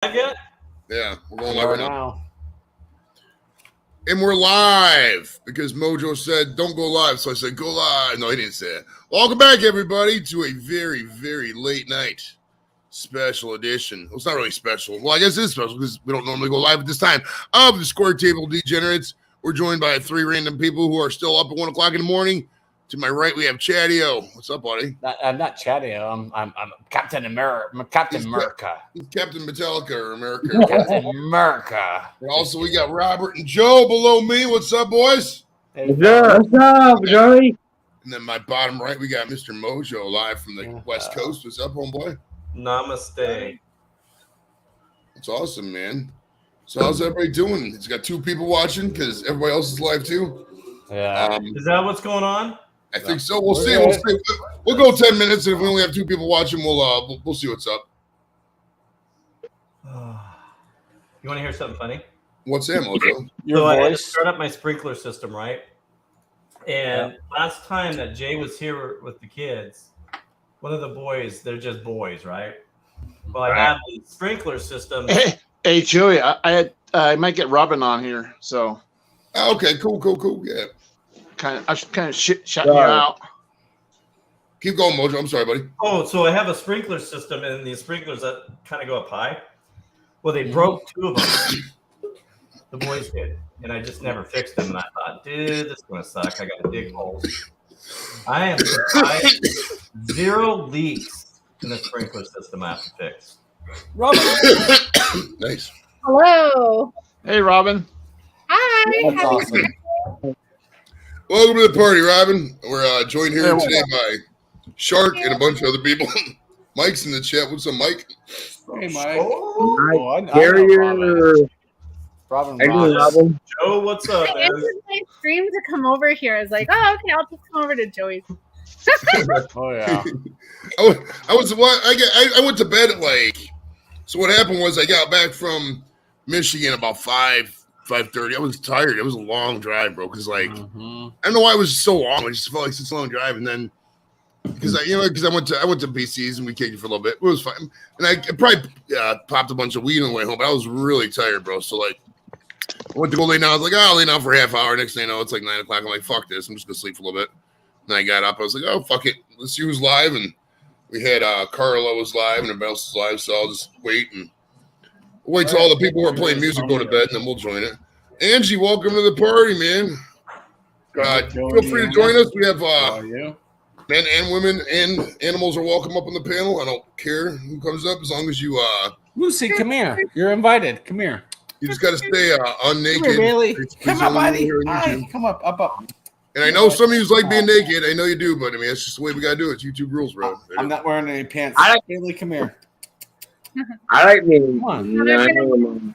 Yet? Yeah, we're going live right now. And we're live because Mojo said, don't go live. So I said, go live. No, he didn't say it. Welcome back, everybody, to a very, very late night special edition. Well, it's not really special. Well, I guess it is special because we don't normally go live at this time of the Square Table Degenerates. We're joined by three random people who are still up at 1 o'clock in the morning. To my right, we have Chadio. What's up, buddy? I'm not Chadio. I'm Captain America. I'm Captain America. He's Captain Metallica or America. Captain America. And also, we got Robert and Joe below me. What's up, boys? Hey, What's up, Joey? And then my bottom right, we got Mr. Mojo live from the West Coast. What's up, homeboy? Namaste. That's awesome, man. So how's everybody doing? It's got two people watching because everybody else is live too. Yeah. Is that what's going on? I think so. We'll see. We'll see. We'll go 10 minutes, and if we only have two people watching, we'll see what's up. You want to hear something funny? What's that, Mojo? So I had to start up my sprinkler system, right? And last time that Jay was here with the kids, one of the boys, they're just boys, right? Well, I have the sprinkler system. Hey, Joey, I might get Robin on here, so. Okay, cool. Yeah. I should kind of shutting you out. Keep going, Mojo. I'm sorry, buddy. Oh, so I have a sprinkler system, and these sprinklers that kind of go up high. Well, they broke two of them. The boys did, and I just never fixed them. And I thought, dude, this is gonna suck. I got to dig holes. I am surprised. 0 leaks in the sprinkler system I have to fix. Robin. Nice. Hello. Hey, Robin. Hi. That's awesome. Welcome to the party, Robin. We're joined here today by Shark and a bunch of other people. Mike's in the chat. What's up, Mike? Hey, Mike. Oh, I know Robin. Joe, what's up, I man? answered my stream to come over here. I was like, oh, okay, I'll just come over to Joey's. Oh, yeah. I went to bed at so what happened was I got back from Michigan about 5:30. I was tired. It was a long drive, bro. Because I don't know why it was so long. I just felt like such a long drive, and then because I went to BC's and we kicked it for a little bit. It was fine, and I probably popped a bunch of weed on the way home. But I was really tired, bro. So I went to go lay down. I was like, I'll lay down for a half hour. Next thing I know, it's like 9 o'clock. I'm like, fuck this. I'm just gonna sleep for a little bit. And I got up. I was like, oh fuck it. Let's see who's live. And we had Carla was live and everybody else was live. So I'll just wait till all the people who are playing music go to bed, and then we'll join it. Angie, welcome to the party, man. Feel free to join us. We have men and women and animals are welcome up on the panel. I don't care who comes up as long as you Lucy, come here. You're invited. Come here. you just got to stay unnaked. Come here, Bailey. Come on, buddy. Here on Hi. YouTube. Come up. And I know some of you like being naked. I know you do, but I mean that's just the way we gotta do it. It's YouTube rules, bro. I'm not wearing any pants. Bailey, come here. I like me. Come on.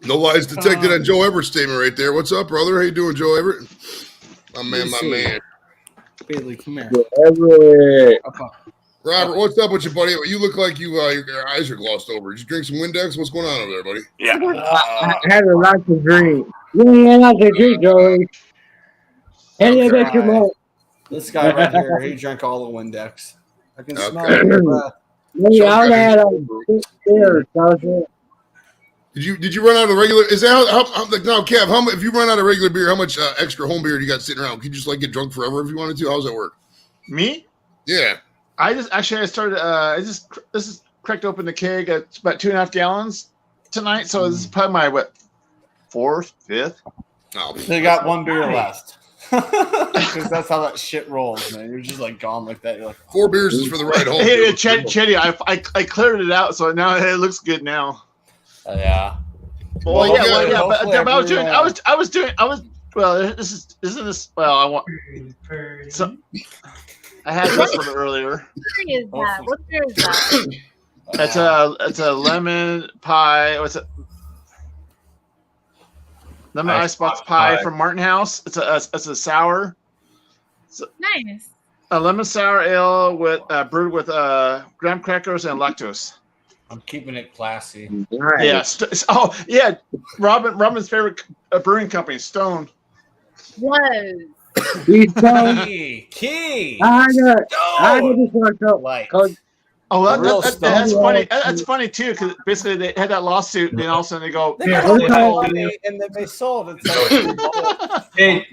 No lies detected on Joe Everett's statement right there. What's up, brother? How you doing, Joe Everett? My man. Bailey, come here. Robert, what's up with you, buddy? You look like your eyes are glossed over. Did you drink some Windex? What's going on over there, buddy? Yeah. I had a lot to drink. Yeah, not to drink, Joey. This guy right here, he drank all the Windex. I can smell it. Did you run out of regular? Is that how now, Kev? If you run out of regular beer, how much extra home beer do you got sitting around? Can you just get drunk forever if you wanted to? How's that work? Me? Yeah. I started. This is cracked open the keg. It's about 2.5 gallons tonight. So this is probably my 4th, 5th. Oh, They got one beer left. Because that's how that shit rolls, man. You're just gone like that. You're like, 4 beers is for the ride home. Hey, Chetty, I cleared it out, so now it looks good now. yeah. Well, yeah. Hopefully But I was doing. Well, isn't this? Well, I want. So, I had this one earlier. What beer is that? It's a lemon pie. What's it? Lemon icebox pie from Martin House. It's a sour. Nice. A lemon sour ale with brewed with graham crackers and lactose. I'm keeping it classy. Right. Yes. Robin's favorite brewing company, Stone. Was. He's so Key. I got this worked out. Light. Cause Oh, Real that's stuff. funny. That's funny too, because basically they had that lawsuit, and then all of a sudden they go, They Yeah, got okay. money and then they sold it. Fuck Hey,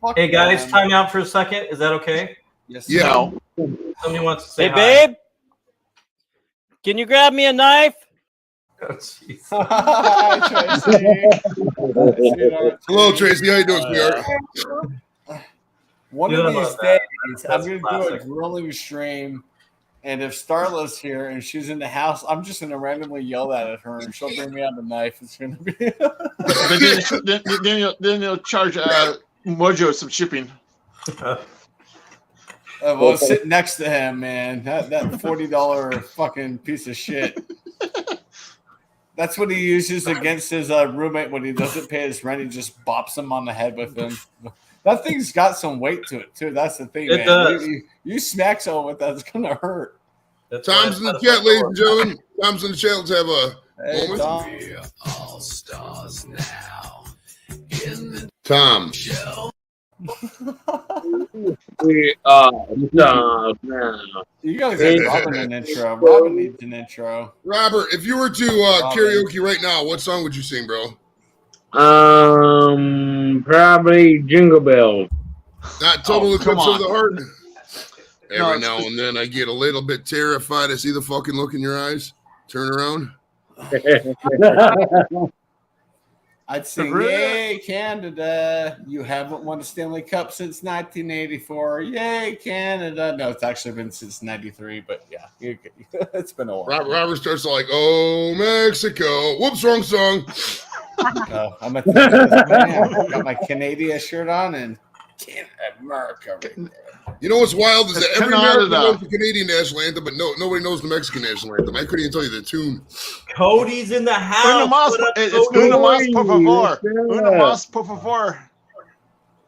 Fuck hey guys, them. time out for a second. Is that okay? Yes, Yeah. no. Somebody wants to say Hey, hi. babe, can you grab me a knife? Oh, jeez. Hi, Tracy. Hello, Tracy. How you doing, sweetheart? One You of love these that. days, That's I'm going to do a classic. grilling stream, and if Starla's here and she's in the house, I'm just going to randomly yell at her, and she'll bring me out a knife. It's going to be. Then you'll charge Mojo some shipping. Well, sit next to him, man. That $40 fucking piece of shit. That's what he uses against his roommate when he doesn't pay his rent. He just bops him on the head with him. That thing's got some weight to it too. That's the thing, It man. does. You smack someone with that, it's gonna hurt. That's Tom's in the chat, ladies and gentlemen. Tom's in the chat. Let's have a Hey, moment. Tom. We're all stars now in the Tom. show. We are stars now. You gotta get Robin an intro. Robin needs an intro. Robert, if you were to karaoke right now, what song would you sing, bro? Probably Jingle Bells. Not Total come Eclipse on. of the Heart. Every it's- now and then I get a little bit terrified. I see the fucking look in your eyes. Turn around. I'd sing, "Yay, Canada! You haven't won a Stanley Cup since 1984. Yay, Canada!" No, it's actually been since '93, but yeah, it's been a while. Robert starts like, "Oh, Mexico." Whoops, wrong song. I'm a man. Got my Canadian shirt on and Canada, America. Right there. You know what's wild is that It's every Canada. American knows the Canadian national anthem, but nobody knows the Mexican national anthem. I couldn't even tell you the tune. Cody's in the house. Una más, What up, it's Cody? una más, por favor. Yeah. Una más, por favor.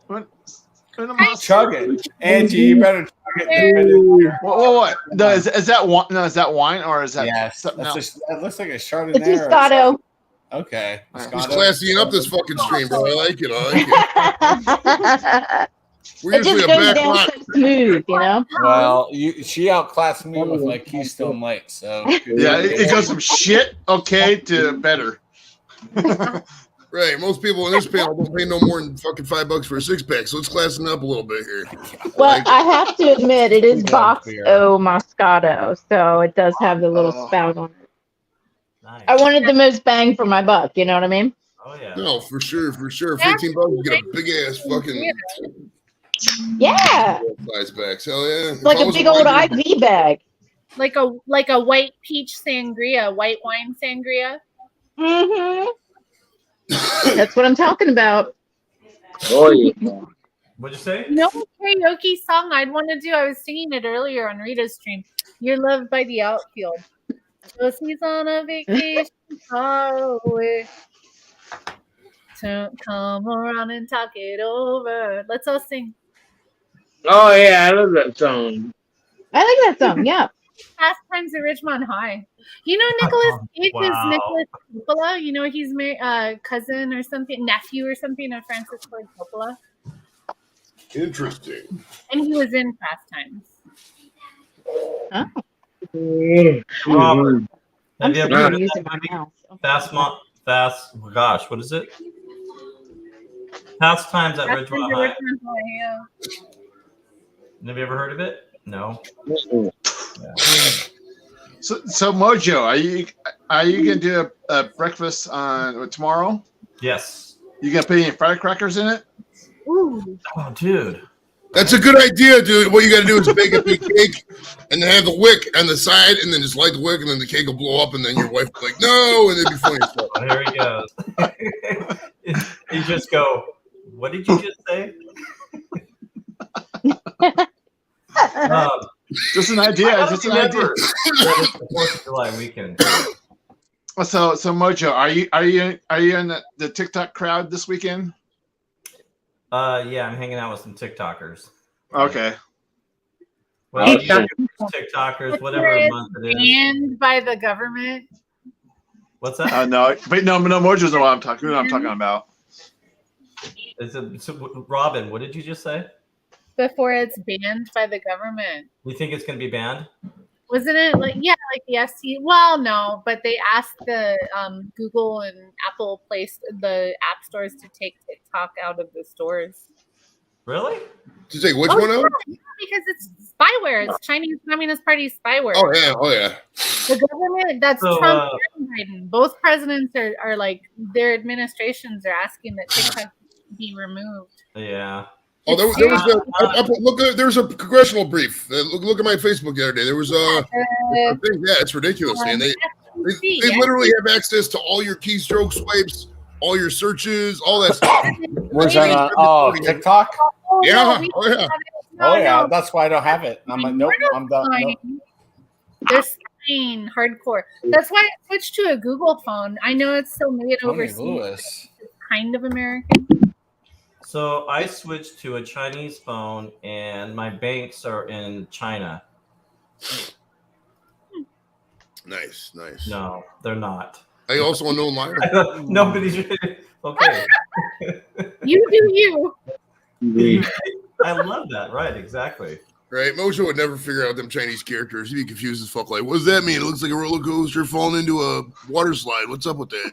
Una más. Chug it, Angie. You better chug it. What? No, is that wine? No, is that wine or is that Yes, something else? that looks like a It's Chardonnay. Moscato. Okay, He's Moscato. classying up this fucking stream, bro. I like it. We're It usually just a goes back down lot. so smooth, you know? Well, she outclassed me with my Keystone Light, so Yeah, it goes from shit okay to better. Right. Most people in this panel don't pay no more than fucking $5 for a 6-pack, so it's classing up a little bit here. Well, Like- I have to admit, it is Yeah, Box beer. O Moscato, so it does have the little Oh. spout on it. Nice. I wanted the most bang for my buck, you know what I mean? Oh yeah. No, for sure. $15, you get a big ass fucking Yeah, size backs. Hell yeah. If like I a was big old wine IV bag. Mm-hmm. like a white peach sangria, white wine sangria. hmm That's what I'm talking about. Oh, yeah. What'd you say? No karaoke song I'd want to do. I was singing it earlier on Rita's stream. You're loved by the outfield. So he's on a vacation far away. Don't come around and talk it over. Let's all sing. Oh, yeah, I love that song. I like that song. Yeah. Pastimes at Ridgemont High. You know Nicholas Cage is Wow. Nicholas Coppola. You know he's cousin or something, nephew or something of Francis Ford Coppola, Interesting. and he was in Pastimes. Robert, I'm have you ever sitting here heard of using that my movie? mouse. Gosh, what is it? Pastimes at Pastimes Ridgemont at High. Ridgemont High, yeah. Have you ever heard of it? No. So Mojo, are you gonna do a breakfast on tomorrow? Yes. You gonna put any firecrackers in it? Ooh, Oh, dude. That's a good idea, dude. What you got to do is bake a big cake and then have the wick on the side and then just light the wick and then the cake will blow up and then your wife will be like, no, and it'd be funny as fuck. Oh, here he goes. You just go, what did you just say? Just an idea. Just an idea. Remember that it's the 4th of July weekend. So Mojo, are you in the TikTok crowd this weekend? Yeah, I'm hanging out with some TikTokers. Okay. Well, TikTokers, whatever month it is. banned by the government. What's that? No, but no, Mojo's not what I'm talking. Who I'm talking about? Robin, what did you just say? Before it's banned by the government. You think it's going to be banned? Wasn't it like the STD? Well, no, but they asked the Google and Apple the app stores to take TikTok out of the stores. Really? To take which one out? Yeah, because it's spyware. It's Chinese Communist Party spyware. Oh yeah. The government, that's So, Trump and Biden. Both presidents are like, their administrations are asking that TikTok be removed. Yeah. Oh, there was there's a congressional brief. Look at my Facebook the other day. There was it's ridiculous, man. They literally have access to all your keystroke swipes, all your searches, all that stuff. Where's that on? TikTok? Yeah. Oh yeah. That's why I don't have it. I'm like, nope, I'm done. Nope. They're spying hardcore. That's why I switched to a Google phone. I know it's still made overseas. It's kind of American. So I switched to a Chinese phone, and my banks are in China. Nice. No, they're not. I also a known liar. Nobody's okay. You do you. I love that. Right, exactly. Right, Mojo would never figure out them Chinese characters. He'd be confused as fuck. Like, what does that mean? It looks like a roller coaster falling into a water slide. What's up with that?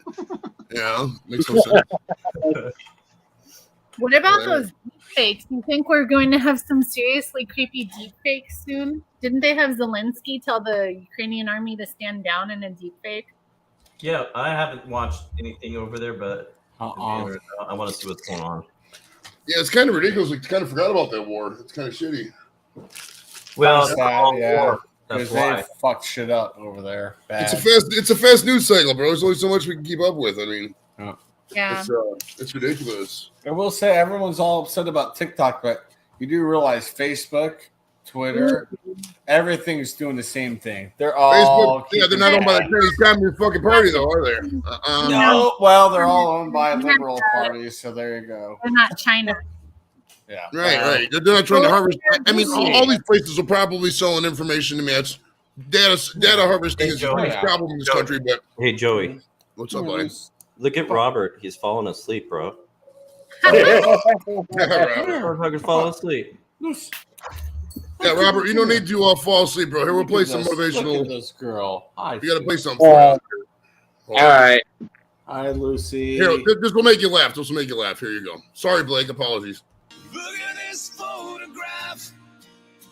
Yeah, makes no sense. What about those deepfakes? You think we're going to have some seriously creepy deepfakes soon? Didn't they have Zelensky tell the Ukrainian army to stand down in a deepfake? Yeah, I haven't watched anything over there, but I want to see what's going on. Yeah, it's kind of ridiculous. We kind of forgot about that war. It's kind of shitty. Well, yeah. That's why they fucked shit up over there. Bad. It's a fast news cycle, bro. There's only so much we can keep up with. I mean, yeah, it's ridiculous. I will say everyone's all upset about TikTok, but you do realize Facebook, Twitter, everything's doing the same thing. They're all they're not owned by the Chinese Communist fucking Party, though, are they? No, well, they're all owned by liberal parties, so there you go. They're not China. Yeah. Right. They're not trying to harvest. I mean, all these places are probably selling information to match. Data harvesting is a huge problem in this country. But hey, Joey, what's up, buddy? Look at Robert. He's falling asleep, bro. Robert. Falling asleep. Yeah, Robert, you don't need to fall asleep, bro. Here, we'll play some motivational. Look at this girl. You got to play something. All right. Hi, Lucy. Here, this will make you laugh. This will make you laugh. Here you go. Sorry, Blake. Apologies. Look at this photograph.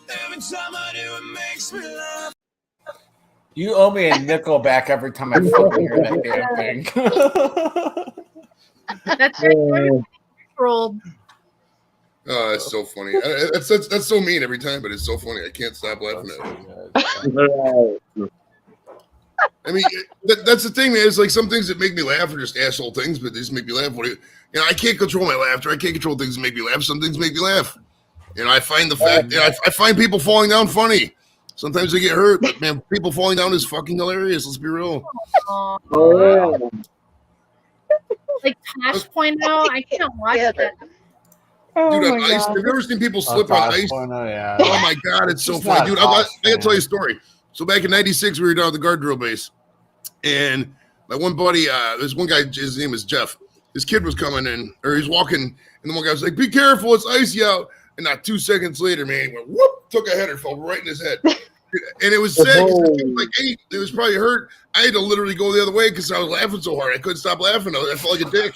Every time I do, it makes me laugh. You owe me a nickel back every time I fucking hear that damn thing. That's right. Rolled. Oh, that's so funny. That's so mean every time, but it's so funny. I can't stop laughing at it. I mean, that's the thing, man. It's like some things that make me laugh are just asshole things, but they just make me laugh. I can't control my laughter. I can't control things that make me laugh. Some things make me laugh. I find I find people falling down funny. Sometimes they get hurt, but man, people falling down is fucking hilarious. Let's be real. Like Tosh point out, I can't watch that. Dude, on ice. Have you ever seen people slip on ice? Oh my god, it's so funny, dude. I gotta tell you a story. So back in '96, we were down at the guard drill base, and my one buddy, there's one guy, his name is Jeff. His kid was coming in, or he's walking, and the one guy was like, "Be careful, it's icy out." And not 2 seconds later, man, he went whoop, took a header, fell right in his head. And it was sad. He was like 8. It was probably hurt. I had to literally go the other way because I was laughing so hard. I couldn't stop laughing. I felt like a dick.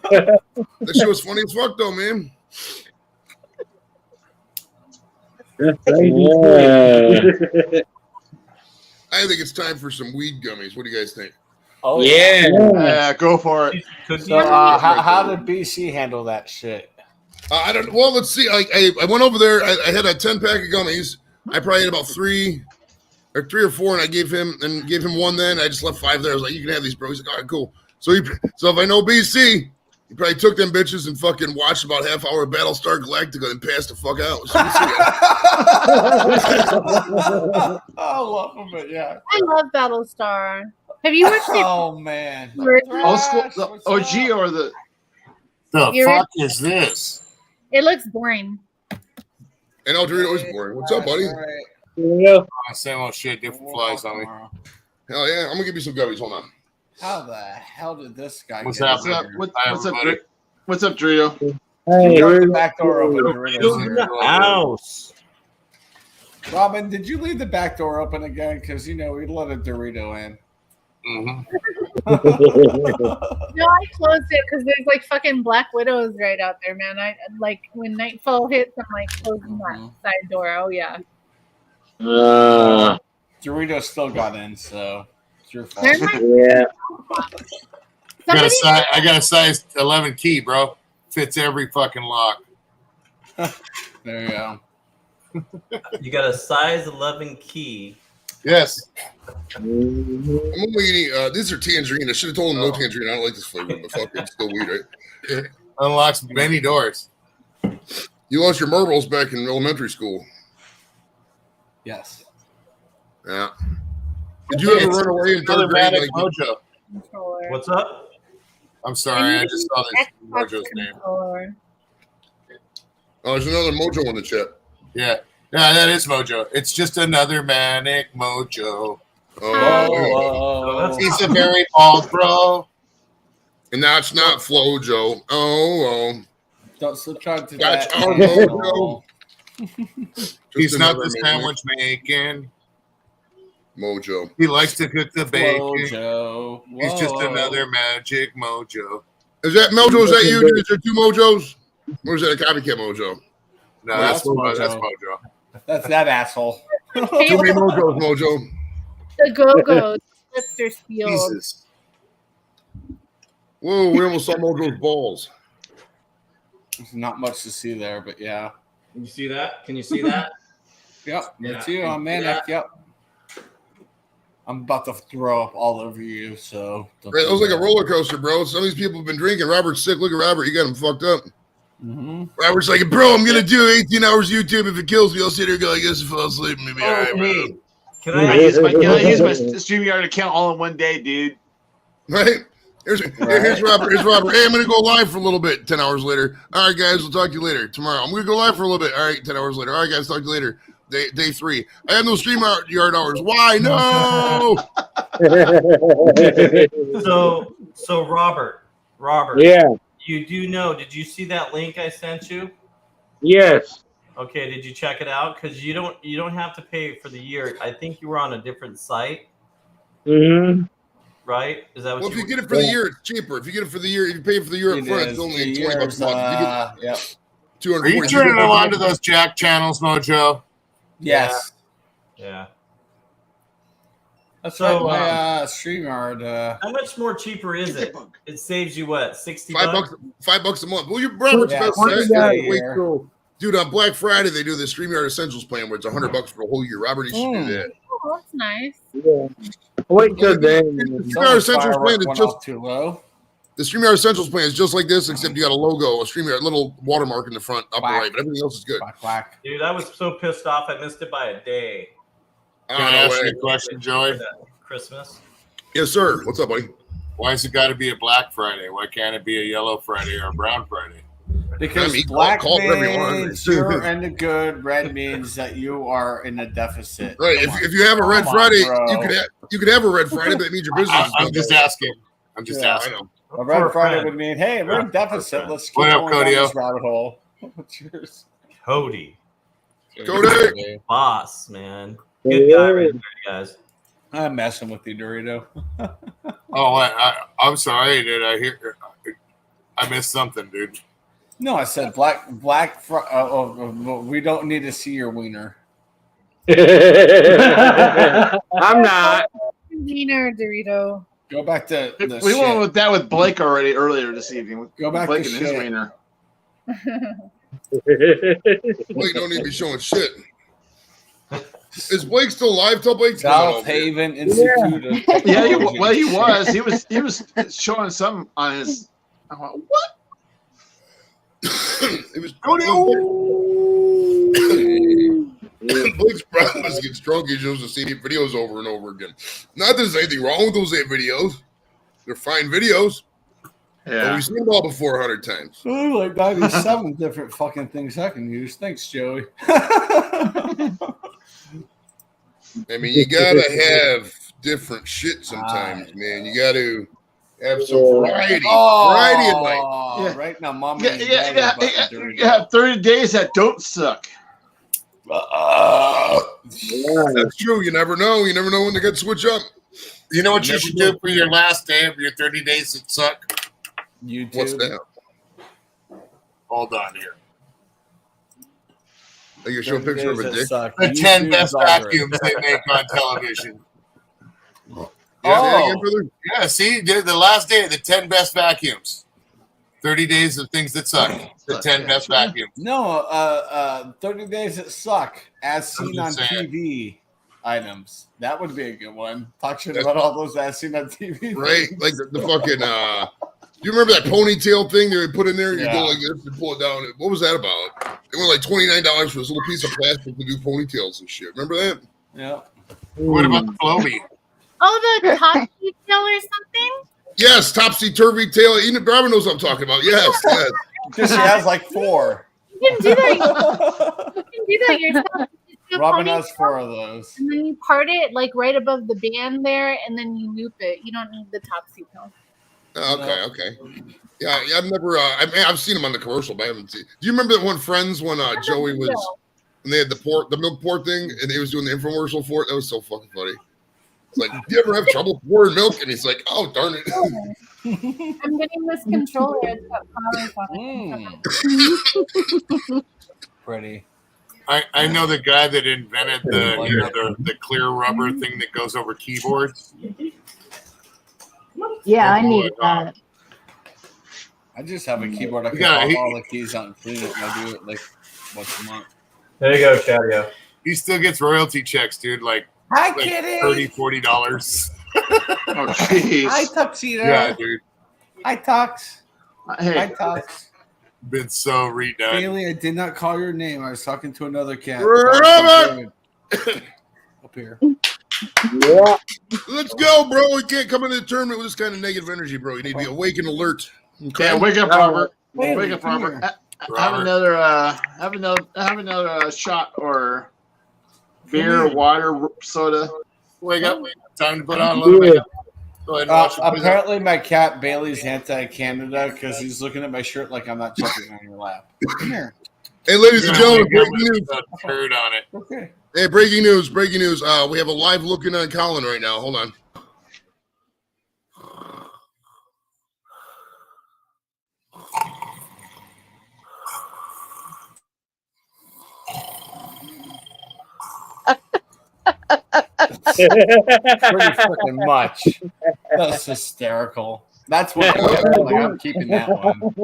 That shit was funny as fuck, though, man. I think it's time for some weed gummies. What do you guys think? Oh yeah, go for it. So, how did BC handle that shit? I don't. Well, let's see. I went over there. I had a 10-pack of gummies. I probably had about 3 or 4, and I gave him one. Then I just left 5 there. I was like, "You can have these, bro." He's like, "All right, cool." So if I know BC, he probably took them bitches and fucking watched about half hour of Battlestar Galactica and passed the fuck out. So I love them, but yeah. I love Battlestar. Have you watched it? Oh man, Old school, the OG or the fuck is this? It looks boring. And El Dorito is boring. What's up, buddy? Yeah. Same old shit, different flies on me. Hell yeah, I'm gonna give you some gummies. Hold on. How the hell did this guy? What's up? What's up, Dorito? Hey, the back door open. Doritos in the house. Robin, did you leave the back door open again? Because we let a Dorito in. Mm-hmm. No, I closed it because there's like fucking black widows right out there, man. I like when nightfall hits, I'm like closing that side door. Oh yeah. Dorito still got in, so it's your fault. Yeah. I got a size 11 key, bro. Fits every fucking lock. There you go. You got a size 11 key. Yes. These are tangerine. I should have told him no tangerine. I don't like this flavor, but fuck it, it's still weed, right? It unlocks many doors. You lost your marbles back in elementary school. Yes. Yeah. Did you ever run away in third grade? Like, Mojo. What's up? I'm sorry, I just saw this Mojo's name. oh, there's another Mojo in the chat. Yeah, that is Mojo. It's just another manic Mojo. Oh, he's a very bald bro. And that's not Flojo. Oh. Don't subscribe to that's that. our Mojo. He's not the sandwich making. Mojo. He likes to cook the bacon. Mojo. He's just another magic Mojo. Is that Mojo? Is that you? Is there two Mojos? Or is that a copycat Mojo? No, that's Mojo. That's that asshole. Too many Mojos, Mojo. The Go-Go's. Slippers Field. Jesus. Whoa, we almost saw Mojo's balls. There's not much to see there, but yeah. Can you see that? Can you see that? Yep, Yeah. that's you on Manic. Yep. I'm about to throw up all over you, so. Right, that was like a roller coaster, bro. Some of these people have been drinking. Robert's sick. Look at Robert. You got him fucked up. Mm-hmm. Robert's like, bro, I'm going to do 18 hours YouTube. If it kills me, I'll sit here and go, I guess if I fall asleep, maybe all right, bro. Can I use my StreamYard account all in one day, dude. Right? Here's Robert. Here's Robert. Hey, I'm going to go live for a little bit. 10 hours later. All right, guys, we'll talk to you later. Tomorrow. I'm going to go live for a little bit. All right, 10 hours later. All right, guys, talk to you later. Day 3. I have no StreamYard hours. Why? No. So Robert. Yeah. You do know? Did you see that link I sent you? Yes. Okay. Did you check it out? Because you don't have to pay for the year. I think you were on a different site. Mm-hmm. Right? Is that what? Well, if you get it for the year, it's cheaper. If you get it for the year, if you pay for the year up front, it's only $20 a month. Yep. Are you turning them onto those Jack channels, Mojo? Yes. Yeah. That's So, right. My StreamYard. How much more cheaper is it? It saves you what? $60? $5 a month. Well, your Robert's best dude, on Black Friday they do the StreamYard Essentials plan where it's $100 for a whole year. Robert, you should do that. Oh, that's nice. Yeah. Wait till then. The StreamYard Essentials plan is just too low. The StreamYard Essentials plan is just like this, except you got a logo, a StreamYard little watermark in the front, upper right, but everything else is good. Dude, I was so pissed off. I missed it by a day. Can I ask you a question, Joey? Christmas. Yes, sir. What's up, buddy? Why has it got to be a Black Friday? Why can't it be a Yellow Friday or a Brown Friday? Because black means you're in the good, red means that you are in a deficit. Right. If you have a Red Friday, you could have a Red Friday, but it means your business is I'm just asking. I'm just asking. I know. A Red Friday would mean, hey, we're in deficit. Let's keep going down this rabbit hole. What's yours? Cody. Boss, man. Good guy right there, guys. I'm messing with you, Dorito. I'm sorry. Did I hear? I missed something, dude. No, I said we don't need to see your wiener. I'm not. Wiener, Dorito. Go back to the we went with that with Blake already earlier this evening. Go back Blake to and his shit. wiener. Blake don't need to be showing shit. Is Blake still alive? Tell Blake to come South over Haven here. Institute. Yeah, he was. He was showing some on his. I went, what? It was Blake's problem is he gets drunk. He shows the same videos over and over again. Not that there's anything wrong with those 8 videos. They're fine videos. Yeah. But we've seen them all before 100 times. Oh, like 97 different fucking things I can use. Thanks, Joey. I mean, you gotta have different shit sometimes, man. You gotta have some variety. Variety in life. Yeah. Right now, Mom. You have 30 days that don't suck. That's true. You never know. You never know when they get switch up. You know what you should do for your last day of your 30 days that suck? YouTube. What's that? Hold on here. Like you show a picture of a dick. The 10 best vacuums they make on television. Yeah, see, the last day of the 10 best vacuums. 30 days of things that suck. The 10 best vacuums. No, 30 days that suck, as seen on just saying. TV items. That would be a good one. Talk shit about all those as seen on TV. Right? things. Like the fucking do you remember that ponytail thing they would put in there? You Yeah. go like this and pull it down. What was that about? It went like $29 for this little piece of plastic to do ponytails and shit. Remember that? Yeah. What about the Floby? Oh, the topsy tail or something? Yes, topsy-turvy tail. Even Robin knows what I'm talking about. Yes, yes. Because she has like 4. You can do that. You can do that yourself. You do a Robin ponytail, has 4 of those. and then you part it like right above the band there, and then you loop it. You don't need the topsy tail. Okay. Yeah, I've never. I've seen him on the commercial, but I haven't seen. Do you remember that one Friends when Joey was when they had the milk pour thing, and he was doing the infomercial for it? That was so fucking funny. It's like, do you ever have trouble pouring milk? And he's like, oh darn it. I'm getting this controller. It's got flowers on it. Pretty. I know the guy that invented the clear rubber thing that goes over keyboards. Yeah, I need that. I just have a keyboard. I can pop all the keys out and clean it. And I do it like once a month. There you go, Shadio. He still gets royalty checks, dude. Like, Hi, like kitty. $30, $40. Oh, jeez. Hi, Tuxedo. Yeah, dude. Hi, Tux. Hey. Hi, Tux. Been so redone. Bailey, I did not call your name. I was talking to another cat. Robert! Up here. Yeah. Let's go, bro. We can't come into the tournament with this kind of negative energy, bro. You need to be awake and alert. Okay? Yeah, wake up, Robert. Wait, Wake up, Robert. Robert. Have another shot or beer, water, soda. Wake up. Time to put on a little bit. Go ahead and watch it. Apparently, my cat Bailey's anti-Canada because he's looking at my shirt like I'm not checking on your lap. Come here. Hey, ladies and gentlemen, breaking news. A turd on it. Okay. Hey, breaking news. Breaking news. We have a live looking on Colin right now. Hold on. Pretty fucking much. That's hysterical. That's what I'm keeping that one.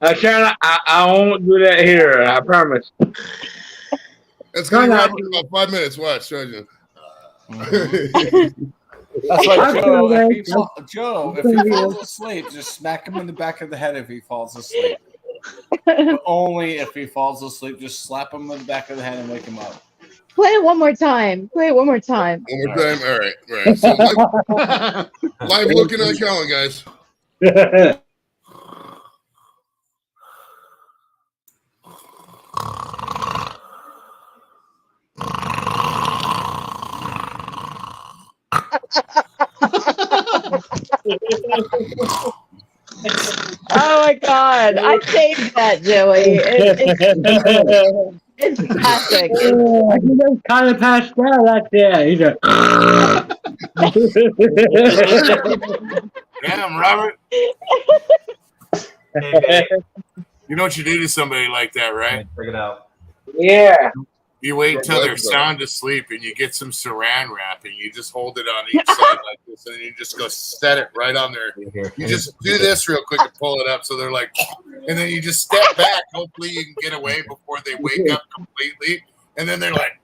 I won't do that here. I promise. It's going to happen in about 5 minutes. Watch. Show you. That's why Joe, if he falls asleep, just smack him in the back of the head if he falls asleep. But only if he falls asleep, just slap him in the back of the head and wake him up. Play it one more time. Play it one more time. One more time. All right. Right. So live looking on Colin, guys. Oh my God! I saved that, Joey. It's classic. I think that's kind of passed out right there. He's a... Damn, Robert. Hey, You know what you do to somebody like that, right? check it out. Yeah. You wait till they're sound asleep and you get some saran wrap and you just hold it on each side like this and then you just go set it right on there. You just do this real quick and pull it up so they're like, and then you just step back. Hopefully you can get away before they wake up completely. And then they're like,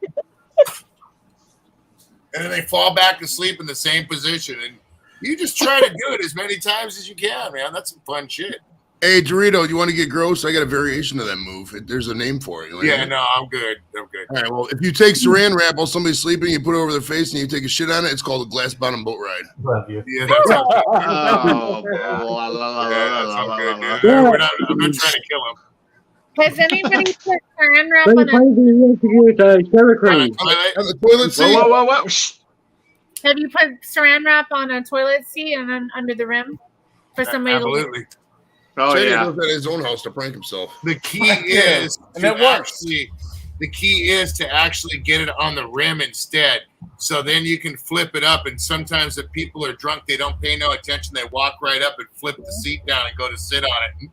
and then they fall back to sleep in the same position. And you just try to do it as many times as you can, man. That's some fun shit. Hey, Dorito, you want to get gross? I got a variation of that move. There's a name for it. Yeah, no, I'm good. I'm good. All right, well, if you take saran wrap while somebody's sleeping, you put it over their face and you take a shit on it, it's called a glass bottom boat ride. Love you. Yeah, that sounds good. Oh, Yeah, that sounds good. Yeah. I'm not trying to kill him. Has anybody put saran wrap But on the funny thing is, Cherry Cream. On the toilet seat? Whoa. Shh. Have you put saran wrap on a toilet seat and then under the rim for somebody Absolutely. Oh, Jenny yeah. goes at his own house to prank himself. The key is And to it works. actually The key is to actually get it on the rim instead. So then you can flip it up. And sometimes if people are drunk, they don't pay no attention. They walk right up and flip the seat down and go to sit on it.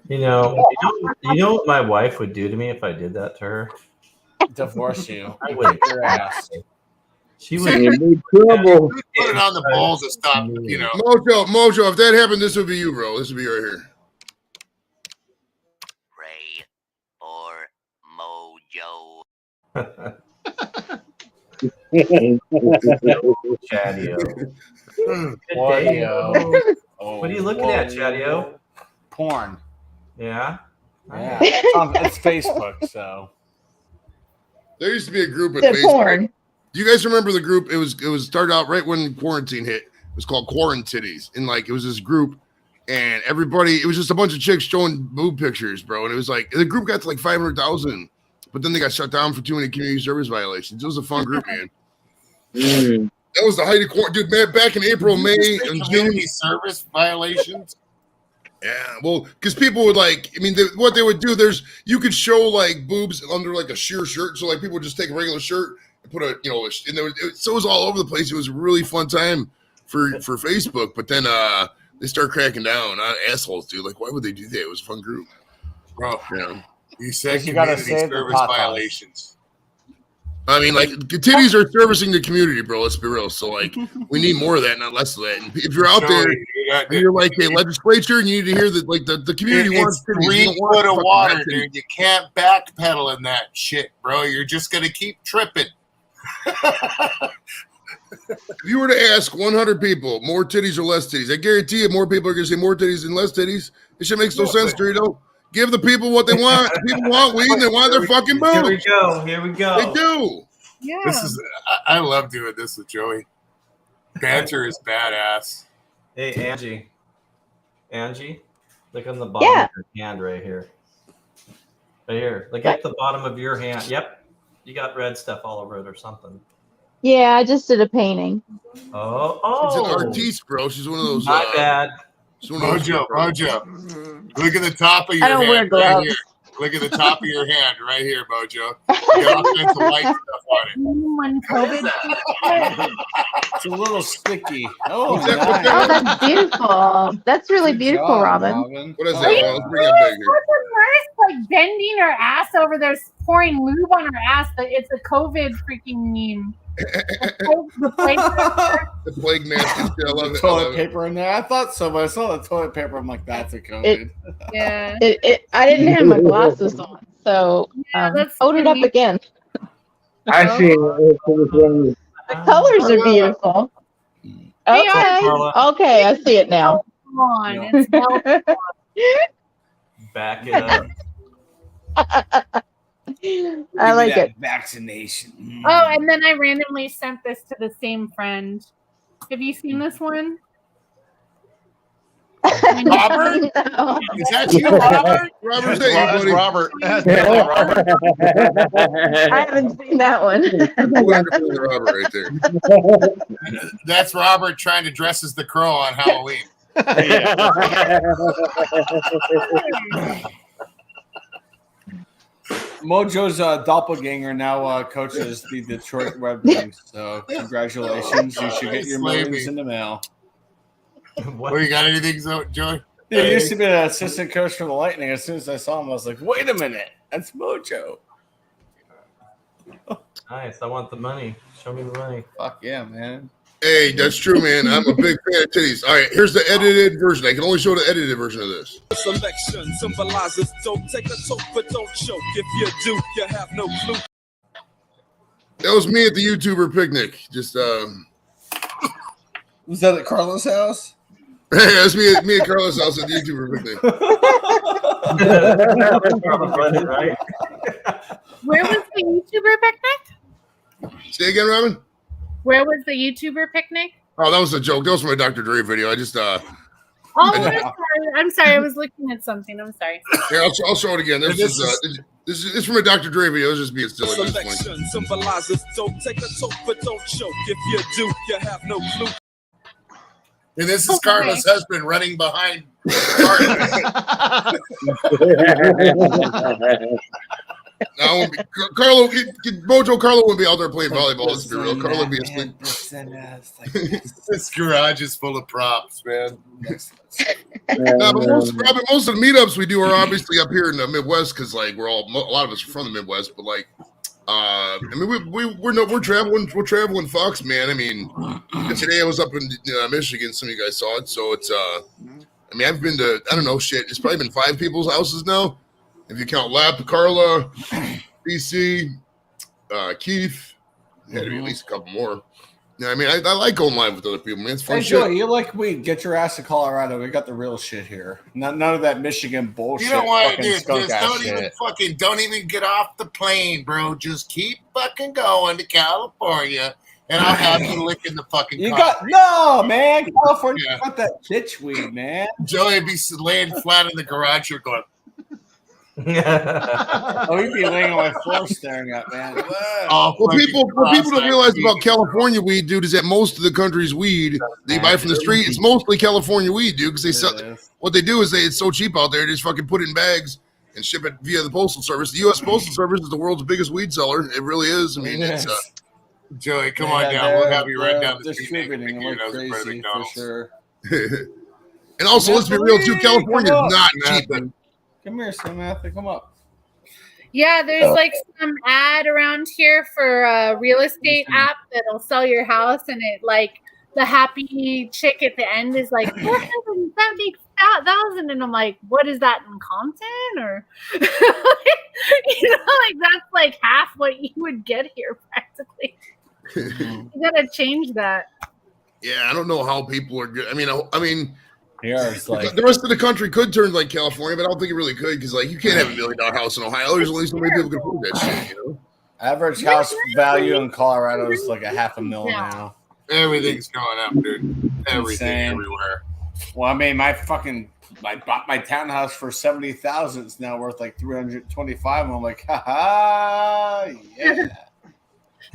You know what my wife would do to me if I did that to her? Divorce you. I would Your ass. She would trouble. Put it on the ball to stop, you know. Mojo, if that happened, this would be you, bro. This would be right here. Ray or Mojo. Chadio. Wadio. What are you looking at, Chadio? Porn. Yeah. Yeah. It's Facebook, so. There used to be a group at The Facebook. porn. Do you guys remember the group? It was started out right when quarantine hit. It was called Quarantitties, and like it was this group, and everybody. It was just a bunch of chicks showing boob pictures, bro. And it was like the group got to like 500,000, but then they got shut down for too many community service violations. It was a fun group, man. That was the height of quarantine, dude. Man, back in April, May, and June. Community service violations. Yeah, well, because people would like, I mean, what they would do, you could show like boobs under like a sheer shirt. So like people would just take a regular shirt and put and so it was all over the place. It was a really fun time for Facebook. But then they start cracking down. Assholes, dude. Like, why would they do that? It was a fun group. Bro, yeah. You said You gotta community save the service pot violations. I mean, like, the titties are servicing the community, bro. Let's be real. So, like, we need more of that, not less of that. And if you're out there and you're like a legislature and you need to hear that, like, the community wants It's titties. 3 You don't want foot of fucking water, titties. dude. You can't backpedal in that shit, bro. You're just gonna keep tripping. If you were to ask 100 people, more titties or less titties, I guarantee you more people are going to say more titties than less titties. This shit makes no sense, Dorito. Give the people what they want. The people want weed and they want their fucking boobs. Here we go. They do. Yeah. I love doing this with Joey. Banter is badass. Hey, Angie, look on the bottom of your hand right here. Right here. Look at the bottom of your hand. Yep. You got red stuff all over it or something. Yeah, I just did a painting. She's an artiste, bro. She's one of those. My bad. Mojo. Look at the top of your I don't wear hand gloves. right here. Look at the top of your hand right here, Mojo. You got all kinds of white stuff on it. When COVID It's a little sticky. Oh, What's that? nice. Oh, that's beautiful. That's really beautiful, job, Robin. What is that? Wait, Let's bring it big here. what's the nurse like bending her ass over there, pouring lube on her ass? But it's a COVID freaking meme. The plague mask and shit. I love it. Toilet paper in there. I thought so, but I saw the toilet paper. I'm like, that's a COVID. Yeah. I didn't have my glasses on, so hold it up again. I see it. The colors are beautiful. Okay, okay, I see it now. Come on, it's melting. Back it up. I like it. Vaccination. Oh, and then I randomly sent this to the same friend. Have you seen this one? Robert? No. Is that you, Robert? Robert's there, buddy. Robert. I haven't seen that one. Wonderful Robert right there. That's Robert trying to dress as the Crow on Halloween. Mojo's doppelganger now coaches the Detroit Red Wings. So congratulations. You should get your millions in the mail. What, you got anything, Joey? Yeah, he used to be an assistant coach for the Lightning. As soon as I saw him, I was like, wait a minute. That's Mojo. Nice. I want the money. Show me the money. Fuck yeah, man. Hey, that's true, man. I'm a big fan of titties. All right, here's the edited version. I can only show the edited version of this. Selection symbolizes don't take a toke, but don't choke. If you do, you have no clue. That was me at the YouTuber picnic. Just Was that at Carlos' house? hey, that's me at Carlos' house at the YouTuber picnic. Right? Where was the YouTuber picnic? Say again, Robin? Where was the YouTuber picnic? Oh, that was a joke. That was from a Dr. Dre video. I just Oh, I'm sorry. I was looking at something. I'm sorry. here, I'll show it again. This is from a Dr. Dre video. It's just being silly at this point. Selection symbolizes don't take a toke, but don't choke. If you do, you have no clue. And this is Carla's husband running behind Carla. No, Carlo, Mojo Carlo wouldn't be out there playing volleyball. Let's be real. Carlo would be asleep. This garage is full of props, man. No, but most of the meetups we do are obviously up here in the Midwest because like a lot of us are from the Midwest, but like I mean we're traveling Fox, man. I mean today I was up in Michigan, some of you guys saw it, so it's I mean I've been to I don't know shit, it's probably been 5 people's houses now. If you count Lap, Carla, BC, Keith, had to be at least a couple more. Yeah, I mean, I like going live with other people, man. It's fun. Hey, Joey, you like weed? Get your ass to Colorado. We got the real shit here. None of that Michigan bullshit. You know what, dude? Don't even get off the plane, bro. Just keep fucking going to California, and I'll have you licking the fucking. No, man. California got that bitch weed, man. Joey be laying flat in the garage here, going. He'd be laying on my floor staring at, man. What people don't realize about California weed, dude, is that most of the country's weed they buy from the street, it's mostly California weed, dude, because they sell. What they do is it's so cheap out there, they just fucking put it in bags and ship it via the Postal Service. The U.S. Postal Service is the world's biggest weed seller. It really is. I mean, it's Joey, come on down. We'll have you right down the street. Crazy for sure. And also, let's be real too. California is not cheap. Come here, Samantha. Come up. Yeah, there's like some ad around here for a real estate app that'll sell your house, and it like the happy chick at the end is like 470,000, and I'm like, what is that in Compton or like that's like half what you would get here practically. You gotta change that. Yeah, I don't know how people are good. I mean. Yeah, it's like the rest of the country could turn like California, but I don't think it really could because like you can't have $1 million house in Ohio. There's only so many people can afford that shit, you know. Average house value in Colorado is like $500,000 now. Everything's going up, dude. Everything everywhere. Well, I mean, I bought my townhouse for $70,000. It's now worth like $325. And I'm like, yeah.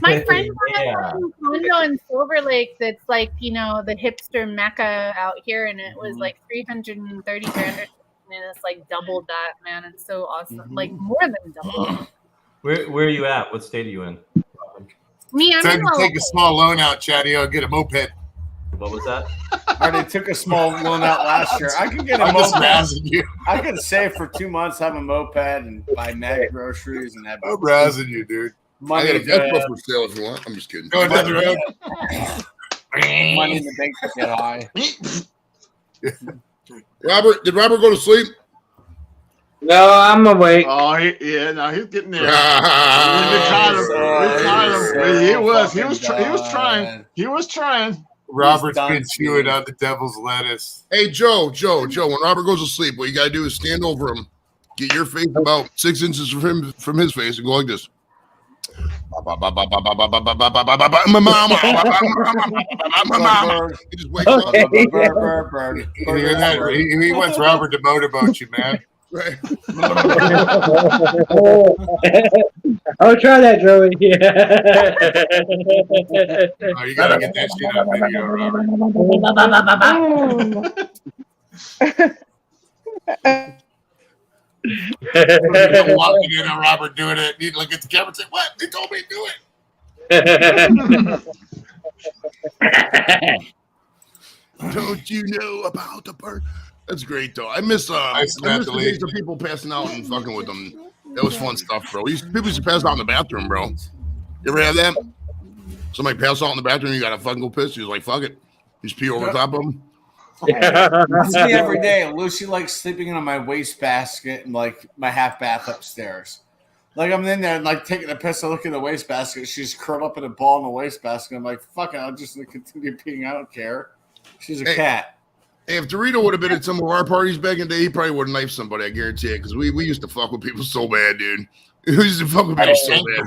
My friend bought a condo in Silver Lake that's like, you know, the hipster mecca out here, and it was like $330,000 or something, and it's like doubled that, man. It's so awesome. Like more than double. Where are you at? What state are you in? Me, I'm time to take a small loan out, Chatty. I'll get a moped. What was that? I already took a small loan out last year. I could get a moped. I could save for 2 months, have a moped, and buy mad groceries and have. I'm razzing you, dude. I got a GoPro for sale if you want. I'm just kidding. Go down the road. Money in the bank to get high. Robert, did Robert go to sleep? No, I'm awake. Oh, he's getting there. He was trying. Robert's been chewing on the devil's lettuce. Hey, Joe, when Robert goes to sleep, what you got to do is stand over him, get your face about 6 inches from his face, and go like this. He just wakes up. He wants Robert to motorboat you, man. Right. I'll try that, Joey. Oh, you gotta get that shit on video, Robert. Walking in on Robert doing it, he'd look at the camera and say, "What? They told me to do it." Don't you know about the bird? That's great though. I miss the days of people passing out and fucking with them. That was fun stuff, bro. People used to pass out in the bathroom, bro. You ever have that? Somebody pass out in the bathroom, you gotta fucking go piss. You're like, fuck it. You just pee over top of them. That's me every day. Lucy likes sleeping in my wastebasket and like my half bath upstairs. Like I'm in there and like taking a piss. I look in the wastebasket. She's curled up in a ball in the wastebasket. I'm like, fuck it. I'll just continue peeing. I don't care. She's a cat. Hey, if Dorito would have been at some of our parties back in the day, he probably would have knifed somebody. I guarantee it. Because we used to fuck with people so bad, dude. We used to fuck with people so bad.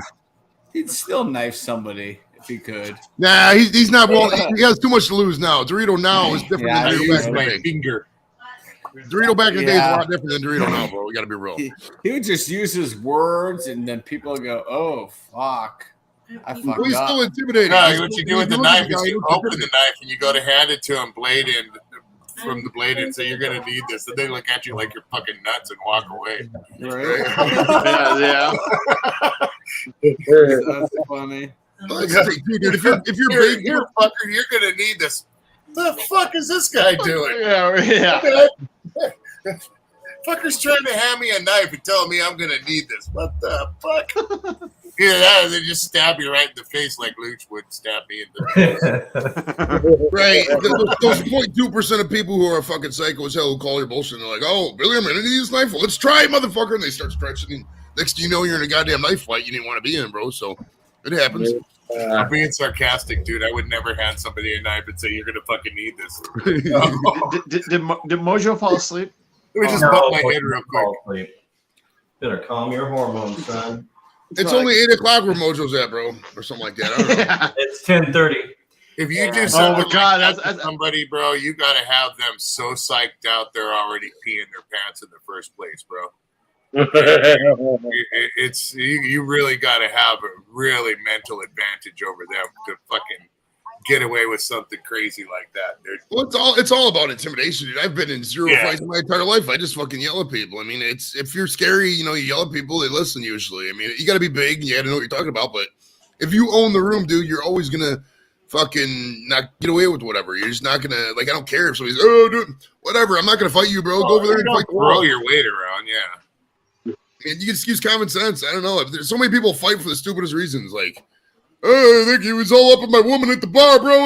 He'd still knife somebody if he could. Nah, he's not. Well, he has too much to lose now. Dorito now is different than Dorito back in the day. Finger. Dorito back in the day is a lot different than Dorito now, bro. We got to be real. He would just use his words, and then people would go, "Oh fuck, I fucked well, he's up." still intimidating. No, what you do with the knife is you open the knife and you go to hand it to him, blade in, from the blade and say, "You're gonna need this," and they look at you like you're fucking nuts and walk away. Right? yeah. That's funny. Like, dude, if you're big, here, fucker, you're gonna need this. The fuck is this guy doing? Yeah. Fucker's trying to hand me a knife and telling me I'm gonna need this. What the fuck? Yeah, that, they just stab you right in the face like Luch would stab me in the face. right? Those 0.2% of people who are fucking psycho as hell who call your bullshit and they're like, "Oh, really? I'm gonna need this knife. Well, let's try it, motherfucker!" And they start stretching. And next thing you know, you're in a goddamn knife fight you didn't want to be in, bro. So it happens. I'm being sarcastic, dude. I would never hand somebody a knife and say you're gonna fucking need this. Did Mojo fall asleep? Let me just bump my head real quick. Better calm your hormones, son. It's only 8 o'clock where Mojo's at, bro, or something like that. I don't know. It's 10:30. If you do something like that to somebody, bro, you gotta have them so psyched out they're already peeing their pants in the first place, bro. It's you really gotta have a really mental advantage over them to fucking get away with something crazy like that, dude. Well, it's all about intimidation, dude. I've been in zero fights in my entire life. I just fucking yell at people. I mean, it's if you're scary, you yell at people, they listen usually. I mean, you got to be big, you got to know what you're talking about. But if you own the room, dude, you're always gonna fucking not get away with whatever. You're just not gonna like. I don't care if somebody's dude, whatever. I'm not gonna fight you, bro. Go over there and fight. Throw your weight around, yeah. And you can excuse common sense. I don't know. If there's so many people fight for the stupidest reasons, like. Oh, I think he was all up at my woman at the bar, bro.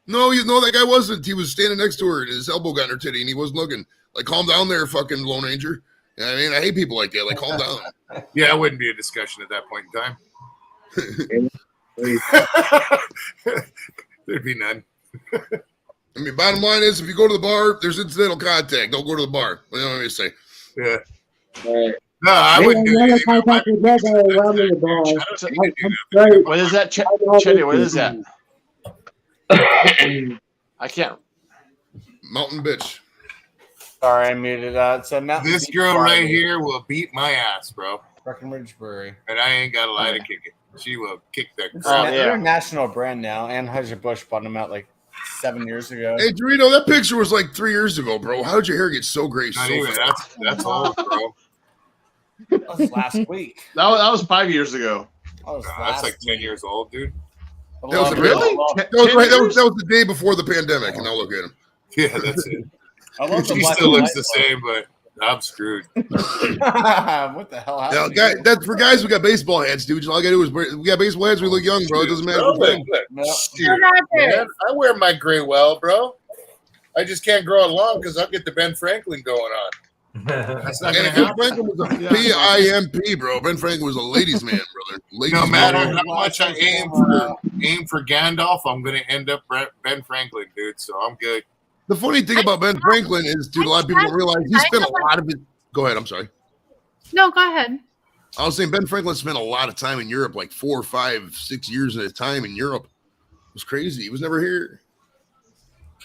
No, that guy wasn't. He was standing next to her and his elbow got in her titty and he wasn't looking. Like, calm down there, fucking Lone Ranger. I mean, I hate people like that. Like, calm down. Yeah, it wouldn't be a discussion at that point in time. There'd be none. I mean, bottom line is, if you go to the bar, there's incidental contact. Don't go to the bar. What do you want me to say? Yeah. No, I wouldn't do anything. What is that, Chetty? What is that? I can't. Mountain bitch. Sorry, I muted. It's a mountain. This girl right here will beat my ass, bro. Breckenridge Brewery. And I ain't got a lie to kick it. She will kick the It's crap. they're a national brand now. Anheuser-Busch bought them out like 7 years ago. Hey, Dorito, that picture was like 3 years ago, bro. How did your hair get so gray? Not so even. fast? That's old, bro. That was last week. That was 5 years ago. That's like 10 years old, dude. That was the Really? that was the day before the pandemic, and now look at him. Yeah, that's it. I love the She black still and looks white the same, but I'm screwed. what the hell Now, happened? guy, that's for guys who got baseball hats, dude. All I gotta do is we got baseball hats. We look young, bro. It doesn't matter. Shoot, man. I wear my gray well, bro. I just can't grow it long because I'll get the Ben Franklin going on. That's not gonna Ben happen. Franklin was a PIMP, bro. Ben Franklin was a ladies' man, brother. No matter how much I aim for Gandalf, I'm gonna end up Ben Franklin, dude. So I'm good. The funny thing about Ben Franklin is, dude, a lot of people don't realize he spent a lot of it. Go ahead. I'm sorry. No, go ahead. I was saying Ben Franklin spent a lot of time in Europe, like 4, 5, 6 years at a time in Europe. It was crazy. He was never here.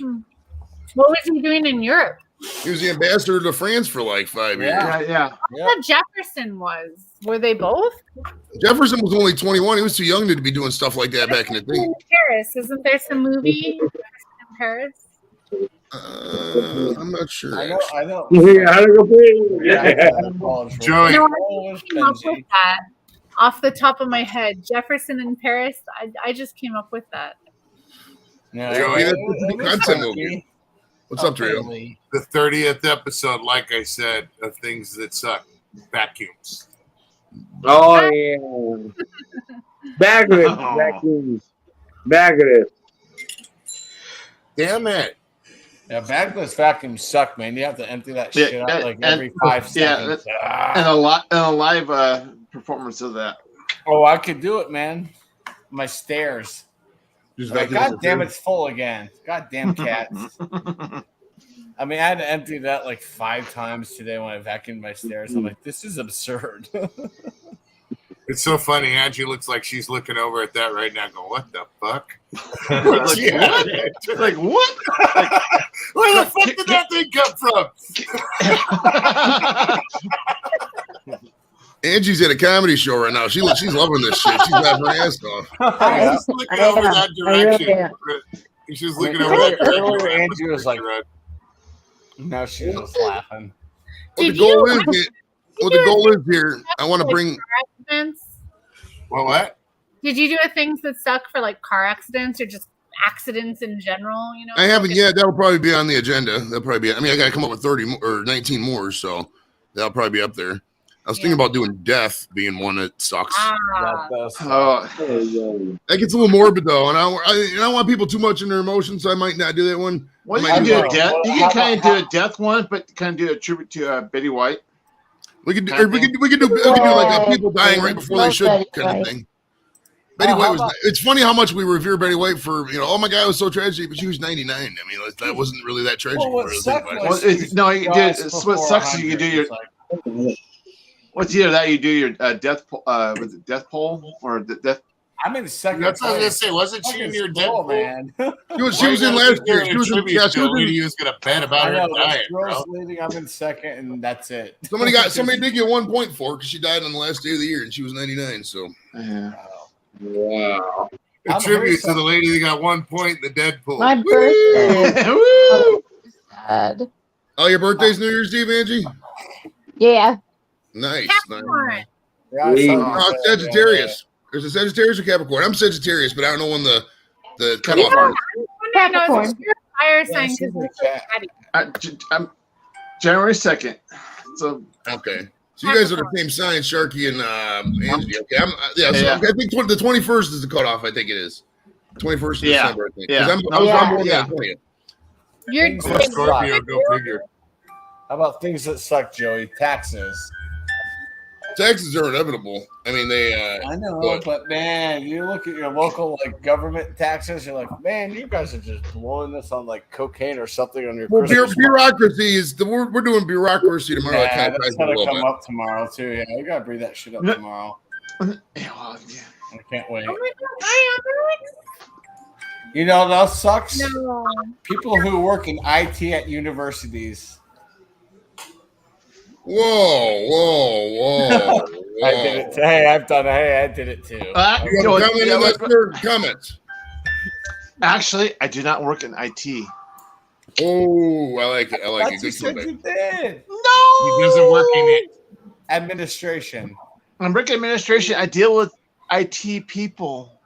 What was he doing in Europe? He was the ambassador to France for like 5 years. Yeah. I thought Jefferson was. Were they both? Jefferson was only 21. He was too young to be doing stuff like that back in the day. In Paris, isn't there some movie in Paris? I'm not sure. I know. Yeah, I don't go Joey. No, I just came up with that off the top of my head. Jefferson in Paris. I just came up with that. No, Joey, that's a content movie. What's up, Trio? The 30th episode, like I said, of things that suck. Vacuums. Oh yeah. Bag of it. Vacuums. Bag of it. Damn it. Yeah, bagless vacuums suck, man. You have to empty that shit out like every 5 seconds. And a live performance of that. Oh, I could do it, man. My stairs. Like, God damn, it's full again. God damn cats. I mean, I had to empty that like 5 times today when I vacuumed my stairs. I'm like, this is absurd. It's so funny. Angie looks like she's looking over at that right now going, what the fuck? Like, what? Where the fuck did that thing come from? Angie's at a comedy show right now. She's loving this shit. She's laughing her ass off. She's looking over that direction. She's looking over that direction. Angie was like, No, she's just laughing. What the Did goal you- is? What the goal is here? I want to bring. accidents? What? Did you do a things that suck for like car accidents or just accidents in general? You know, I haven't yet. That'll probably be on the agenda. That'll probably be. I mean, I got to come up with 30 or 19 more, so that'll probably be up there. I was thinking about doing death being one that sucks. That gets a little morbid though, and I don't want people too much in their emotions, so I might not do that one. Well, you can do a death. You can kind of do a death one, but kind of do a tribute to Betty White. We could do like people dying right before they should kind of thing. Betty White was. It's funny how much we revere Betty White for oh my God, it was so tragic, but she was 99. I mean, that wasn't really that tragic. What sucks is you do your. What's either that you do your death with the death poll or the death. I'm in second. That's what I was gonna say. Wasn't she in your Deadpool, man? She was in last year. She was in. He was gonna bet about her dying, bro. Leading, I'm in second, and that's it. Somebody did get 1 point for her because she died on the last day of the year, and she was 99. So. Yeah. Wow. A tribute to the lady that got 1 point in the Deadpool. My birthday. Sad. Oh, your birthday's New Year's Eve, Angie? Yeah. Nice. Yeah, Sagittarius. There's a Sagittarius or Capricorn. I'm Sagittarius, but I don't know when the cutoff is. Capricorn. Fire sign I'm January 2nd. So okay. So you guys are the same sign, Sharky and Angie. Okay, I think the 21st is the cutoff. I think it is 21st of December. I think. Yeah. I'm born on the 20th. You're Scorpio. Go figure. How about things that suck, Joey? Taxes. Taxes are inevitable. I mean, I know, but man, you look at your local government taxes. You're like, man, you guys are just blowing this on like cocaine or something on your. Well, bureaucracy is the we're doing bureaucracy tomorrow. Yeah, that's gonna come up tomorrow too. Yeah, we gotta bring that shit up tomorrow. I can't wait. Oh my God, You know what else sucks? No. People who work in IT at universities. Whoa. I did it. Hey, I've done it. Hey, I did it too. Comments. Actually, I do not work in IT. Oh, I like it. That's you said you did. No, he doesn't work in it. Administration. I'm working administration. I deal with IT people.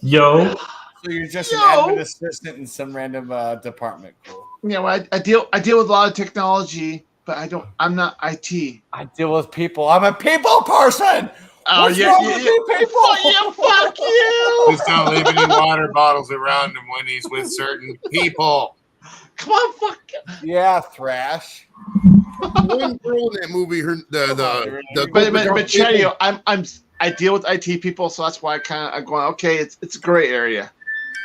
Yo. So you're just an admin assistant in some random department. Cool. Yeah, well, I deal with a lot of technology, but I'm not IT. I deal with people. I'm a people person. Oh, What's wrong with you people? Fuck you. Just don't leave any water bottles around him when he's with certain people. Come on, fuck. Yeah, Thrash. One girl in that movie, but Chetty, I deal with IT people, so that's why I'm going. Okay, it's a gray area.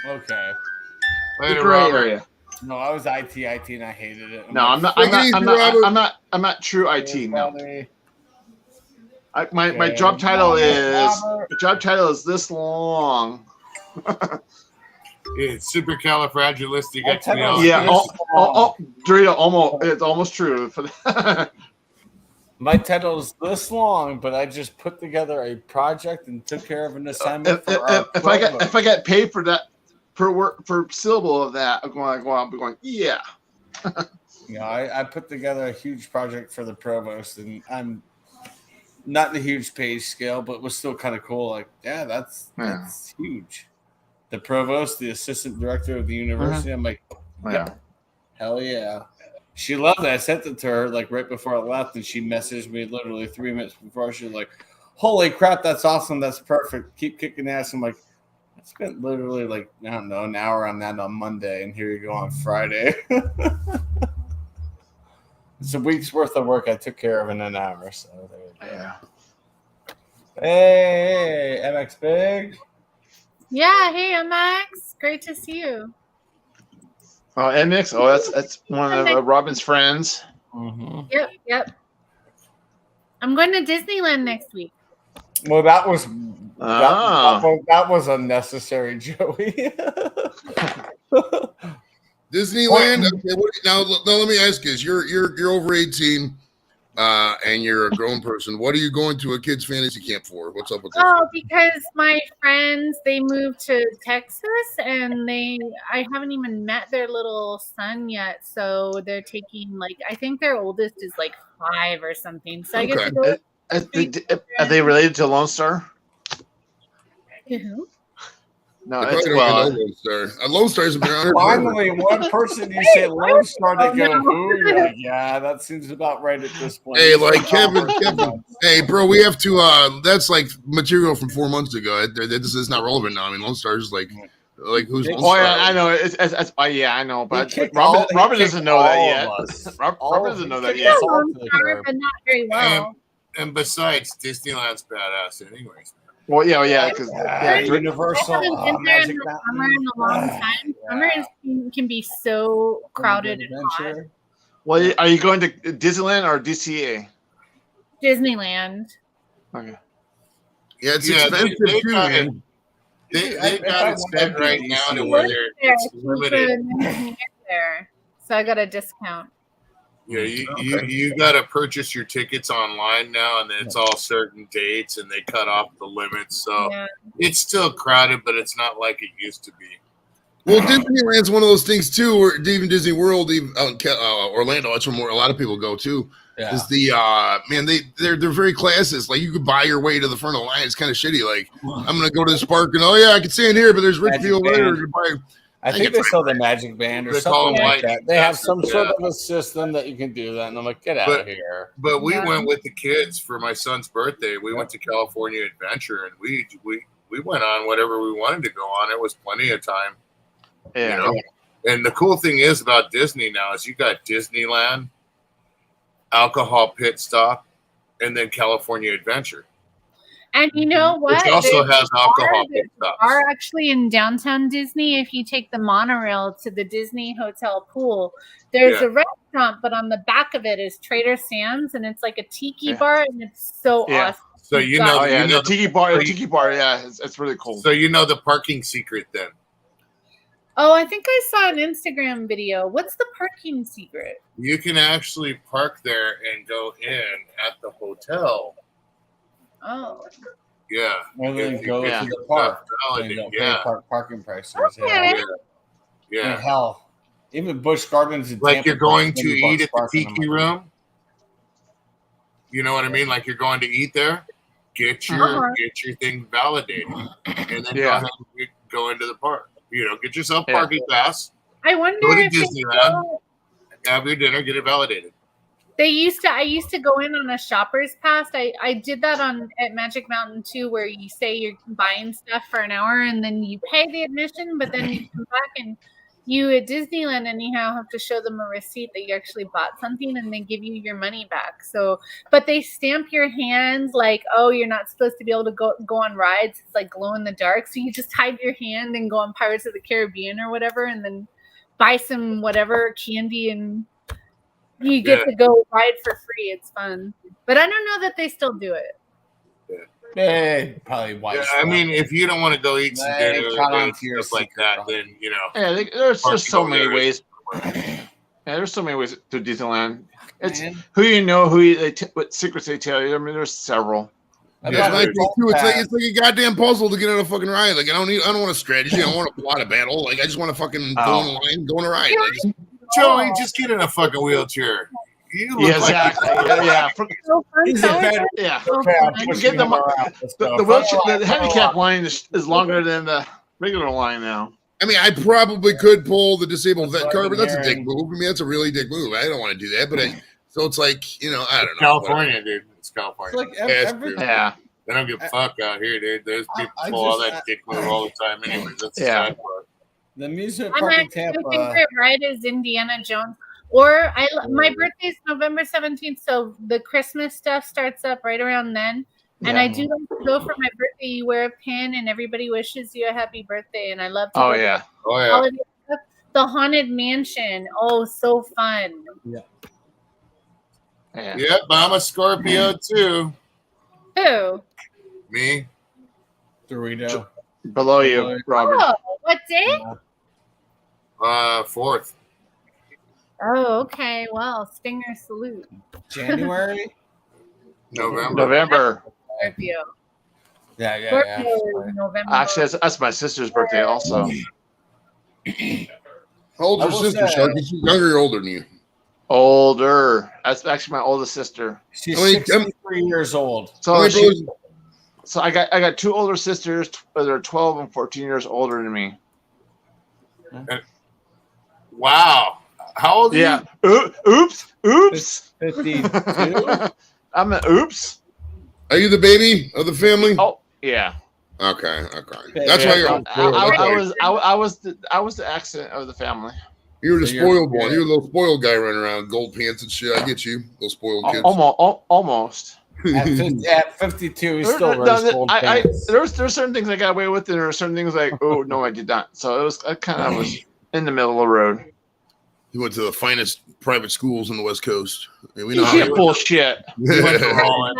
Okay. It's a gray area. No, I was IT, and I hated it. I'm not true IT. No. My job title is this long. It's supercalifragilistic. Yeah. Dorito, it's almost true. My title is this long, but I just put together a project and took care of an assignment. If I get paid for that per syllable of that, I'll be going. Yeah. I put together a huge project for the provost, and I'm not in a huge pay scale, but it was still kind of cool. Like, yeah, that's huge. The provost, the assistant director of the university. I'm like, hell yeah. She loved it. I sent it to her like right before I left, and she messaged me literally 3 minutes before. She was like, holy crap, that's awesome. That's perfect. Keep kicking ass. I'm like, I spent literally like, I don't know, an hour on that on Monday, and here you go on Friday. It's a week's worth of work I took care of in an hour. So there you go. Yeah. Hey, MX Big. Yeah, hey, MX. Great to see you. Oh, MX. Oh, that's one of Robin's friends. Mm-hmm. Yep. I'm going to Disneyland next week. Well, that was unnecessary, Joey. Disneyland. Okay, now let me ask you: you're over 18. and you're a grown person, what are you going to a kids fantasy camp for? What's up with this? Oh, because my friends, they moved to Texas and I haven't even met their little son yet. So they're taking I think their oldest is 5 or something. So I get to go. Are they related to Lone Star? Who? No, They it's probably don't even know Lone Star. Lone Star hasn't been around here forever. Finally, one person you say Lone Star, they go, "Who?" You're like, yeah, that seems about right at this point. Hey, Kevin, hey, bro, we have to. That's material from 4 months ago. This is not relevant now. I mean, Lone Star is like who's? Lone Star? Yeah, I know. Yeah, I know. But Robert doesn't know that yet. Robert doesn't know that yet. But not very well. And besides, Disneyland's badass, anyways. Well, yeah, because Universal. I haven't been there in the summer in a long time. Summer can be so crowded and hot. Well, are you going to Disneyland or DCA? Disneyland. Okay. Yeah, it's expensive too, man. They got it set right now to where it's limited. There, so I got a discount. Yeah, you got to purchase your tickets online now, and then it's all certain dates, and they cut off the limits. So it's still crowded, but it's not like it used to be. Well, Disneyland's one of those things too, where even Disney World, even out in Orlando, that's where a lot of people go too. Yeah. Is the man? They're very classist. Like you could buy your way to the front of the line. It's kind of shitty. Like I'm gonna go to this park and I can stand here, but there's rich people there. I think they sell the Magic Band or something like that. They have some sort of a system that you can do that, and I'm like, get out of here. But we went with the kids for my son's birthday. We went to California Adventure, and we went on whatever we wanted to go on. It was plenty of time. Yeah. You know? And the cool thing is about Disney now is you got Disneyland, Alcohol Pit Stop, and then California Adventure. And you know what? Which also has alcohol pit stops. Are actually in downtown Disney. If you take the monorail to the Disney Hotel pool, there's a restaurant, but on the back of it is Trader Sam's, and it's like a tiki bar, and it's so awesome. So the tiki bar, it's really cool. So you know the parking secret then. Oh, I think I saw an Instagram video. What's the parking secret? You can actually park there and go in at the hotel. Oh. Yeah. Or then go to the park. Parking prices. Okay. Yeah. And hell, even Busch Gardens. Like you're going to eat at the tiki room. You know what I mean? Like you're going to eat there. Get your thing validated, and then go into the park. Get yourself a parking pass. I wonder go to if Disneyland, have your dinner, get it validated. I used to go in on a shopper's pass. I did that at Magic Mountain too, where you say you're buying stuff for an hour and then you pay the admission, but then you come back and you at Disneyland anyhow have to show them a receipt that you actually bought something and they give you your money back. So, but they stamp your hands like, oh, you're not supposed to be able to go on rides. It's like glow in the dark. So you just hide your hand and go on Pirates of the Caribbean or whatever, and then buy some whatever candy and you get to go ride for free. It's fun. But I don't know that they still do it. Probably wise. Yeah, I mean, if you don't want to go eat some dinner or stuff like that, then Yeah, there's just so many ways. There's so many ways to Disneyland. It's who you know, what secrets they tell you. I mean, there's several. It's like a goddamn puzzle to get on a fucking ride. Like I don't want a strategy. I don't want a plot of battle. Like I just want to fucking go on a line, go on a ride. Like, Joey, just get in a fucking wheelchair. You look exactly. He's a better. Get them. The wheelchair, the handicap line is longer than the regular line now. I mean, I probably could pull the disabled vet card, but that's a dick move. I mean, that's a really dick move. I don't want to do that, but so it's like I don't know. California, dude. It's California. It's like they don't give a fuck out here, dude. There's people pull all that dick move all the time. Anyways, that's the sad part. The amusement park in Tampa. My favorite ride is Indiana Jones. Or my birthday's November 17th, so the Christmas stuff starts up right around then. And I do like to go for my birthday. You wear a pin, and everybody wishes you a happy birthday. And I love to. The Haunted Mansion. Oh, so fun. Yep, I'm a Scorpio too. Who? Me. Dorito. Below you, Robert. Oh, what day? 4th. Oh, okay. Well, Stinger salute. January? November. Scorpio. Yeah. Scorpio is November. Actually, that's my sister's birthday also. How old's your sister, Sharky? She's younger or older than you? Older. That's actually my oldest sister. She's 63 years old. So I got two older sisters. They're 12 and 14 years older than me. Wow. How old are you? Oops. 52. I'm an oops. Are you the baby of the family? Oh, yeah. Okay. That's why you're. I was the accent of the family. You were the spoiled one. You were the little spoiled guy running around, gold pants and shit. I get you, little spoiled kids. Almost. At 52, he's still wears gold pants. There's certain things I got away with, and there are certain things like, oh no, I did not. So I kind of was in the middle of the road. He went to the finest private schools on the West Coast. I mean, we know how bullshit. He went to Roland.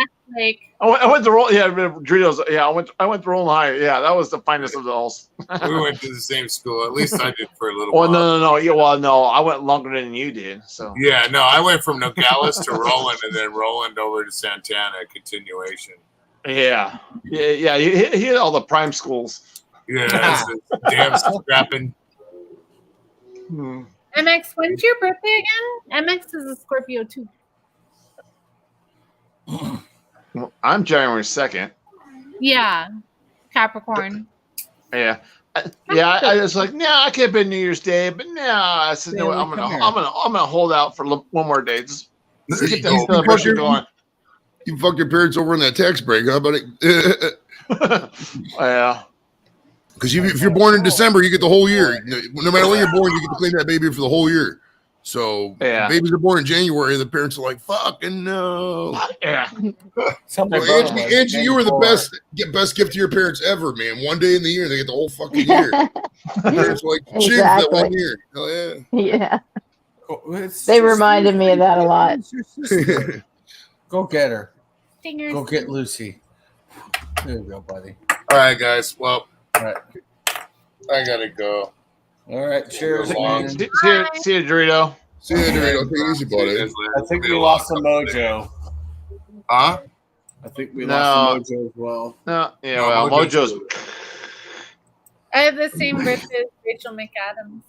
I went to Roland. Yeah, Doritos. Yeah, I went to Roland High. Yeah, that was the finest of those. We went to the same school. At least I did for a little while. No. Yeah, well, no, I went longer than you did. So yeah, no, I went from Nogales to Roland, and then Roland over to Santana. Continuation. Yeah. He hit all the prime schools. Yeah, damn scrapping. MX, when's your birthday again? MX is a Scorpio too. Well, I'm January 2nd. Yeah, Capricorn. Yeah. I was like, I can't be New Year's Day, but I said, no, I'm gonna hold out for one more day. Just get that celebration going. You fucked your parents over on that tax break, huh, buddy? Yeah. Because if you're born in December, you get the whole year. No matter when you're born, you get to claim that baby for the whole year. So if babies are born in January, the parents are like, fucking no. Yeah. Angie, you were the best gift to your parents ever, man. One day in the year, they get the whole fucking year. Parents are like, cheers that 1 year. Hell yeah. Yeah. They reminded me of that a lot. Go get her. Stingers. Go get Lucy. There you go, buddy. All right, guys. Well, all right. I gotta go. All right. Cheers. See you, Dorito. See you, Dorito. Take it easy, buddy. I think we lost the mojo. Huh? I think we lost the mojo as well. No. Yeah. Well, mojo's. I have the same birthday as Rachel McAdams.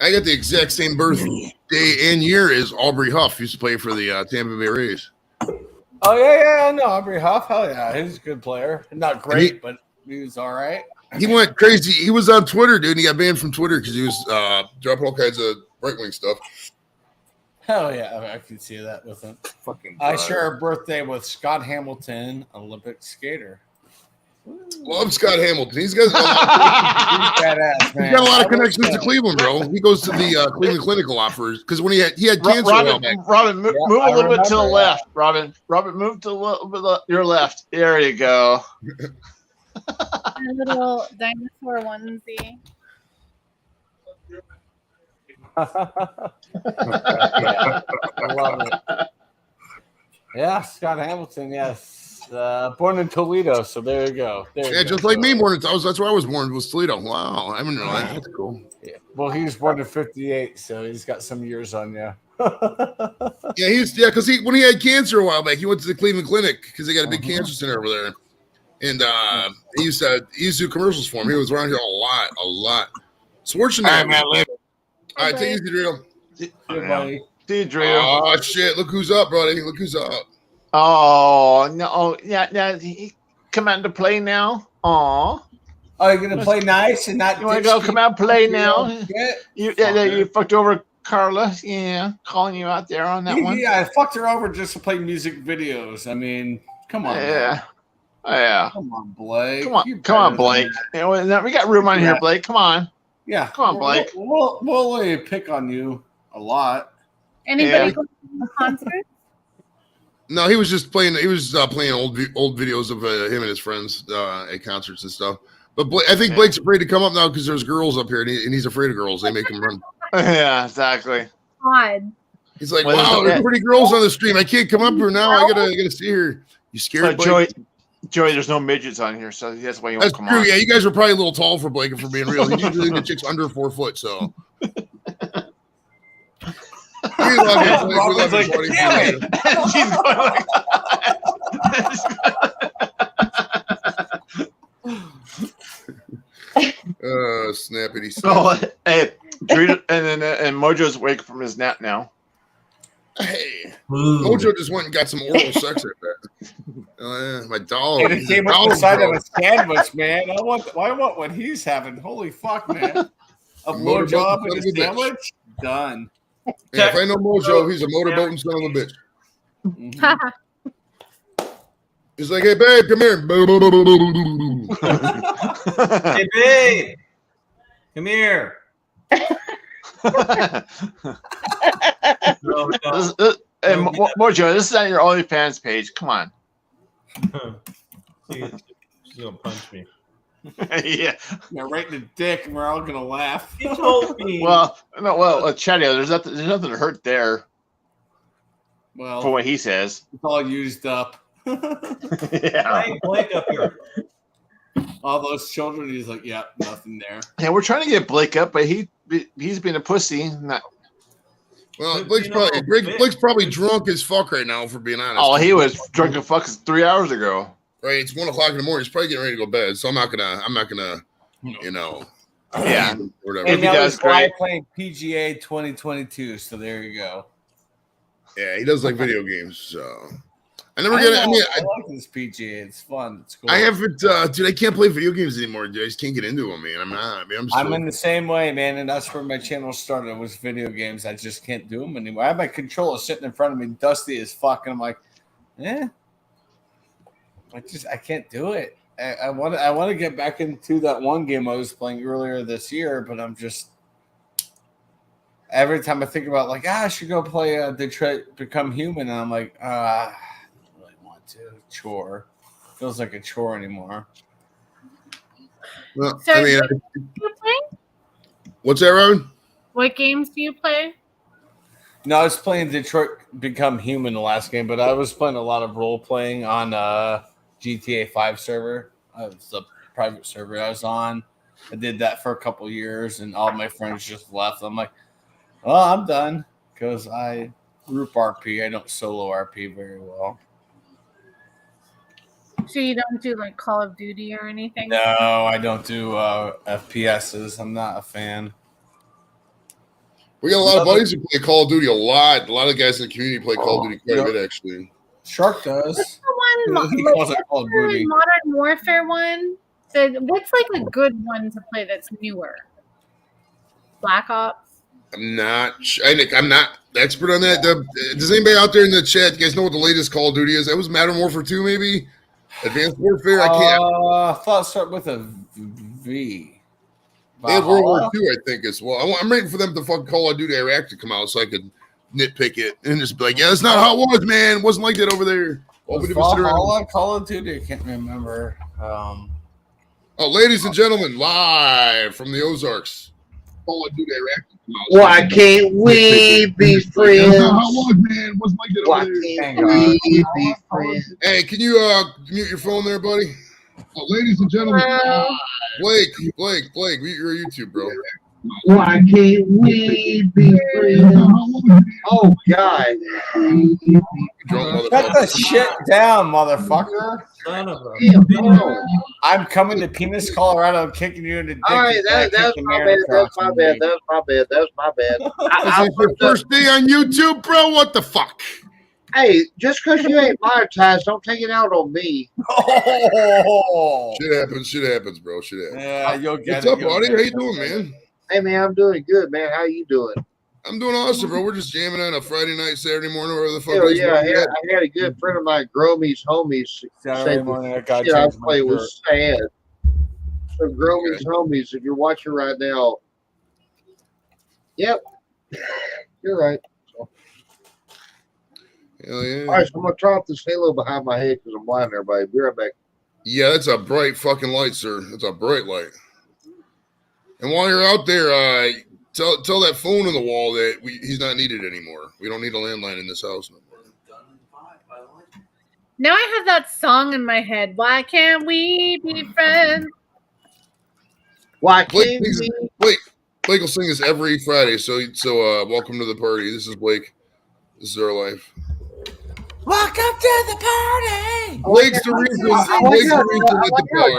I got the exact same birthday and year as Aubrey Huff. Used to play for the Tampa Bay Rays. Oh yeah, no, Aubrey Huff. Hell yeah, he's a good player. Not great, but he was all right. He went crazy. He was on Twitter, dude. And he got banned from Twitter because he was dropping all kinds of right wing stuff. Hell yeah, I can see that with him. I share a birthday with Scott Hamilton, Olympic skater. Love Scott Hamilton. He's got a lot of connections to Cleveland, bro. He goes to the Cleveland Clinic a lot for because when he had cancer. Robin, move a little bit to the left. Robin, move to a little bit your left. There you go. A little dinosaur onesie. I love it. Yeah, Scott Hamilton. Yes. Born in Toledo, so there you go. Just like me, born in that's where I was born, was Toledo. Wow, I didn't know that. That's cool. Yeah. Well, he was born in '58, so he's got some years on you. Because when he had cancer a while back, he went to the Cleveland Clinic because they got a big cancer center over there, and he used to do commercials for him. He was around here a lot. Schwarzenegger, man. All right, take it easy, Drill. Buddy. See you, Drill. Oh shit! Look who's up, buddy. Look who's up. Oh no! Yeah. He come out to play now. Oh, you're gonna play nice and not. You want to go? Come out, play now. You fucked over Carla. Yeah, calling you out there on that one. Yeah, I fucked her over just to play music videos. I mean, come on. Yeah. Yeah. Come on, Blake. Come on, Blake. We got room on here, Blake. Come on. Yeah. Come on, Blake. We'll pick on you a lot. Anybody go to the concert? No, he was just playing. He was playing old videos of him and his friends at concerts and stuff. But I think Blake's afraid to come up now because there's girls up here, and he's afraid of girls. They make him run. Yeah, exactly. Odd. He's like, wow, there's pretty girls on the stream. I can't come up here now. I gotta see her. You scared, Blake? Joey, there's no midgets on here, so that's why you won't come on. That's true. Yeah, you guys are probably a little tall for Blake, if we're being real. He's usually the chick's under 4 foot, so. We love you, Blake. We Robin's love you, like, buddy. damn it. And she's going like, Snappity snap. oh, hey, and Mojo's awake from his nap now. Hey, Mojo just went and got some oral sex right there. My dog. And it came with the side of a sandwich, man. I want what he's having. Holy fuck, man. A blowjob and a sandwich? Done. Yeah, if I know Mojo, he's a motorboating son of a bitch. He's like, hey, babe, come here. Hey, babe, come here. Hey, Mojo, this is on your OnlyFans page. Come on. She's gonna punch me. Yeah. Right in the dick, and we're all gonna laugh. He told me. Well, Chatty, there's nothing to hurt there. Well, for what he says, it's all used up. Yeah. Blake up here. All those children, he's like, yeah, nothing there. Yeah, we're trying to get Blake up, but he's being a pussy. Well, Blake's probably drunk as fuck right now, for being honest. Oh, he was drunk as fuck 3 hours ago. Right, it's 1 o'clock in the morning. He's probably getting ready to go to bed, so I'm not gonna, you know, yeah, whatever. And that was why playing PGA 2022. So there you go. Yeah, he does like video games. So I never I get it. I mean, I like this PGA. It's fun. It's cool. I haven't, dude. I can't play video games anymore. Dude. I just can't get into them, man. I'm in the same way, man, and that's where my channel started. Was video games. I just can't do them anymore. I have my controller sitting in front of me, dusty as fuck, and I'm like, I can't do it. I want to get back into that one game I was playing earlier this year, but I'm just every time I think about like I should go play Detroit Become Human, and I'm like I don't really want to. Chore feels like a chore anymore. Well, So I mean, do you play? What's that, Robin? What games do you play? No, I was playing Detroit Become Human the last game, but I was playing a lot of role playing on GTA 5 server. It was the private server I was on. I did that for a couple years, and all my friends just left. I'm like, well, I'm done because I group RP. I don't solo RP very well. So you don't do like Call of Duty or anything? No, I don't do FPSs. I'm not a fan. We got a lot of buddies who play Call of Duty a lot. A lot of guys in the community play Call of Duty quite a bit, actually. Shark does. What's the one? He calls it Call of Duty. Modern Warfare one. What's like a good one to play that's newer? Black Ops. I'm not expert on that. Does anybody out there in the chat, you guys know what the latest Call of Duty is? That was Modern Warfare 2, maybe? Advanced Warfare? I can't. I thought it started with a V. They had World War II, I think, as well. I'm waiting for them to fucking Call of Duty Iraq to come out so I could nitpick it and just be like, yeah, that's not how it was, man. It wasn't like that over there. Valhalla, Call of Duty? I can't remember. Oh, ladies and gentlemen, live from the Ozarks. Call of Duty Iraq. Why can't we be friends? That's not how it was, man. It wasn't like that Why over there. can't we be friends? Hey, can you mute your phone there, buddy? Oh, ladies and gentlemen, Blake, mute your YouTube, bro. Why can't we be friends? Oh, God. Drunk Shut the shit down, motherfucker. Son of a I'm coming to Penis, Colorado, and kicking you in the dick. All right, that's my bad. That's my bad. That's my bad. This is your first day on YouTube, bro? What the fuck? Hey, just because you ain't monetized, don't take it out on me. Oh. Shit happens, bro. Shit happens. Yeah, you'll get What's up, buddy? How you doing, man? Hey, man, I'm doing good, man. How you doing? I'm doing awesome, bro. We're just jamming on a Friday night, Saturday morning, wherever the fuck Hell it is. yeah, I had a good friend of mine, Gromy's homies, Saturday say morning, I the got shit I changed my played shirt. was sad. So Gromy's homies, if you're watching right now, yep, you're right. Hell yeah. All right, so I'm going to turn off this halo behind my head because I'm blinding everybody. Be right back. Yeah, that's a bright fucking light, sir. That's a bright light. And while you're out there, tell that phone on the wall that he's not needed anymore. We don't need a landline in this house no more. Now I have that song in my head. Why can't we be friends? Why Blake, can't we? Blake, Blake will sing this every Friday. So welcome to the party. This is Blake. This is our life. Welcome to the party. Blake's the reason. Blake's the reason at the bar.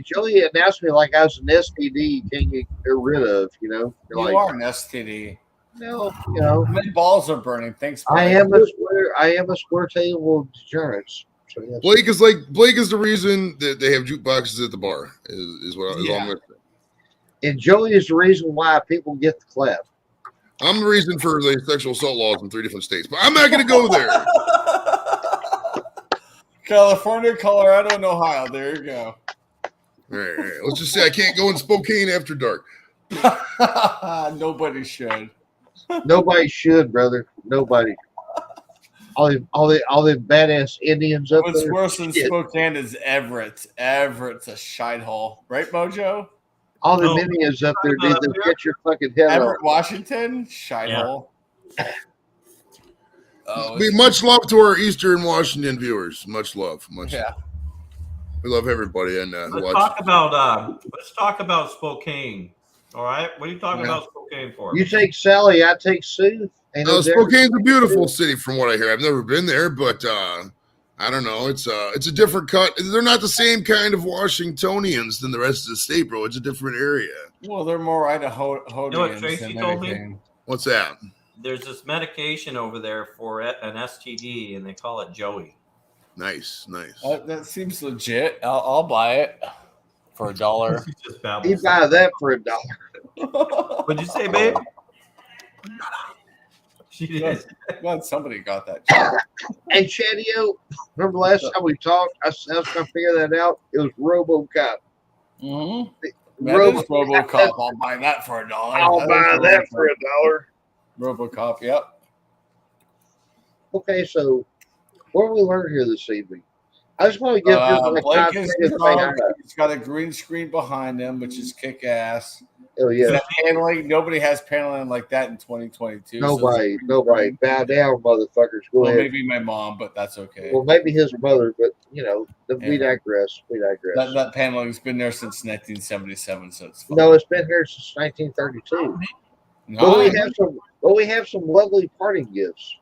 Joey had asked me like I was an STD you can't get rid of, you know. You like, are an STD. No, you know. My balls are burning. Thanks. I am a square table of degenerates. So yes. Blake is the reason that they have jukeboxes at the bar. Is what I'm going to say. And Joey is the reason why people get the clap. I'm the reason for the sexual assault laws in 3 different states, but I'm not going to go there. California, Colorado, and Ohio. There you go. All right. Let's just say I can't go in Spokane after dark. Nobody should. Nobody should, brother. Nobody. All the badass Indians up What's there. worse than Spokane is Everett. Everett's a shithole, right, Mojo? All the Indians up there, dude. They'll get your fucking head Everett, off. Washington, shithole. Much love to our Eastern Washington viewers. Much love. Yeah. We love everybody. And let's talk about Spokane. All right, what are you talking about Spokane for? You take Sally, I take Sue. Spokane's a beautiful city, from what I hear. I've never been there, but I don't know. It's a different cut. They're not the same kind of Washingtonians than the rest of the state, bro. It's a different area. Well, they're more Idaho. You know what Tracy told me? What's that? There's this medication over there for an STD, and they call it Joey. Nice. That seems legit. I'll buy it for $1. He'd buy that for $1. What'd you say, babe? She did. Glad somebody got that. Hey, Chadio, remember last time we talked? I was trying to figure that out. It was RoboCop. Mm-hmm. RoboCop. I'll buy that for $1. I'll buy that for $1. RoboCop. Yep. Okay, so what did we learn here this evening? I just want to give Blake he's got a green screen behind him, which is kick ass. Oh yeah, paneling. Nobody has paneling like that in 2022. Nobody. Bow down, motherfuckers. Go ahead. Maybe my mom, but that's okay. Well, maybe his mother, but we digress. That paneling's been there since 1977, so it's fine. No, it's been here since 1932. No, we have some lovely parting gifts.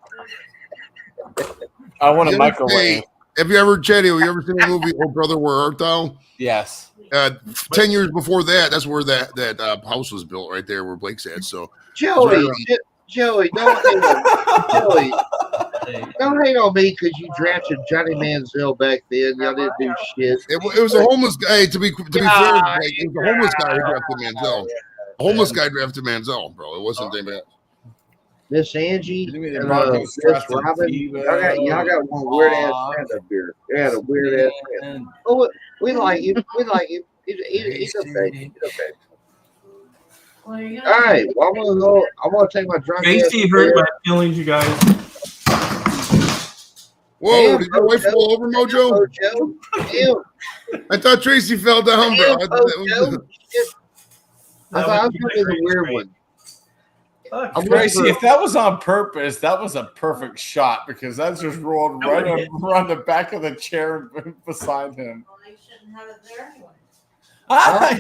I want a microwave. Have you ever, Chetty, have you ever seen the movie Oh Brother, Where Art Thou? Yes. 10 years before that, that's where that house was built, right there where Blake's at. So Joey, don't hate on me because you drafted Johnny Manziel back then. Y'all didn't do shit. It was a homeless guy. To be fair, it was a homeless guy who drafted Manziel. A homeless guy drafted Manziel, bro. It wasn't that. Miss Angie and Miss Robin, y'all got one weird ass friend up here. Yeah, a weird ass friend. Oh, we like him. He's okay. He's okay. All right. Well, I'm gonna take my drunk. Tracy hurt my feelings, you guys. Whoa! Did your wife fall over, Mojo? I thought Tracy fell down, bro. I thought I was gonna be the weird one. Tracy, if that was on purpose, that was a perfect shot because that just rolled right around the back of the chair beside him. Well, you shouldn't have it there anyway.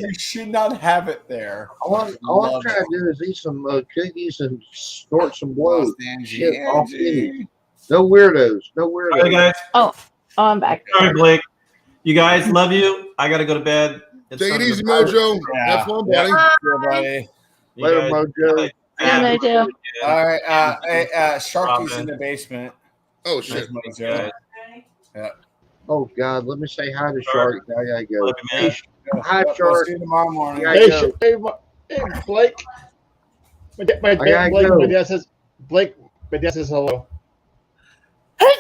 You should not have it there. All I'm trying to do is eat some cookies and snort some blow. Angie. No weirdos. No weirdos. All right, guys. Oh, I'm back. Sorry, Blake. You guys, love you. I got to go to bed. Take it easy, Mojo. Have fun, buddy. Buddy. Later, Mojo. Yeah, I do. All right. Sharky's in the basement. Oh, shit. Yeah. Oh, God. Let me say hi to Shark. Now I go. Love you, man. Hi, We'll Shark. see you tomorrow morning. Hey, Blake. My dad says hello. Hey,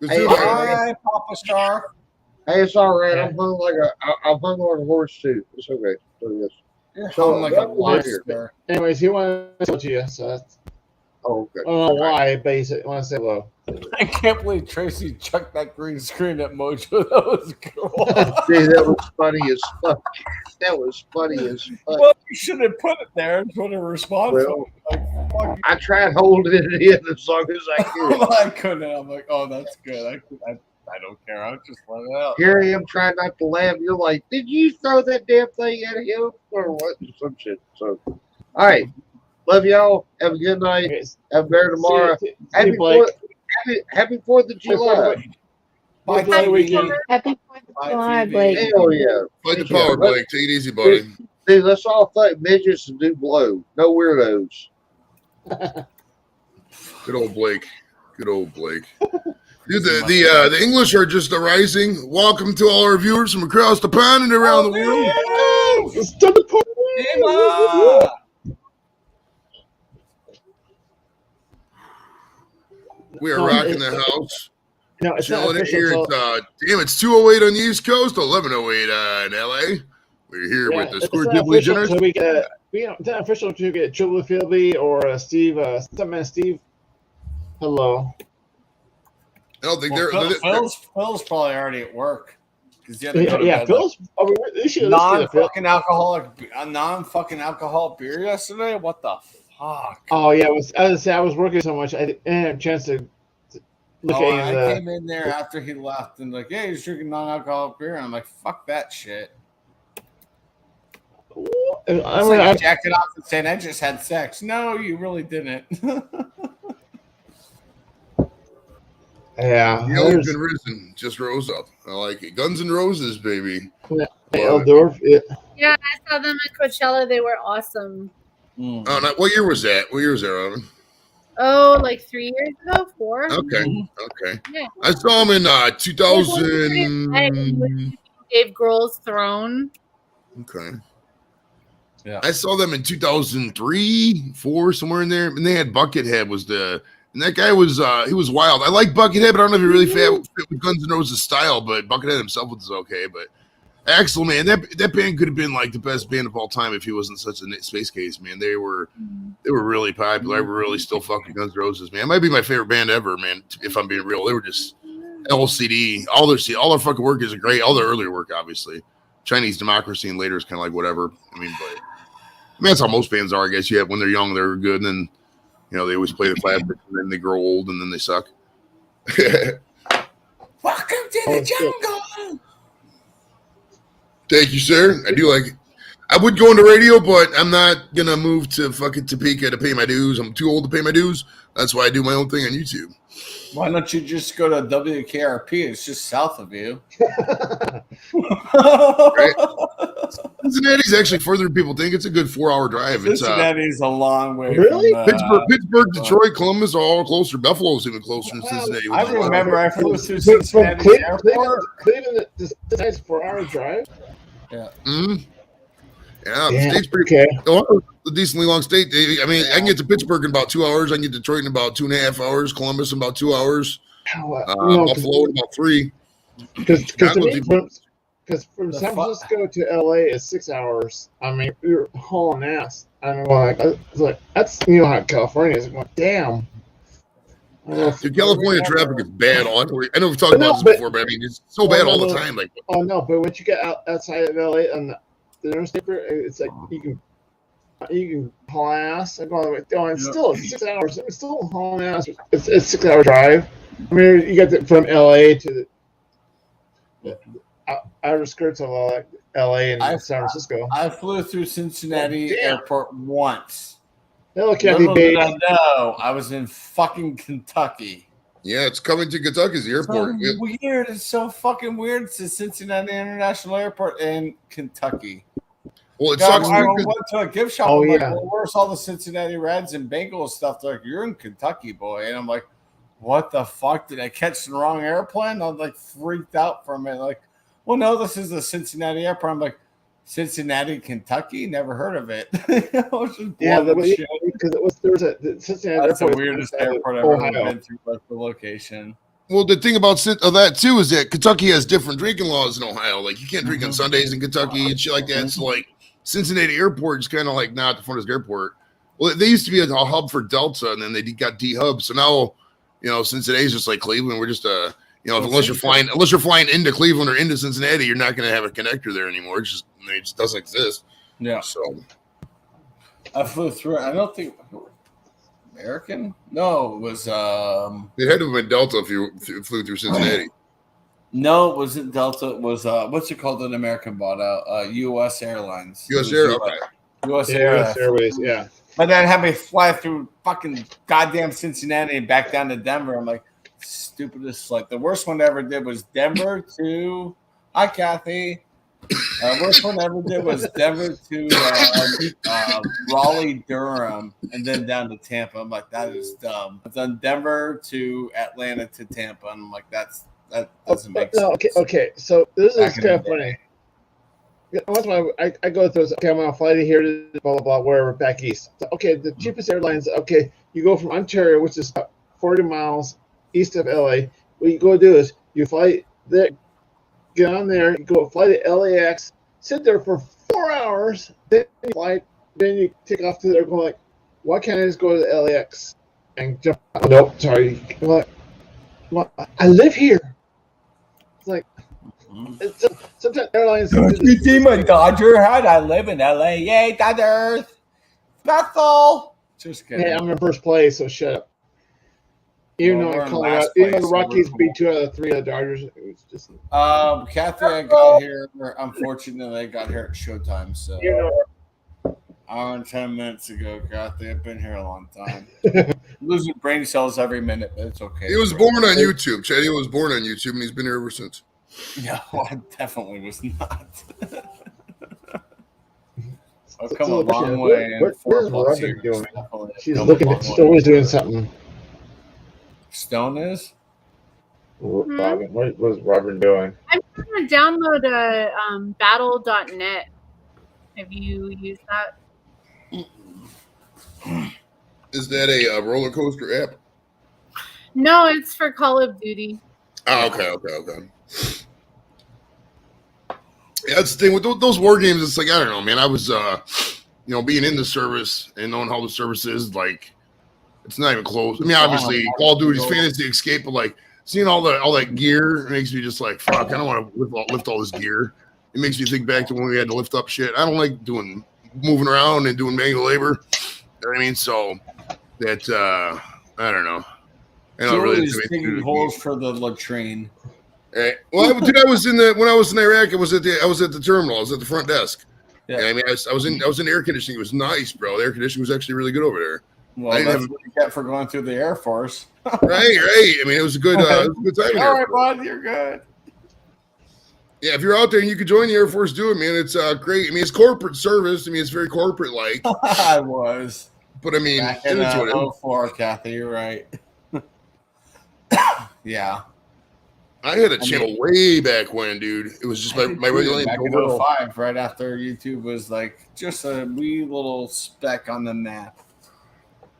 Hi, Papa Shark. Hey, it's all right. I'm hung like I'm hung on a horse too. It's okay. So like a lobster. Anyways, he wanted to talk to you, so that's, okay. I don't know why, but he want to say hello. I can't believe Tracy chucked that green screen at Mojo. That was cool. Dude, that was funny as fuck. Well, you should have put it there and put a response. Well, I tried holding it in as long as I could. I couldn't. I'm like, oh, that's good. I don't care. I'll just let it out. Hear him trying not to laugh. You're like, did you throw that damn thing at him or what? Some shit. So, all right. Love y'all. Have a good night. Have a better tomorrow. Happy 4th of July. Bye, weekend. Happy 4th of July, Blake. Hell yeah. Fight the power, Blake. Take it easy, buddy. Dude, let's all fight midgets and do blow. No weirdos. Good old Blake. Good old Blake. Dude, the English are just arising. Welcome to all our viewers from across the pond and around the world. It's time to party. We are rocking the house. No, it's not Chilling it official. here. It's 2:08 on the East Coast, 11:08 in LA. We're here with the Squirt Dibbly Jenners. So it's not official until we get Triple Philby or Steve, Stuntman Steve. Hello. I don't think Phil's probably already at work. Phil's non-fucking alcohol beer yesterday. What the fuck? Oh yeah, I was working so much I didn't have a chance to look at I came in there after he left and like, hey, he's drinking non-alcoholic beer, and I'm like, fuck that shit. I'm like jacking off and saying I just had sex. No, you really didn't. Yeah, he's been risen, just rose up. I like it. Guns N' Roses, baby. Eldorf, yeah. Yeah, I saw them at Coachella. They were awesome. Oh, no, what year was that? What year was that, Robin? Oh, like 3 years ago, 4. Okay, okay. Yeah. I saw him in 2000. Dave Grohl's Throne. Okay. Yeah. I saw them in 2003, 4, somewhere in there, and they had Buckethead was and that guy was he was wild. I like Buckethead, but I don't know if he really fit with Guns N' Roses style. But Buckethead himself was okay. But Axl, man, that band could have been like the best band of all time if he wasn't such a space case, man. They were really popular. I really still fuck with Guns N' Roses, man. It might be my favorite band ever, man. If I'm being real, they were just LCD. All their fucking work is great. All their earlier work, obviously. Chinese Democracy and later is kind of like whatever. I mean, that's how most bands are, I guess. You have when they're young, they're good, and then they always play the classics, and then they grow old, and then they suck. Welcome to the jungle. Thank you, sir. I do like it. I would go into radio, but I'm not gonna move to fucking Topeka to pay my dues. I'm too old to pay my dues. That's why I do my own thing on YouTube. Why don't you just go to WKRP? It's just south of you. Right? Cincinnati's actually further than people think. It's a good 4-hour drive. Cincinnati's a long way. Really? From, Pittsburgh, Detroit, Columbus are all closer. Buffalo's even closer than Cincinnati. I remember I flew through Cincinnati Airport. Cleveland to Cincinnati's 4-hour drive. Yeah. Mm-hmm. Yeah, the state's pretty a decently long state. I mean, I can get to Pittsburgh in about 2 hours. I can get to Detroit in about 2.5 hours. Columbus in about 2 hours. Buffalo in about 3. Because from San Francisco to LA is 6 hours. I mean, you're hauling ass. I mean, that's how California is. Like, damn. Dude, California traffic is bad. I know we've talked about this before, but I mean, it's so bad all the time. Like, but once you get outside of LA and the interstate, it's like you can haul ass and go all the way down. It's still 6 hours. It's still hauling ass. It's a 6-hour drive. I mean, you get from LA to the outer skirts of LA and San Francisco. I flew through Cincinnati Airport once. Little did I know I was in fucking Kentucky. Yeah, it's coming to Kentucky's airport. So weird. It's so fucking weird. It's the Cincinnati International Airport in Kentucky. Well, it sucks. I went to a gift shop. Oh, I'm yeah. like, well, where's all the Cincinnati Reds and Bengals stuff? They're like, you're in Kentucky, boy. And I'm like, what the fuck? Did I catch the wrong airplane? I was like freaked out for a minute. Like, well, no, this is the Cincinnati airport. I'm like, Cincinnati, Kentucky? Never heard of it. Because there was a Cincinnati That's the airport. weirdest airport I've ever been through, like the location. Well, the thing about that too is that Kentucky has different drinking laws than Ohio. Like, you can't drink on Sundays in Kentucky and shit like that. So, like, Cincinnati Airport is kind of like not the funnest airport. Well, they used to be a hub for Delta, and then they got dehubbed. So now, Cincinnati's just like Cleveland. We're just unless you're flying into Cleveland or into Cincinnati, you're not going to have a connector there anymore. It just doesn't exist. Yeah. So I flew through. I don't think American. No, it was. it had to have been Delta if you flew through Cincinnati. No, it wasn't Delta. It was what's it called? An American bought out. U.S. Airlines. U.S. Air. Okay. U.S. US Airways. Yeah. But then had me fly through fucking goddamn Cincinnati and back down to Denver. I'm like, stupidest. Like the worst one I ever did was Denver to. Hi, Kathy. Worst one I ever did was Denver to Raleigh, Durham, and then down to Tampa. I'm like, that is dumb. I've done Denver to Atlanta to Tampa, and I'm like, that doesn't make sense. Okay. So this is kind of funny. Once I go through this, okay, I'm on a flight here to blah, blah, blah, wherever, back east. So, okay, the cheapest airlines, okay, you go from Ontario, which is about 40 miles east of LA. What you go do is you fly there, get on there, you go fly to LAX, sit there for 4 hours, then you take off to there going like, why can't I just go to the LAX and jump out? Nope, sorry. Well, I live here. It's like, it's sometimes airlines. You see my Dodger? How'd I live in LA? Yay, Dodgers! Bethel! Just kidding. Hey, I'm in first place, so shut up. Even though the Rockies beat 2 out of 3 of the Dodgers, it was just. Kathy, I got here. Unfortunately, I got here at showtime, so. Hour and 10 minutes ago, Kathy. I've been here a long time. Losing brain cells every minute, but it's okay. He was born on YouTube, Chad. He was born on YouTube, and he's been here ever since. No, I definitely was not. I've come a long way in 4+ years. Doing? She's looking. She's always doing something. Stone is. Robin, what was Robin doing? I'm trying to download battle.net. Have you used that? Is that a roller coaster app? No, it's for Call of Duty. Oh, okay. Yeah, that's the thing with those war games. It's like, I don't know, man. I was, being in the service and knowing how the service is, like, it's not even close. I mean, obviously, Call of Duty's fantasy escape, but like seeing all that gear makes me just like, fuck. I don't want to lift all this gear. It makes me think back to when we had to lift up shit. I don't like moving around and doing manual labor. You know what I mean? So that I don't know. I don't really digging holes for the latrine. Right. Well, dude, when I was in Iraq, I was at the terminal. I was at the front desk. Yeah. And I mean, I was in air conditioning. It was nice, bro. The air conditioning was actually really good over there. Well, that's what you get for going through the Air Force. right. I mean, it was a good time. All right, bud, you're good. Yeah, if you're out there and you could join the Air Force, do it, man. It's great. I mean, it's corporate service. I mean, it's very corporate-like. I was. But I mean, back in 04, Kathy, you're right. Yeah. I had a channel way back when, dude. It was just my regular name. Back in 05, right after YouTube was like just a wee little speck on the map.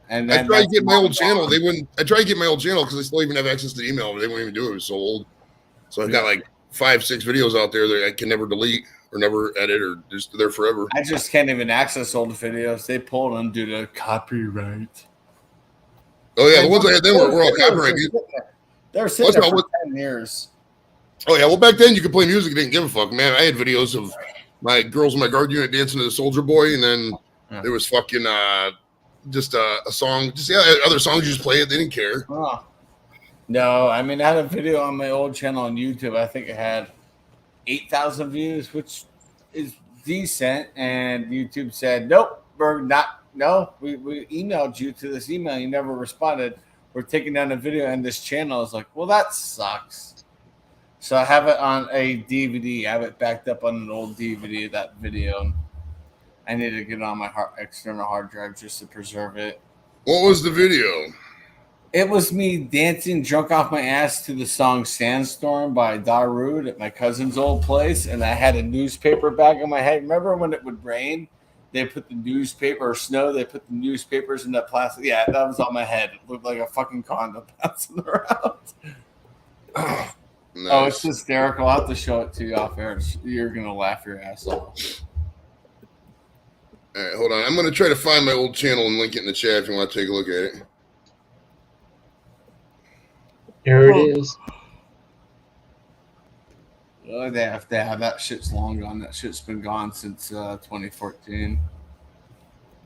And I tried to get my old channel. I tried to get my old channel because I still even have access to email, but they won't even do it. It was so old. So I've got like 5-6 videos out there that I can never delete or never edit or just there forever. I just can't even access old videos. They pulled them due to copyright. Oh yeah, the ones I had then were all copyright. They're sitting there for 10 years. Oh yeah, well back then you could play music, didn't give a fuck, man. I had videos of my girls in my guard unit dancing to the Soldier Boy, and then there was fucking just a song, other songs you just play it. They didn't care. Oh. No, I mean I had a video on my old channel on YouTube. I think it had 8,000 views, which is decent. And YouTube said, "Nope, we're not. No, we emailed you to this email. You never responded. We're taking down the video and this channel." I was like, well, that sucks. So I have it on a DVD. I have it backed up on an old DVD of that video. I need to get it on my external hard drive just to preserve it. What was the video? It was me dancing drunk off my ass to the song Sandstorm by Darude at my cousin's old place. And I had a newspaper bag on my head. Remember when it would rain? They put the newspaper or snow. They put the newspapers in that plastic. Yeah, that was on my head. It looked like a fucking condom bouncing around. Nice. Oh, it's hysterical. I'll have to show it to you off air. You're gonna laugh your ass off. All right, hold on. I'm gonna try to find my old channel and link it in the chat if you want to take a look at it. Here it is. Oh, they have to have that shit's long gone. That shit's been gone since 2014.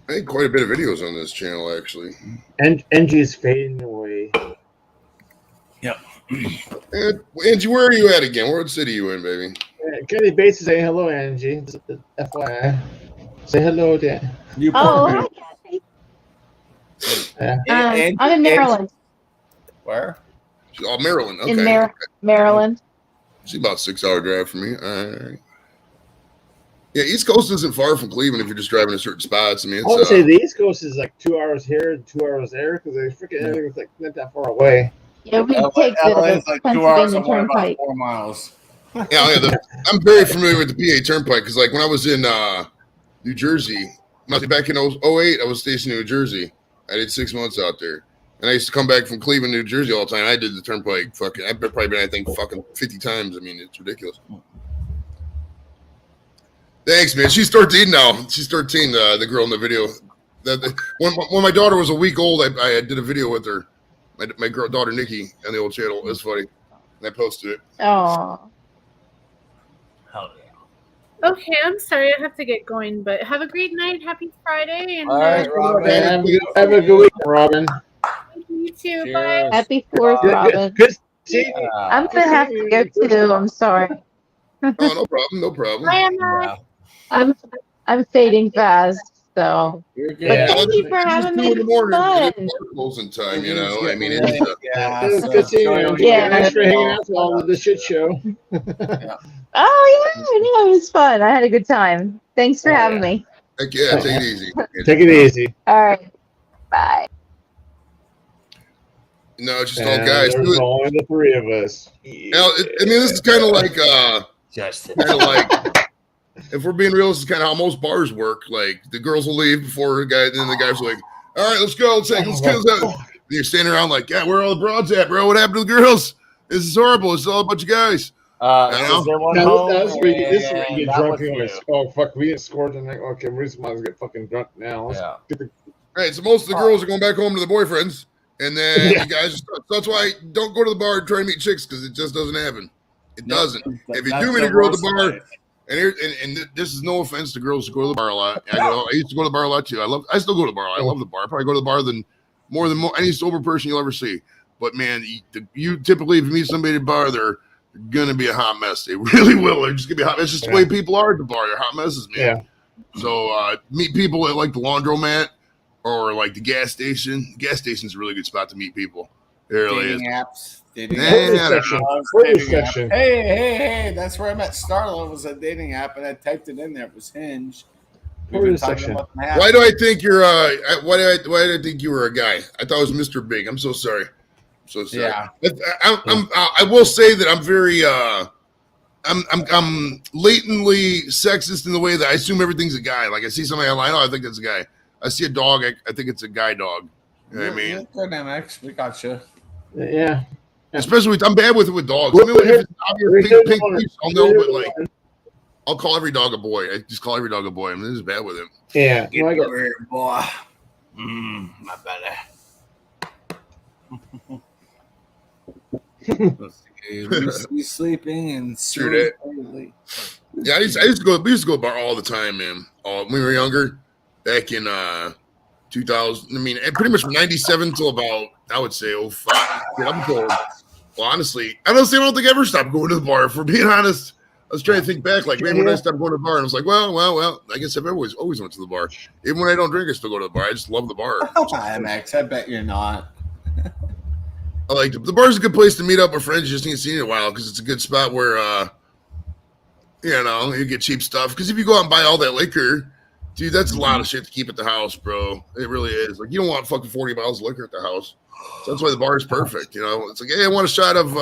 I think quite a bit of videos on this channel, actually. And NG's fading away. Yep. Angie, where are you at again? What city you in, baby? Kenny Bates is saying hello, Angie. Just FYI. Say hello, Dan. You Oh, Yeah. I'm in Maryland. Where? Oh, Maryland. Okay. In Maryland. It's about 6 hour drive for me. All right. Yeah, East Coast isn't far from Cleveland if you're just driving to certain spots. I mean, it's, I would say the East Coast is like 2 hours here and 2 hours there because they freaking everything's like not that far away. Yeah, we LA, take LA the is like 2 hours Pennsylvania away, about Turnpike. 4 miles. I'm very familiar with the PA Turnpike because, like, when I was in New Jersey, back in 08, I was stationed in New Jersey. I did 6 months out there. And I used to come back from Cleveland, New Jersey all the time. I did the Turnpike I've probably been, I think, fucking 50 times. I mean, it's ridiculous. Thanks, man. She's 13 now. She's 13, the girl in the video. When my daughter was a week old, I did a video with her. My girl daughter, Nikki, on the old channel. It was funny. And I posted it. Oh. Okay, I'm sorry I have to get going, but have a great night. Happy Friday. And All right, Robin. Have a good week, Robin. you too. Cheers. Bye. Happy 4th, Robin. Good see. I'm gonna have to go too. I'm sorry. Oh, no problem. No problem. Bye, Emma. I'm fading fast, so. You're good. But thank you for having me. In the morning, Fun. it's closing time, you know. It's I mean, getting it's It's good seeing you. Yeah. Thanks for hanging out with all of the shit show. Oh yeah, no, it was fun. I had a good time. Thanks for having me. heck yeah, take it easy. Take it easy. All right. Bye. No, it's just all And guys. there's only the 3 of us. Now, I mean, this is kind of like, if we're being real, this is kind of how most bars work. Like, the girls will leave before the guy, and then the guys are like, all right, let's go. Let's go. And you're standing around like, yeah, where are all the broads at, bro? What happened to the girls? This is horrible. It's all a bunch of guys. This is where you get drunk and like, oh, fuck, we didn't score tonight. Okay, we just might as well get fucking drunk now. Let's get the... Right, so most of the girls are going back home to their boyfriends, and then you guys. So that's why don't go to the bar and try to meet chicks because it just doesn't happen. It doesn't. If you do meet a girl at the bar, and this is no offense to girls who go to the bar a lot. I used to go to the bar a lot too. I still go to the bar. I love the bar. I probably go to the bar more than any sober person you'll ever see. But man, you typically if you meet somebody at the bar, they're gonna be a hot mess. They really will. They're just gonna be hot. It's just the way people are at the bar. They're hot messes, man. Yeah. So meet people at like the laundromat or like the gas station. The gas station's a really good spot to meet people. It really is. Dating apps. Dating section. Hey, that's where I met Starla. Was a dating app, and I typed it in there. It was Hinge. Section. Why do I think you're why did I think you were a guy? I thought it was Mr. Big. I'm so sorry. So sorry. Yeah. I will say that I'm very I'm latently sexist in the way that I assume everything's a guy. Like I see somebody online, I think it's a guy. I see a dog, I think it's a guy dog. You know what I mean? Dynamics, we got you. Yeah. Especially I'm bad with dogs. I mean, if it's obvious pink piece, I'll know, but like I'll call every dog a boy. I just call every dog a boy. I mean, this is bad with him. Yeah. Get weird, boy. My belly. Loosely sleeping and True that. Yeah, I used to go. We used to go to the bar all the time, man. When we were younger, back in 2000. I mean, pretty much from '97 till about I would say 05. Dude, I'm told. Well, honestly, I don't think I ever stopped going to the bar. If we're being honest, I was trying to think back. Like, man, when I stopped going to the bar, and I was like, well. I guess I've always went to the bar. Even when I don't drink, I still go to the bar. I just love the bar. Max, I bet you're not. I like the bar's a good place to meet up with friends you just ain't seen in a while because it's a good spot where you get cheap stuff. Because if you go out and buy all that liquor, dude, that's a lot of shit to keep at the house, bro. It really is. Like you don't want fucking 40 bottles of liquor at the house. So that's why the bar is perfect. You know, it's like, hey, I want a shot of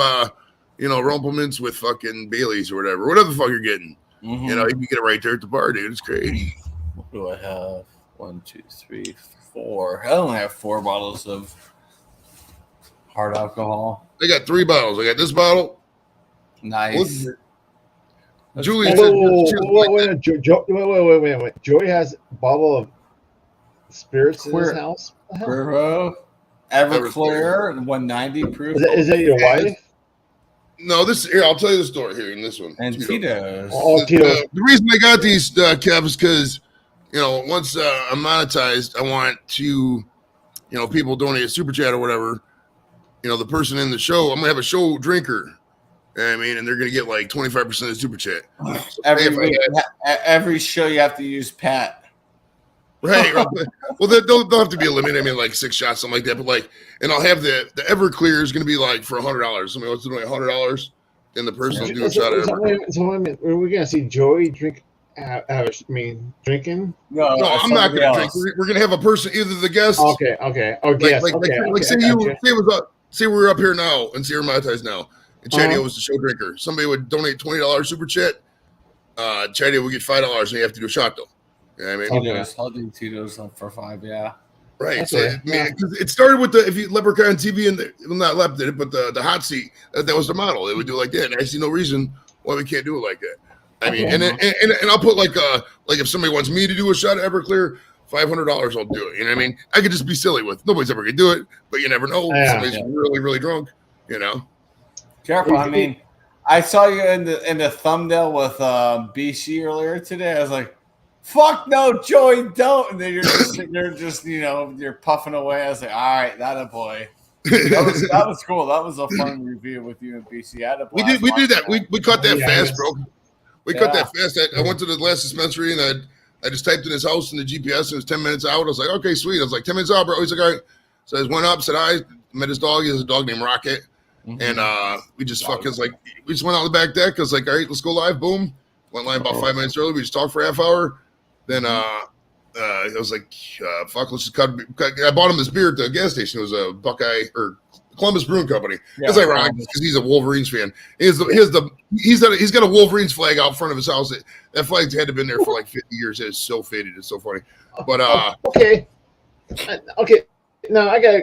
Rumplemans with fucking Baileys or whatever the fuck you're getting. Mm-hmm. You know, you can get it right there at the bar, dude. It's great. What do I have? 1, 2, 3, 4. I only have 4 bottles of hard alcohol. I got 3 bottles. I got this bottle. Nice. Julie said, wait. Joey has a bottle of spirits in his house. Everclear, 190 proof. Is that your wife? No, here, I'll tell you the story here in this one. And Tito's. The reason I got these, Kev, is because, once I'm monetized, I want to, people donate a super chat or whatever. the person in the show, I'm gonna have a show drinker. I mean, and they're gonna get like 25% of the super chat. So every show you have to use Pat. Right. Well, they'll have to be a limit. I mean, like 6 shots, something like that. But like, and I'll have the Everclear is gonna be like for $100. Somebody wants to do $100, then the person will do a shot of Everclear. So are we gonna see Joey drink? Drinking? No, I'm not gonna drink. We're gonna have a person, either the guest. Okay. Say we're up here now and see we're monetized now, and Chatty was the show drinker. Somebody would donate $20 super chat. Chatty would get $5, and you have to do a shot though. You know what I mean? I'll do Tito's up for $5. Yeah. Right. Okay. So because it started with if you Leprechaun TV and not Lep did it, but the hot seat that was the model. They would do like that, and I see no reason why we can't do it like that. I mean, and I'll put like if somebody wants me to do a shot of Everclear, $500 I'll do it. You know what I mean? I could just be silly with. Nobody's ever gonna do it, but you never know. Somebody's really, really drunk. Careful. I mean, I saw you in the thumbnail with BC earlier today. I was like, "Fuck no, Joey, don't!" And then you're just you're puffing away. I was like, "All right, that a boy." That was cool. That was a fun review with you and BC. We did that. We caught that fast, bro. We cut that fast. I went to the last dispensary and I just typed in his house in the GPS and it was 10 minutes out. I was like, okay, sweet. I was like, 10 minutes out, bro. He's like, all right. So I just went up, said hi, met his dog. He has a dog named Rocket. And we just we just went out the back deck. I was like, all right, let's go live. Boom. Went live about 5 minutes early. We just talked for a half hour. Then I was like, fuck, let's just cut. I bought him this beer at the gas station. It was a Buckeye or Columbus Brewing Company. It's ironic because he's a Wolverines fan. He's got a Wolverines flag out front of his house. That flag's had to have been there for like 50 years. It's so faded. It's so funny. But okay. Now I got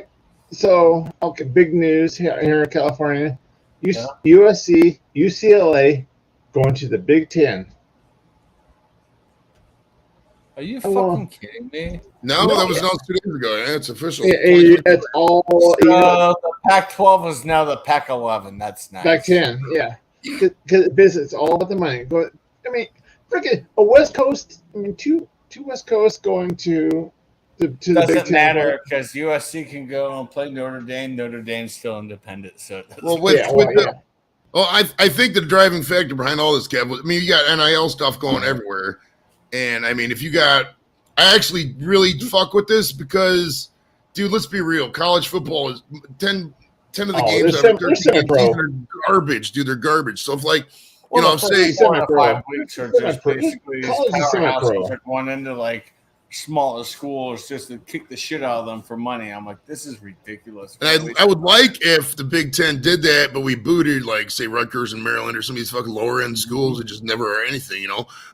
big news here in California. USC, UCLA going to the Big Ten. Are you fucking kidding me? No, that was announced 2 days ago. Yeah, it's official. It's all. The Pac-12 is now the Pac-11. That's nice. Pac-10, yeah. Because it's all about the money. I mean, freaking a West Coast. I mean, two West Coasts going to the Big Ten. Doesn't matter because USC can go and play Notre Dame. Notre Dame's still independent. So I think the driving factor behind all this, Kev, I mean, you got NIL stuff going everywhere. And I mean, I actually really fuck with this because, dude, let's be real. College football is 10 of the games out of 13 games are garbage, dude. They're garbage. So if say 4 or 5 weeks are just basically powerhouses going into like smaller schools just to kick the shit out of them for money. I'm like, this is ridiculous. And I would like if the Big Ten did that, but we booted like say Rutgers and Maryland or some of these fucking lower end schools that just never are anything,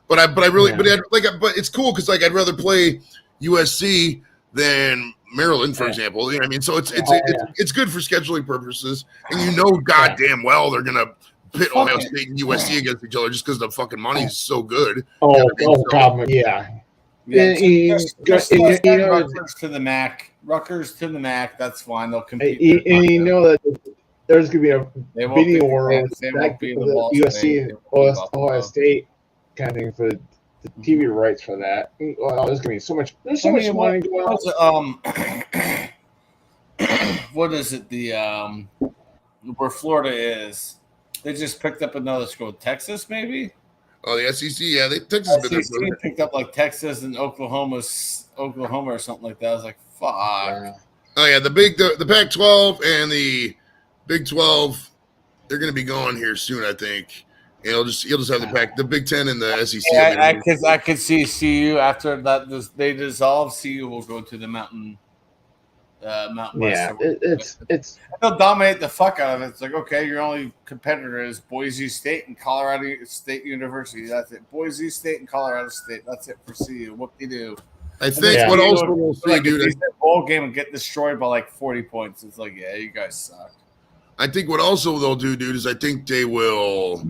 But it's cool because like I'd rather play USC than Maryland, for example. You know what I mean? So it's good for scheduling purposes, and goddamn well they're gonna pit Ohio State and USC against each other just because the fucking money is so good. Problem, yeah. Rutgers to the MAC. Rutgers to the MAC. That's fine. They'll compete. And that there's going to be a bidding war with USC and Ohio State kind of thing for the TV rights for that. Well, there's going to be so much. There's so much money going on. What is it? Where Florida is? They just picked up another school. Texas, maybe. Oh, the SEC, yeah, Texas picked up like Texas and Oklahoma or something like that. I was like, fuck. Oh yeah, the Pac-12 and the Big 12, they're going to be gone here soon, I think. And you'll just have the Big 10 and the SEC. Yeah, I could see CU after that they dissolve. CU will go to the Mountain West. It's they'll dominate the fuck out of it. It's like, okay, your only competitor is Boise State and Colorado State University. That's it. Boise State and Colorado State. That's it for CU. What they do. I think what also we'll see, dude, bowl game and get destroyed by like 40 points. It's like, yeah, you guys suck. I think what also they'll do, dude, is I think they will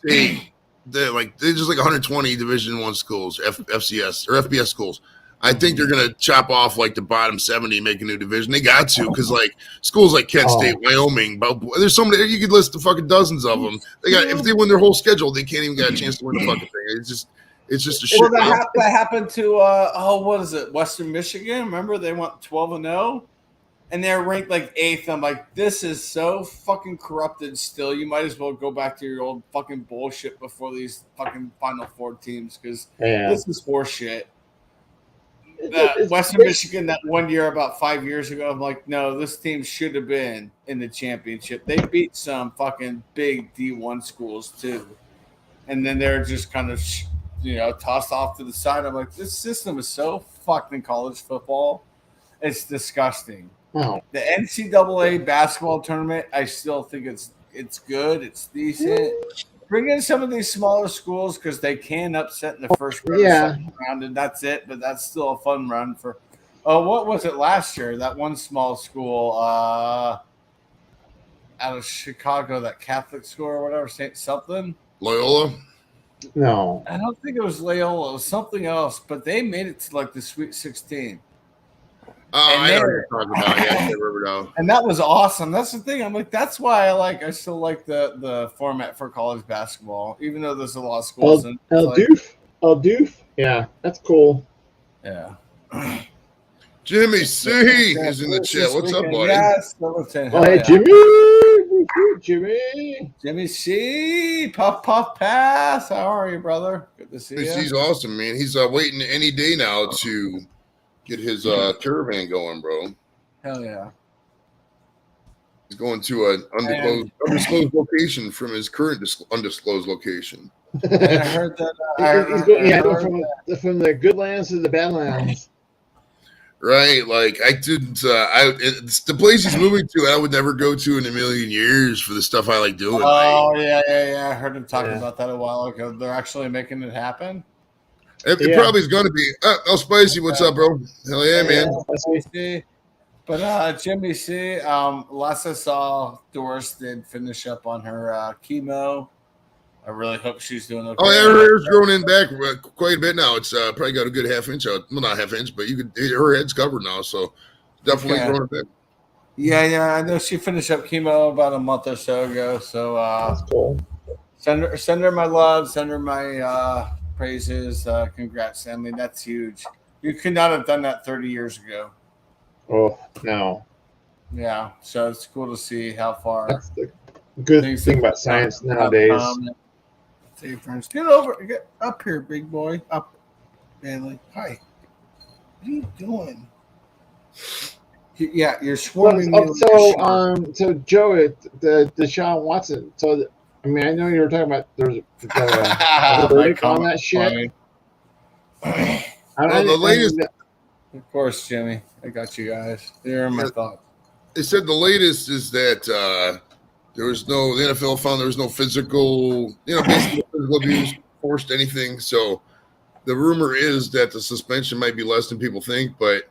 they're just like 120 Division I schools, FCS or FBS schools. I think they're gonna chop off like the bottom 70, make a new division. They got to because like schools like Kent State, Wyoming, but there's so many. You could list the fucking dozens of them. They got if they win their whole schedule, they can't even get a chance to win the fucking thing. It's just a shit. Well, that happened to what is it? Western Michigan. Remember they went 12-0. and they're ranked like 8th. I'm like, this is so fucking corrupted still. You might as well go back to your old fucking bullshit before these fucking Final Four teams because this is horseshit. Western Michigan that one year about 5 years ago, I'm like, no, this team should have been in the championship. They beat some fucking big D1 schools too. And then they're just kind of, tossed off to the side. I'm like, this system is so fucked in college football. It's disgusting. Oh. The NCAA basketball tournament, I still think it's good. It's decent. Bring in some of these smaller schools because they can upset in the first round, second round, and that's it. But that's still a fun run for. Oh, what was it last year? That one small school out of Chicago, that Catholic school or whatever, Saint something. Loyola? No, I don't think it was Loyola. It was something else, but they made it to like the Sweet 16. I know what you're talking about. Yeah, I remember now. And that was awesome. That's the thing. I'm like, that's why I still like the format for college basketball, even though there's a lot of schools. El Doof. Yeah, that's cool. Yeah. Jimmy C is in the chat. What's up, buddy? Yes, hey, Jimmy. Jimmy C. Puff pass. How are you, brother? Good to see you. He's awesome, man. He's waiting any day now to get his caravan going, bro. Hell yeah. He's going to an undisclosed location from his current undisclosed location. I heard that. From the good lands to the bad lands. Right, like I didn't. It's the place he's moving to. I would never go to in a million years for the stuff I like doing. Oh yeah. I heard him talking about that a while ago. They're actually making it happen. It probably is going to be. El Spicy, what's up, bro? Hell yeah, man. But Jimmy C. Last I saw, Doris did finish up on her chemo. I really hope she's doing okay. Oh, yeah, her hair's growing in back quite a bit now. It's probably got a good half inch out. Well, not half inch, but her head's covered now, so definitely growing back. Yeah. I know she finished up chemo about a month or so ago. So that's cool. Send her my love. Send her my praises. Congrats. I mean, that's huge. You could not have done that 30 years ago. Oh no. Yeah. So it's cool to see how far. That's the good thing about science nowadays. Say, friends, get up here, big boy. Up, Bailey. Hi. What are you doing? Yeah, you're swarming. So Joe, the Deshaun Watson. So I mean, I know you were talking about there's a verdict on that shit. The latest, of course, Jimmy. I got you guys. There are my thoughts. They said the latest is that the NFL found there was no physical, basically physical abuse, forced anything. So the rumor is that the suspension might be less than people think, but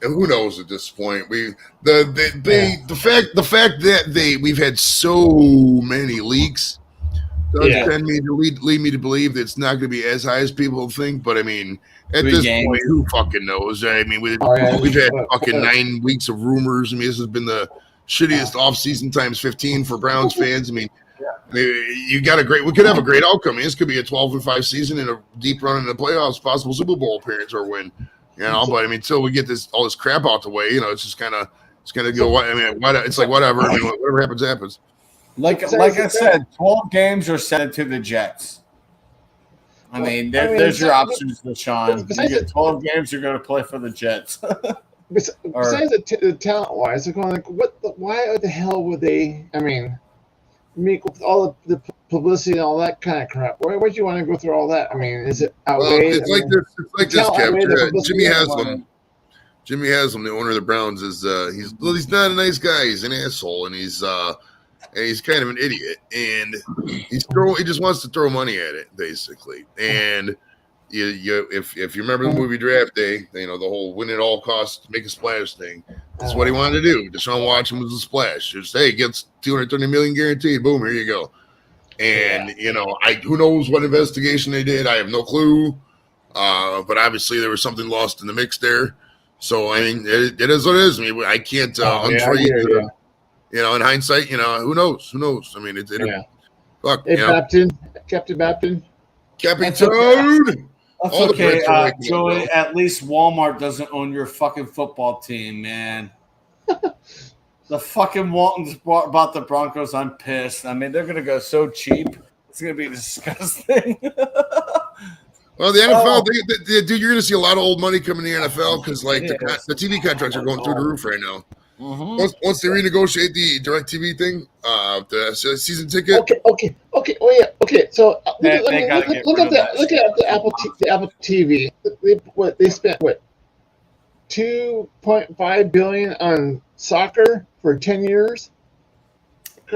who knows at this point? The fact that we've had so many leaks does tend me to lead me to believe that it's not going to be as high as people think. But I mean, at this point, who fucking knows? I mean, we've had fucking 9 weeks of rumors. I mean, this has been the shittiest off-season times 15 for Browns fans. I mean, we could have a great outcome. I mean, this could be a 12-5 season and a deep run in the playoffs, possible Super Bowl appearance or win. But I mean, until we get all this crap out the way, it's just kind of go. I mean, it's like whatever. I mean, whatever happens. Like I said, 12 games are sent to the Jets. I mean, there's your options, Deshaun. You get 12 games, you're going to play for the Jets. Besides the talent-wise, they're going like, why the hell would they? I mean, make with all the publicity and all that kind of crap. Why would you want to go through all that? I mean, is it outweighed? It's like this, Kev. Jimmy Haslam, the owner of the Browns, is he's not a nice guy. He's an asshole, and he's kind of an idiot, and he just wants to throw money at it, basically. And if you remember the movie Draft Day, the whole win at all costs, make a splash thing. That's what he wanted to do. Deshaun Watson was a splash. Just gets $230 million guaranteed. Boom, here you go. And who knows what investigation they did? I have no clue. But obviously there was something lost in the mix there. So I mean, it is what it is. I mean, I can't untrade. In hindsight, who knows? Who knows? I mean, fuck. Hey, Captain Baptin. Captain. That's okay, Joey. At least Walmart doesn't own your fucking football team, man. The fucking Waltons bought the Broncos. I'm pissed. I mean, they're gonna go so cheap. It's gonna be disgusting. Well, the NFL, dude, you're going to see a lot of old money coming in the NFL because, like, the TV contracts are going through the roof right now. Mm-hmm. Once they renegotiate the direct TV thing, the season ticket. Okay. Oh yeah. Okay. So look at the Apple TV. They spent $2.5 billion on soccer for 10 years.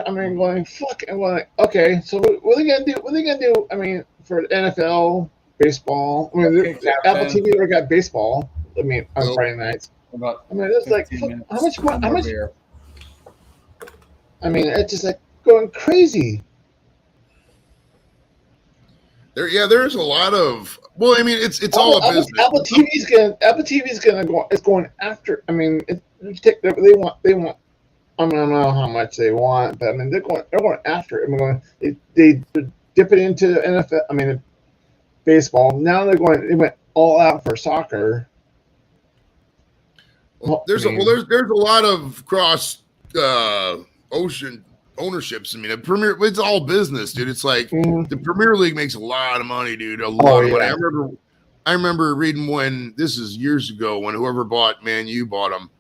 I mean, going fuck. I'm like, okay. So what are they gonna do? What are they gonna do? I mean, for NFL, baseball. I mean, Apple TV already got baseball. I mean, on Friday nights. I mean, it's like how much? I mean, it's just like going crazy. There's a lot of. Well, I mean, it's all a business. Apple TV's gonna go. It's going after. I mean, they want. I mean, I don't know how much they want, but I mean, they're going after it. I mean, they dip it into the NFL. I mean, baseball. Now they went all out for soccer. Well, there's a lot of cross ocean ownerships. I mean, it's all business, dude. It's like the Premier League makes a lot of money, dude. A lot of money. I remember reading when this is years ago when whoever bought Man U bought them.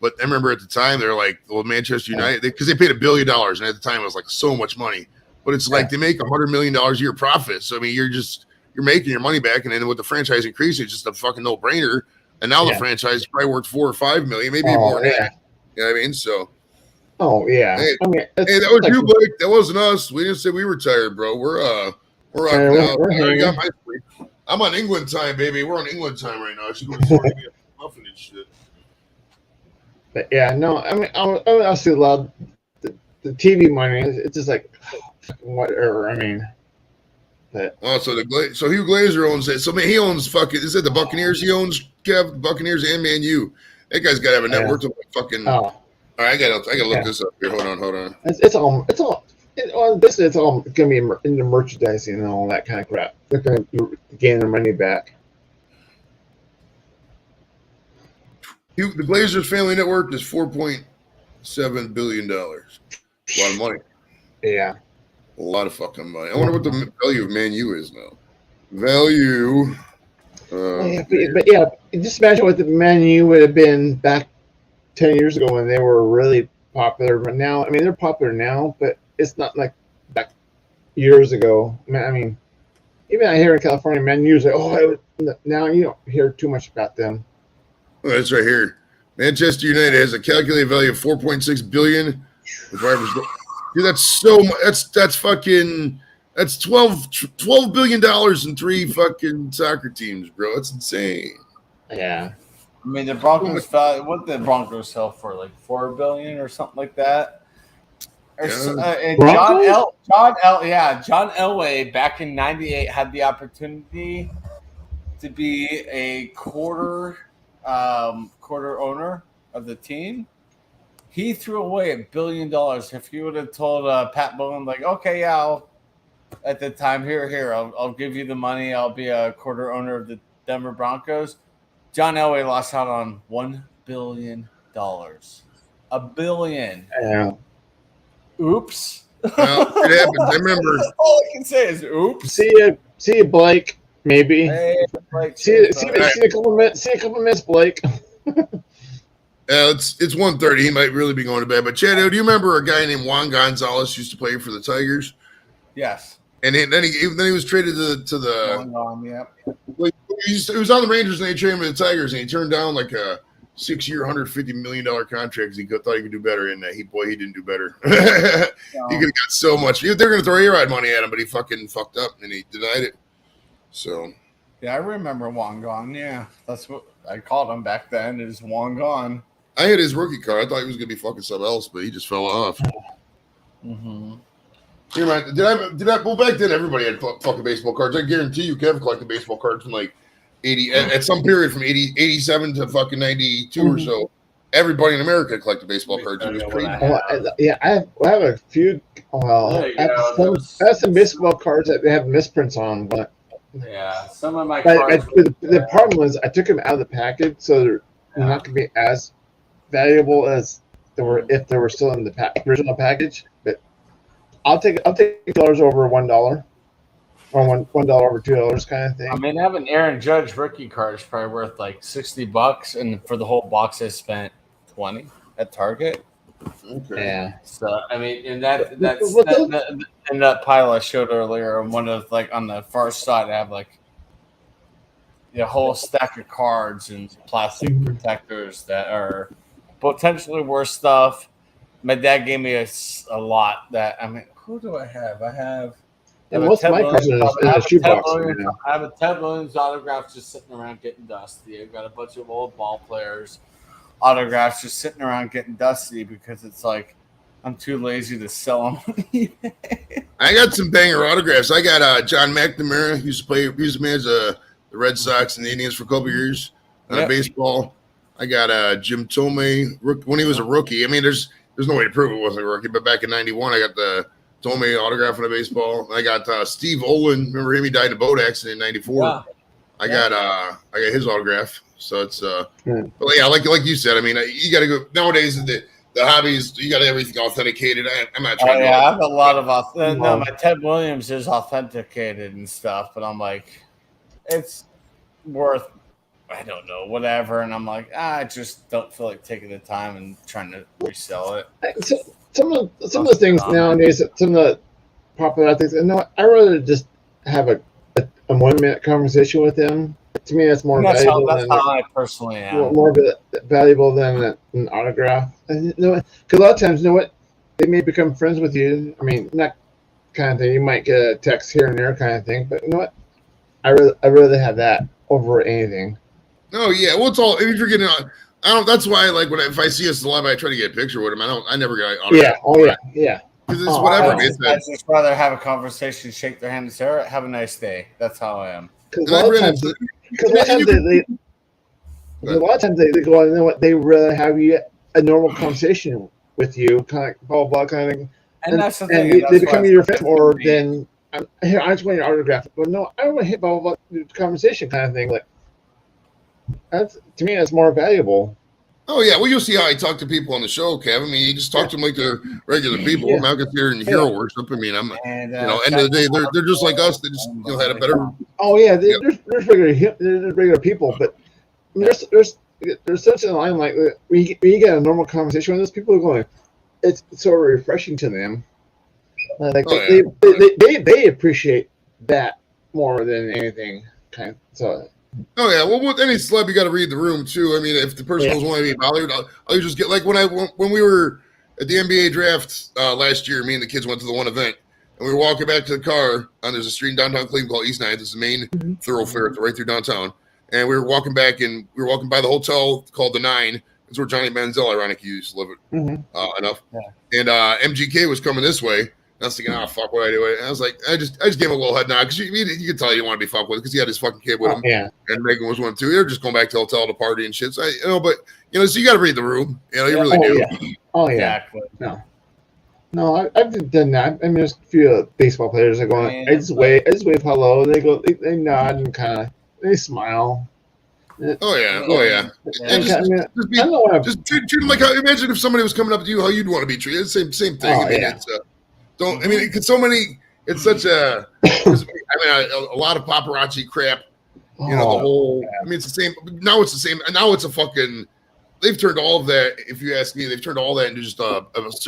But I remember at the time they're like, well, Manchester United, because they paid $1 billion, and at the time it was like so much money. But it's like they make $100 million a year profit. So I mean, you're making your money back, and then with the franchise increasing, it's just a fucking no-brainer. And now the franchise is probably worth $4 or $5 million, maybe more than that. You know what I mean? So. Oh yeah. Hey, I mean, that was like, you, Blake. That wasn't us. We didn't say we were tired, bro. We're out now. I got my sleep. I'm on England time, baby. We're on England time right now. I should go to get a muffin and shit. But yeah, no. I mean, I still love the TV money. It's just like whatever. I mean. But, so Hugh Glazer owns it. So man, he owns fucking. Is it the Buccaneers? He owns Buccaneers and Man U. That guy's got to have a net worth of fucking. All right, I gotta look this up here. Hold on. It's all basically it's all gonna be in the merchandising and all that kind of crap. They're gonna gain their money back. The Glazers' family net worth is $4.7 billion. A lot of money. Yeah. A lot of fucking money. I wonder what the value of Man U is now. Value. But just imagine what the Man U would have been back 10 years ago when they were really popular. But now, I mean, they're popular now, but it's not like back years ago. I mean, even out here in California, Man U's like, now you don't hear too much about them. Oh, that's right here. Manchester United has a calculated value of $4.6 billion. Dude, that's so much. That's fucking. That's $12 billion in 3 fucking soccer teams, bro. That's insane. Yeah. I mean, the Broncos. What did the Broncos sell for? Like $4 billion or something like that. Or and John Elway back in '98 had the opportunity to be a quarter owner of the team. He threw away $1 billion. If he would have told Pat Bowlen, like, okay, yeah, at the time, I'll give you the money. I'll be a quarter owner of the Denver Broncos. John Elway lost out on $1 billion. $1 billion. Yeah. Oops. Well, it happened. I remember. All I can say is oops. See you, Blake. Maybe. Hey, Blake. See a couple minutes, Blake. It's 1:30. He might really be going to bed. But Chad, do you remember a guy named Juan Gonzalez used to play for the Tigers? Yes. And then he was traded to the. Yeah. He was on the Rangers and they traded him to the Tigers and he turned down like a 6-year, $150 million contract because he thought he could do better. And he didn't do better. He could have got so much. They're going to throw A-Rod money at him, but he fucking fucked up and he denied it. So. Yeah, I remember Juan Gone. Yeah, that's what I called him back then. Is Juan Gone? I had his rookie card. I thought he was going to be fucking something else, but he just fell off. Mm-hmm. You're right. Did I? Well, back then everybody had fucking baseball cards. I guarantee you, Kev collected baseball cards from like 80 at some period from 87 to fucking 92 or so. Everybody in America collected baseball cards. It was crazy. I have a few. Well, I have some baseball cards that they have misprints on, but yeah, some of my cards. The problem was I took them out of the package, so they're not going to be as valuable as they were if they were still in the original package. But I'll take $2 over $1 or $1 over $2 kind of thing. I mean, having Aaron Judge rookie card is probably worth like $60, and for the whole box, I spent $20 at Target. Okay. Yeah. So I mean, and that pile I showed earlier, one of like on the far side, I have like a whole stack of cards and plastic protectors that are potentially worth stuff. My dad gave me a lot that, I mean, who do I have? I have most of my cards are in a shoebox. I have a Ted Williams autograph just sitting around getting dusty. I've got a bunch of old ball players autographs just sitting around getting dusty because it's like I'm too lazy to sell them. I got some banger autographs. I got John McNamara, used to manage the Red Sox and the Indians for a couple years on baseball. I got Jim Tomei when he was a rookie. I mean, there's no way to prove it wasn't a rookie, but back in '91, I got the Tomei autograph on a baseball. I got Steve Olin. Remember him? He died in a boat accident in '94. Yeah. I got his autograph. So it's but yeah, like you said. I mean, you got to go nowadays. The hobbies, you got everything authenticated. I'm not trying. I have a lot of no. My Ted Williams is authenticated and stuff, but I'm like, it's worth, I don't know, whatever. And I'm like, I just don't feel like taking the time and trying to resell it. Some of the things nowadays, some of the popular things, and no, I rather just have a 1 minute conversation with them. To me, that's more valuable. That's how I personally am. More valuable than an autograph. And because a lot of times, you know what, they may become friends with you. I mean, not kind of thing. You might get a text here and there, kind of thing. But you know what, I rather have that over anything. No, yeah. Well, it's all if you're getting on. I don't. That's why, like, if I see a celeb, I try to get a picture with him. I never get autograph. Yeah. Oh yeah. Yeah. Because it's whatever. I just rather have a conversation, shake their hand, and say, "All right, have a nice day." That's how I am. Because a lot of times they go on. You know what? They rather have you a normal conversation with you, kind of blah blah kind of thing. And that's the thing. And they become your friend more than here. I just want your autograph. But no, I don't want to hit blah blah blah conversation kind of thing. Like that's to me, that's more valuable. Oh yeah, well you'll see how I talk to people on the show, Kev. I mean, you just talk to them like they're regular people. I'm not considering hero worship. I mean, I'm end of the day, they're just like us. They just had a better. Oh yeah, there's regular people, but I mean, there's such a line like when you get a normal conversation with those people, are going, it's so refreshing to them. Like they appreciate that more than anything. Kind of, so. Oh yeah, well with any celeb you got to read the room too. I mean, if the person doesn't want to be bothered, I'll just get like when we were at the NBA draft last year. Me and the kids went to the one event, and we were walking back to the car. And there's a street in downtown Cleveland called East 9th. It's the main thoroughfare right through downtown. And we were walking back, and we were walking by the hotel called the Nine. It's where Johnny Manziel, ironically, used to live enough. Yeah. And MGK was coming this way. I was thinking, fuck what I do. And I was like, I just gave him a little head nod because you could tell he didn't want to be fucked with because he had his fucking kid with him. Yeah. And Megan was one too. They're just going back to the hotel to party and shit. So so you got to read the room. You really do. Yeah. Oh yeah. Exactly. No, I've done that. I mean, there's a few baseball players that go. I just wave hello. They go, they nod and kind of they smile. Oh yeah. And just treat them like imagine if somebody was coming up to you, how you'd want to be treated. Same thing. I mean, it's it's so many. It's such a. A lot of paparazzi crap. You know the whole. I mean, it's the same. Now it's the same. Now it's a fucking. They've turned all of that. If you ask me, they've turned all that into just a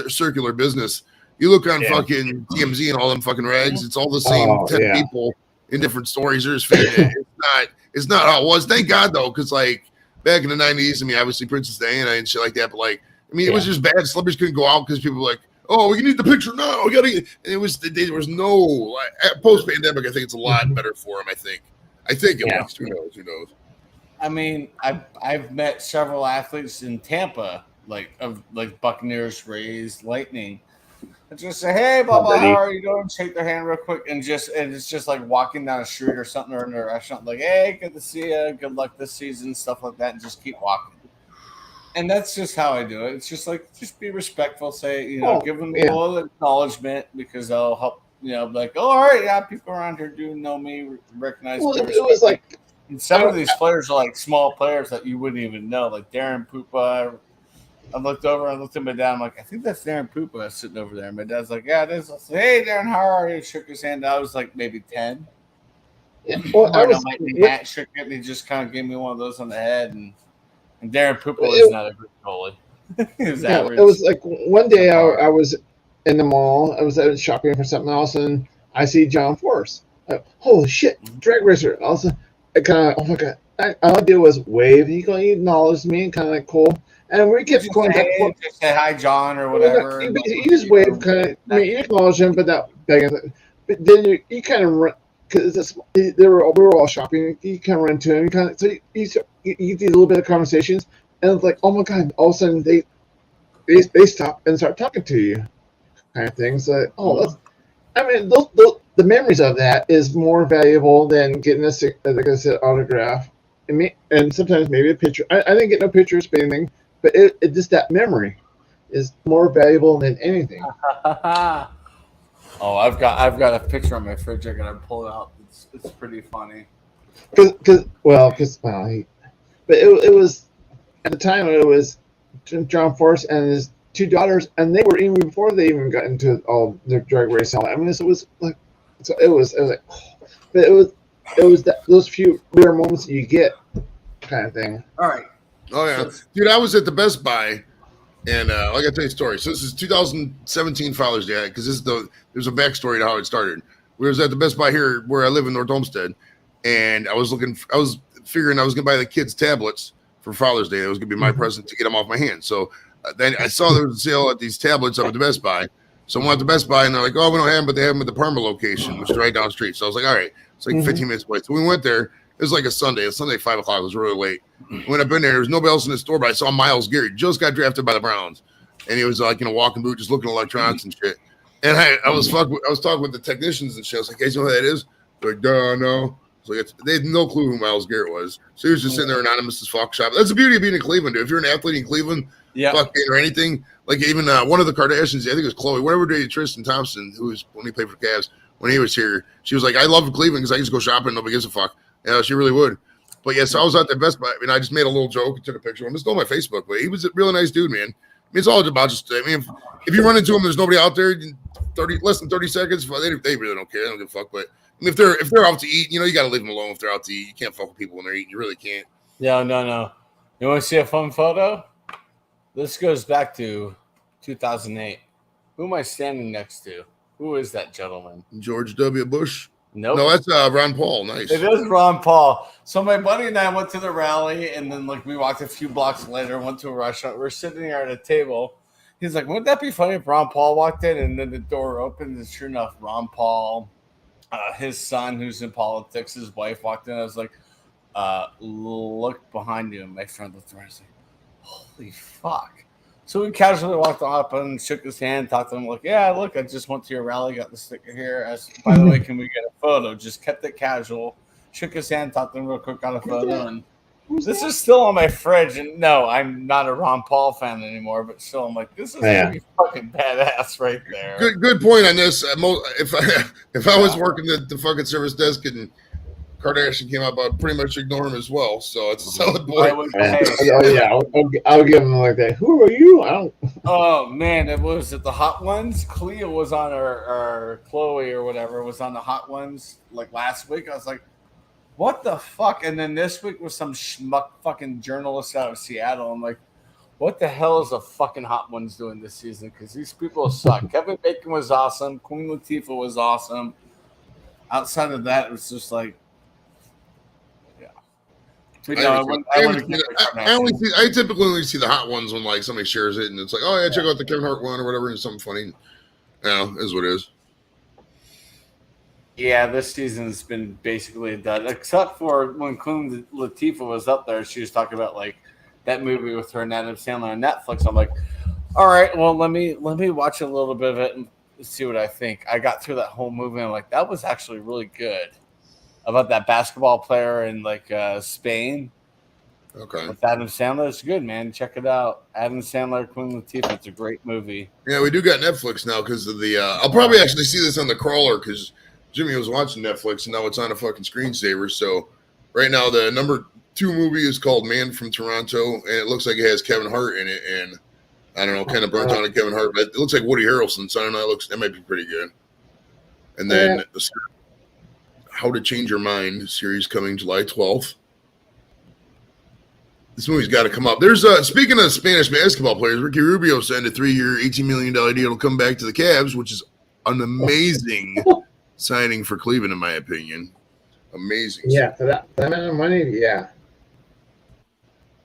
circular business. You look on fucking TMZ and all them fucking rags. It's all the same 10 people in different stories. There's fake. It's not how it was. Thank God though, because like back in the 90s, I mean, obviously Princess Diana and shit like that. But like, I mean, it was just bad. Celebrities couldn't go out because people were like, "Oh, we need the picture now. We gotta." And there was no post pandemic. I think it's a lot better for them. I think at least. Who knows? I mean, I've met several athletes in Tampa, like Buccaneers, Rays, Lightning. And just say, "Hey, blah blah, how are you doing?" Shake their hand real quick, and it's just like walking down a street or something, or in a restaurant, like, "Hey, good to see you. Good luck this season," stuff like that, and just keep walking. And that's just how I do it. It's just like, just be respectful. Say, give them a little acknowledgement because they'll help. Like, oh, all right, yeah, people around here do know me, recognize me. It was like, and some of these players are like small players that you wouldn't even know, like Darren Pupa, I looked over and looked at my dad. I'm like, I think that's Darren Poopa sitting over there. And my dad's like, yeah, it is. I said, hey, Darren, how are you? Shook his hand. I was like maybe 10. Yeah, well, I was hat shook it, and he just kind of gave me one of those on the head. And Darren Poopa was not a good goalie. It was average. It was like one day I was in the mall. I was out shopping for something else, and I see John Force. Holy shit, drag racer! Also, I kind of, oh my god! All I did was wave. He acknowledged me and kind of like cool. And we kept going back. Just say hi, John, or whatever. You just wave, kind of. I mean, you acknowledge him, but not begging. But then you kind of run because we were all shopping. You kind of run to him. You kind of so you get these little bit of conversations, and it's like, oh my god! All of a sudden they stop and start talking to you, kind of thing. So those the memories of that is more valuable than getting like I said, autograph. And sometimes maybe a picture. I didn't get no pictures or anything. But it just that memory is more valuable than anything. Oh, I've got a picture on my fridge. I gotta pull it out. It's pretty funny. But it was at the time it was John Force and his two daughters, and they were even before they even got into all their drag racing. I mean, it was like those few rare moments that you get, kind of thing. All right. Oh yeah, dude! I was at the Best Buy, and I got to tell you a story. So this is 2017 Father's Day because there's a backstory to how it started. We was at the Best Buy here where I live in North Olmsted, and I was figuring I was gonna buy the kids tablets for Father's Day. It was gonna be my present to get them off my hands. So then I saw there was a sale at these tablets up at the Best Buy. So I went to the Best Buy, and they're like, "Oh, we don't have them, but they have them at the Parma location, which is right down the street." So I was like, "All right, it's like 15 minutes away." So we went there. It was like a Sunday. It's Sunday, 5 o'clock. It was really late. When I've been there was nobody else in the store, but I saw Myles Garrett just got drafted by the Browns, and he was like in a walking boot, just looking at electronics and shit. And I was talking with the technicians and shit. I was like, "Hey, you know who that is?" They're like, "Duh, no." So they had no clue who Myles Garrett was. So he was just sitting there anonymous as fuck shop. That's the beauty of being in Cleveland, dude. If you're an athlete in Cleveland, or anything, like even one of the Kardashians, I think it was Chloe, whatever dated Tristan Thompson, who was when he played for the Cavs, when he was here, she was like, "I love Cleveland because I used to go shopping. Nobody gives a fuck." Yeah, she really would. But yeah, so I was at the Best Buy, and I just made a little joke and took a picture of him. It's on my Facebook, but he was a really nice dude, man. I mean, it's all about just, I mean, if you run into him, there's nobody out there, less than 30 seconds, they really don't care. They don't give a fuck. But I mean, if they're out to eat, you got to leave them alone if they're out to eat. You can't fuck with people when they're eating. You really can't. Yeah, no. You want to see a fun photo? This goes back to 2008. Who am I standing next to? Who is that gentleman? George W. Bush. Nope. No, that's Ron Paul. Nice. It is Ron Paul. So my buddy and I went to the rally, and then we walked a few blocks later, went to a restaurant. We're sitting there at a table. He's like, "Wouldn't that be funny if Ron Paul walked in?" And then the door opened, and sure enough, Ron Paul, his son, who's in politics, his wife walked in. I was like, "Look behind you." And my friend looked around. I was like, "Holy fuck!" So we casually walked up and shook his hand, talked to him like, "Yeah, look, I just went to your rally, got the sticker here. By the way, can we get a photo?" Just kept it casual. Shook his hand, talked to him real quick, got a photo, and this is still on my fridge. And no, I'm not a Ron Paul fan anymore, but still, I'm like, this is pretty fucking badass right there. Good point on this. If I was working the fucking service desk and Kardashian came out, I'd pretty much ignore him as well. So it's a solid point. I'll give him like that. Who are you? I don't. Oh man, it was at the Hot Ones. Cleo was on or Chloe or whatever was on the Hot Ones like last week. I was like, what the fuck? And then this week was some schmuck fucking journalist out of Seattle. I'm like, what the hell is the fucking Hot Ones doing this season? Because these people suck. Kevin Bacon was awesome. Queen Latifah was awesome. Outside of that, it was just like, I typically only see the Hot Ones when like somebody shares it and it's like, "Oh yeah, check out the Kevin Hart one or whatever," and something funny. Is what it is. Yeah, this season's been basically done, except for when Queen Latifah was up there. She was talking about like that movie with her and Adam Sandler on Netflix. I'm like, all right, well let me watch a little bit of it and see what I think. I got through that whole movie and I'm like, that was actually really good. About that basketball player in like Spain. Okay. With Adam Sandler. It's good, man. Check it out. Adam Sandler, Queen Latifah. It's a great movie. Yeah, we do got Netflix now because of the I'll probably actually see this on the crawler because Jimmy was watching Netflix and now it's on a fucking screensaver. So right now the number 2 movie is called Man from Toronto and it looks like it has Kevin Hart in it and I don't know, kind of brought down to Kevin Hart, but it looks like Woody Harrelson, so I don't know. That might be pretty good. And then How to Change Your Mind series coming July 12th. This movie's got to come up. There's speaking of Spanish basketball players, Ricky Rubio signed a 3-year, $18 million deal to come back to the Cavs, which is an amazing signing for Cleveland, in my opinion. Amazing. Yeah, for that amount of money, yeah.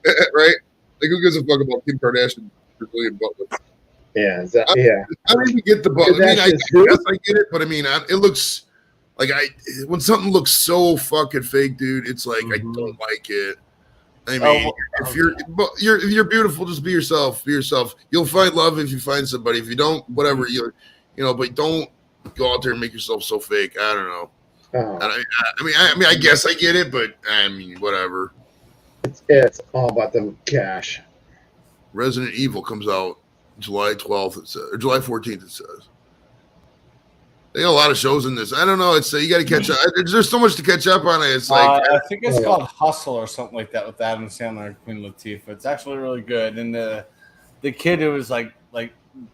Right? Like, who gives a fuck about Kim Kardashian? Brazilian Butler. Yeah, I don't even get the Butler. I mean, I guess I get it, but I mean, it looks like when something looks so fucking fake, dude, it's like I don't like it. I mean, if you're beautiful, just be yourself. Be yourself. You'll find love if you find somebody. If you don't, whatever but don't go out there and make yourself so fake. I don't know. I mean, I guess I get it, but I mean, whatever. It's all about the cash. Resident Evil comes out July 12th, it says, or July 14th, it says. They got a lot of shows in this. I don't know. It's you got to catch up. There's so much to catch up on it. It's like I think it's called Hustle or something like that with Adam Sandler and Queen Latifah. It's actually really good. And the kid who was like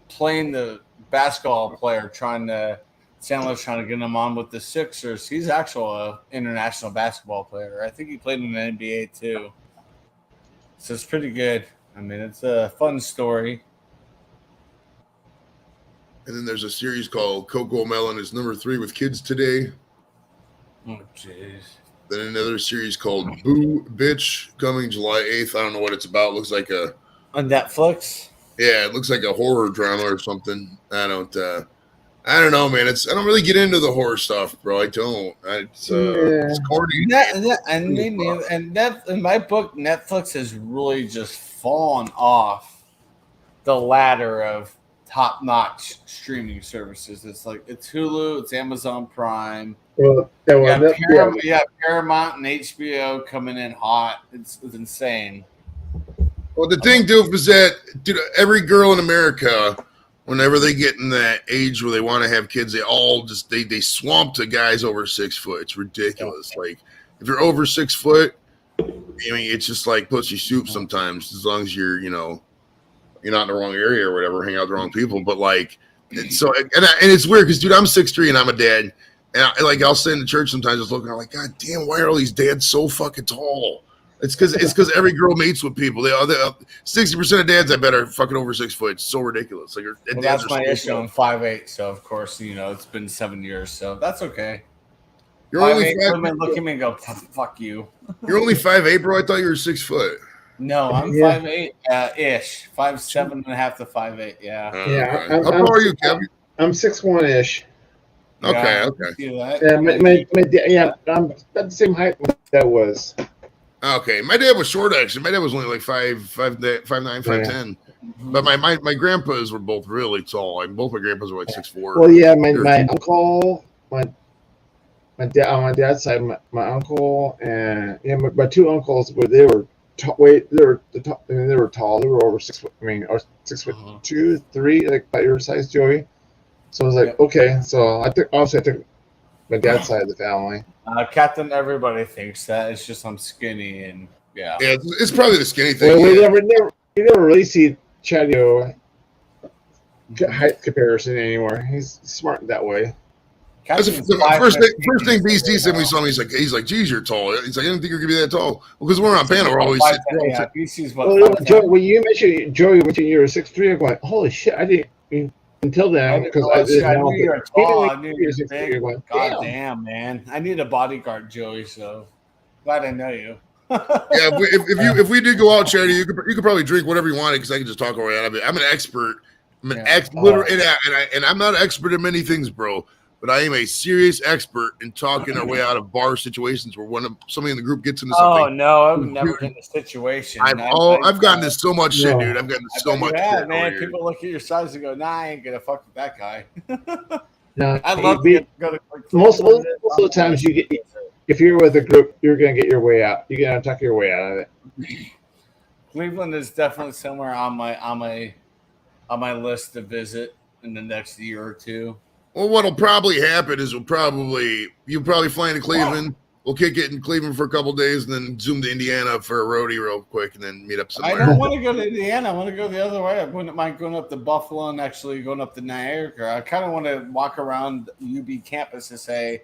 playing the basketball player, Sandler's trying to get him on with the Sixers. He's actually an international basketball player. I think he played in the NBA too. So it's pretty good. I mean, it's a fun story. And then there's a series called Coco Melon is number 3 with kids today. Oh, jeez. Then another series called Boo Bitch coming July 8th. I don't know what it's about. Looks like on Netflix. Yeah, it looks like a horror drama or something. I don't know, man. I don't really get into the horror stuff, bro. I don't. It's corny. In my book, Netflix has really just fallen off the ladder of top-notch streaming services. It's Hulu, it's Amazon Prime. Well, Paramount and HBO coming in hot. It's insane. Well, the thing, Doof, is that every girl in America, whenever they get in that age where they want to have kids, they all just they swamp to guys over 6 foot. It's ridiculous. Like, if you're over 6 foot, I mean, it's just like pussy soup sometimes, as long as you're not in the wrong area or whatever, hang out with the wrong people. But like, and it's weird because, dude, I'm 6'3" and I'm a dad, and I'll sit in the church sometimes just looking, I'm like, God damn, why are all these dads so fucking tall? It's because every girl mates with people. 60% of dads, I bet, are fucking over 6 foot. It's so ridiculous. Like, that's my issue. I'm 5'8", so of course, it's been 7 years, so that's okay. You're only women look at me and go, "Fuck you." You're only 5'8", bro. I thought you were 6 foot. No, I'm 5'8", ish, 5'7.5" to 5'8". Yeah. Yeah. How tall are you, Kevin? I'm 6'1" ish. Okay. Yeah, I'm about the same height that was. Okay, my dad was short actually. My dad was only like 5'9", 5'10". But my grandpas were both really tall. Like, both my grandpas were like 6'4". Well, yeah, my uncle, my dad on my dad's side, my uncle and my 2 uncles they were tall. They were over 6 foot. I mean, or 6'2", 3", like about your size, Joey. So I was like, okay. So I took my dad's side of the family. Captain, everybody thinks that. It's just I'm skinny and yeah. Yeah, it's probably the skinny thing. Well, we never really see Chadio height comparison anymore. He's smart that way. That's the first thing BC said when we saw him. He's like, geez, you're tall. He's like, I didn't think you're gonna be that tall. Well, because we're on panel, we're always BC's Joe, when you mentioned Joey, when you were 6'3", I'm going, holy shit, I didn't until then because I knew you were tall. I knew you were big. Going, God damn, man! I need a bodyguard, Joey. So glad I know you. Yeah, if we did go out, Charity, you could probably drink whatever you wanted because I can just talk away out of it. I'm an expert. I'm an and I'm not an expert in many things, bro. But I am a serious expert in talking our way out of bar situations where somebody in the group gets into something. Oh no, I've never been in a situation. I've gotten to so much shit, dude. I've gotten to so much shit. Man, people look at your size and go, "Nah, I ain't gonna fuck with that guy." No, I love to go to most of the times you get, if you're with a group, you're gonna get your way out. You're gonna talk your way out of it. Cleveland is definitely somewhere on my list to visit in the next year or two. Well, what'll probably happen is you'll probably fly into Cleveland. we'll kick it in Cleveland for a couple days, and then zoom to Indiana for a roadie real quick, and then meet up somewhere. I don't want to go to Indiana. I want to go the other way. I wouldn't mind going up to Buffalo and actually going up to Niagara. I kind of want to walk around UB campus and say,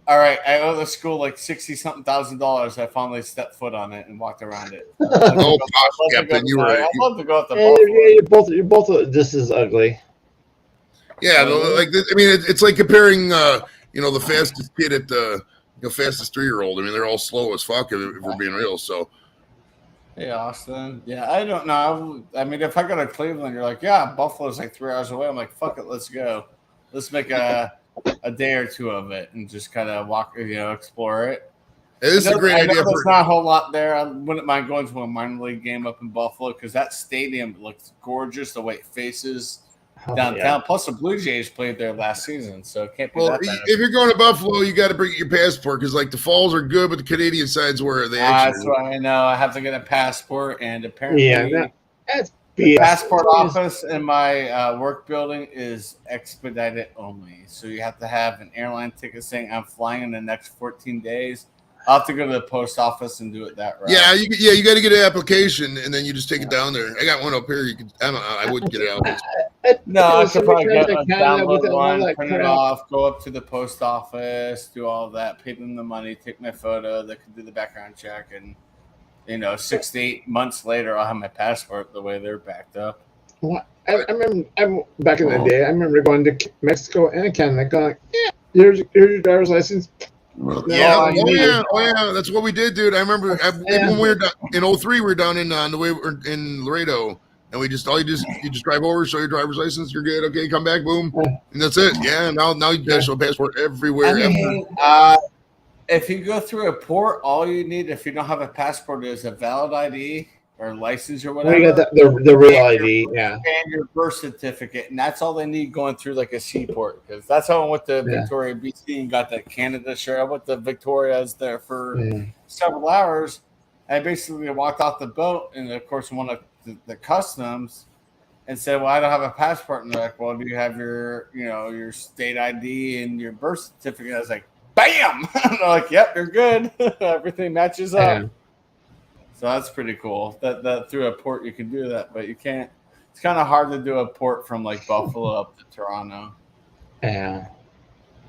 all right, I owe the school like $60-something thousand. I finally stepped foot on it and walked around it. Captain, you were. I'd love to go up to Hey, Buffalo. you're both just as ugly. Yeah, like I mean, it's like comparing, the fastest kid at the fastest 3-year-old. I mean, they're all slow as fuck if we're being real. So, Hey, Austin. Yeah, I don't know. I mean, if I go to Cleveland, you're like, yeah, Buffalo's like 3 hours away. I'm like, fuck it, let's go. Let's make a day or two of it and just kind of walk, explore it. It is a great idea. There's not a whole lot there. I wouldn't mind going to a minor league game up in Buffalo because that stadium looks gorgeous. The way it faces downtown. Yeah. Plus, the Blue Jays played there last season, so it can't be Well, that bad. if you're going to Buffalo, you got to bring your passport because, like, the Falls are good, but the Canadian side's where they actually. That's what I know. I have to get a passport, and apparently, that's the BS. passport office in my work building is expedited only. So you have to have an airline ticket saying I'm flying in the next 14 days. I'll have to go to the post office and do it that route. Yeah, you got to get an application, and then you just take it down there. I got one up here. I wouldn't get it out. No, I could probably get a download with one, all that print it crap. off, go up to the post office, do all that, pay them the money, take my photo. They can do the background check, and 6 to 8 months later, I'll have my passport the way they're backed up. Well, I remember back in the day. I remember going to Mexico and Canada. Going, yeah, here's your driver's license. Yeah, oh yeah, that's what we did, dude. I remember when we were in 03, we were down in the way in Laredo, and you just drive over, show your driver's license, you're good, okay, come back, boom, and that's it. Yeah, now you got to show a passport everywhere. If you go through a port, all you need if you don't have a passport is a valid ID or license or whatever. You got the real ID, yeah. And your birth certificate, and that's all they need going through like a seaport. Because that's how I went to Victoria, BC, and got that Canada share. I went to Victoria. I was there for several hours. I basically walked off the boat, and of course, one of the customs, and said, "Well, I don't have a passport." And they're like, "Well, do you have your, your state ID and your birth certificate?" I was like, "Bam!" And they're like, "Yep, you're good. Everything matches up." Yeah. So that's pretty cool. That through a port you can do that, but you can't. It's kind of hard to do a port from like Buffalo up to Toronto. Yeah.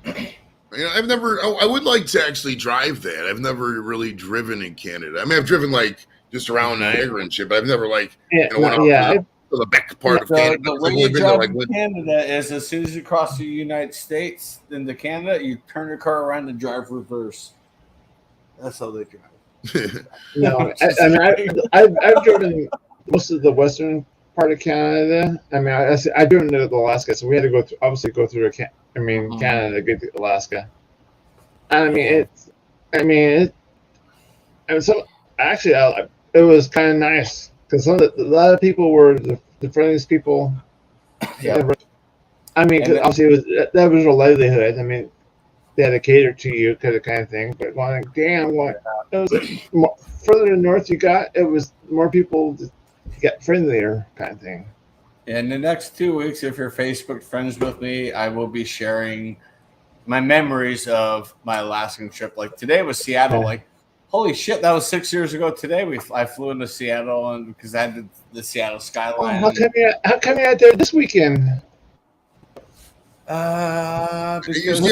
I've never. I would like to actually drive that. I've never really driven in Canada. I mean, I've driven like just around Niagara and shit, but I've never like went out to the back part of Canada. The way you drive in Canada is as soon as you cross the United States into Canada, you turn your car around and drive reverse. That's how they drive. No, I've driven most of the western part of Canada. I mean, I've driven to Alaska, so we had to go through Canada to get to Alaska. And it was kind of nice because a lot of people were the friendliest people. Yeah. Ever. I mean, obviously that was their livelihood. I mean, they had to cater to you kind of thing. But further north you got, it was more people get friendlier kind of thing. In the next 2 weeks, if you're Facebook friends with me, I will be sharing my memories of my Alaskan trip. Like today was Seattle. Like, holy shit, that was 6 years ago today. I flew into Seattle and because I had the Seattle skyline. How come you're out there this weekend? Because for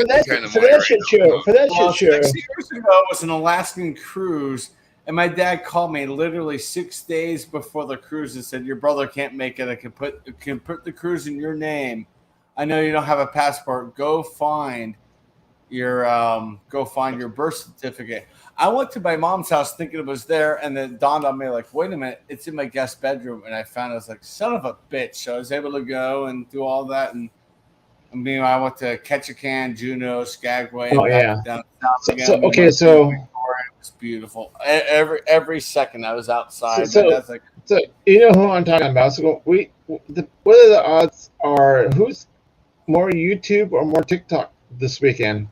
that shit show. 6 years ago was an Alaskan cruise, and my dad called me literally 6 days before the cruise and said, "Your brother can't make it. I can put the cruise in your name. I know you don't have a passport. Go find your birth certificate." I went to my mom's house thinking it was there, and then it dawned on me like, wait a minute, it's in my guest bedroom, and I found it. I was like, son of a bitch. So I was able to go and do all that, and I went to Ketchikan, Juneau, Skagway. Down south again. It was beautiful. Every second I was outside. So you know who I'm talking about. So what are the odds are who's more YouTube or more TikTok this weekend?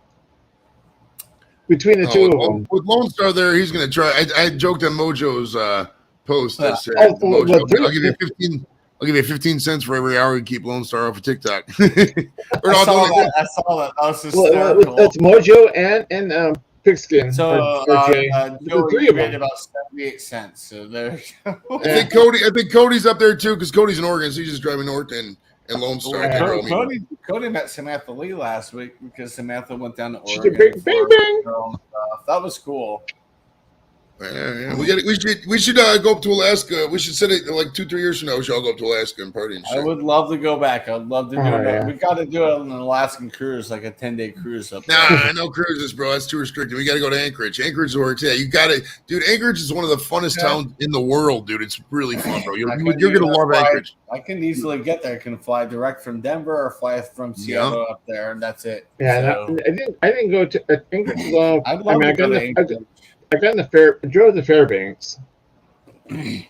Between the two of them. With Lone Star there, he's going to try. I joked on Mojo's post that said, Mojo, I'll give you I'll give you 15 cents for every hour you keep Lone Star off of TikTok. I saw that. That was hysterical. It's Mojo and Pigskin. So the Joey, three you of made them. about 78 cents. So there you go. I think Cody's up there too, because Cody's in Oregon, so he's just driving north and Lone Star. Cody met Samantha Lee last week because Samantha went down to She Oregon. did bang, bang. That was cool. Yeah. We should go up to Alaska. We should set it like 2-3 years from now. We should all go up to Alaska and party and shit. I would love to go back. I'd love to do it. yeah. We got to do it on an Alaskan cruise, like a 10-day cruise up there. Nah, no cruises, bro. That's too restricted. We got to go to Anchorage. Anchorage is where it's at. You got to, dude. Anchorage is one of the funnest towns in the world, dude. It's really fun, bro. You're gonna love Anchorage. I can easily get there. I can fly direct from Denver or fly from Seattle up there, and that's it. Yeah, So, I didn't go to Anchorage. I'd love to go to Anchorage. I got in the I drove to Fairbanks. We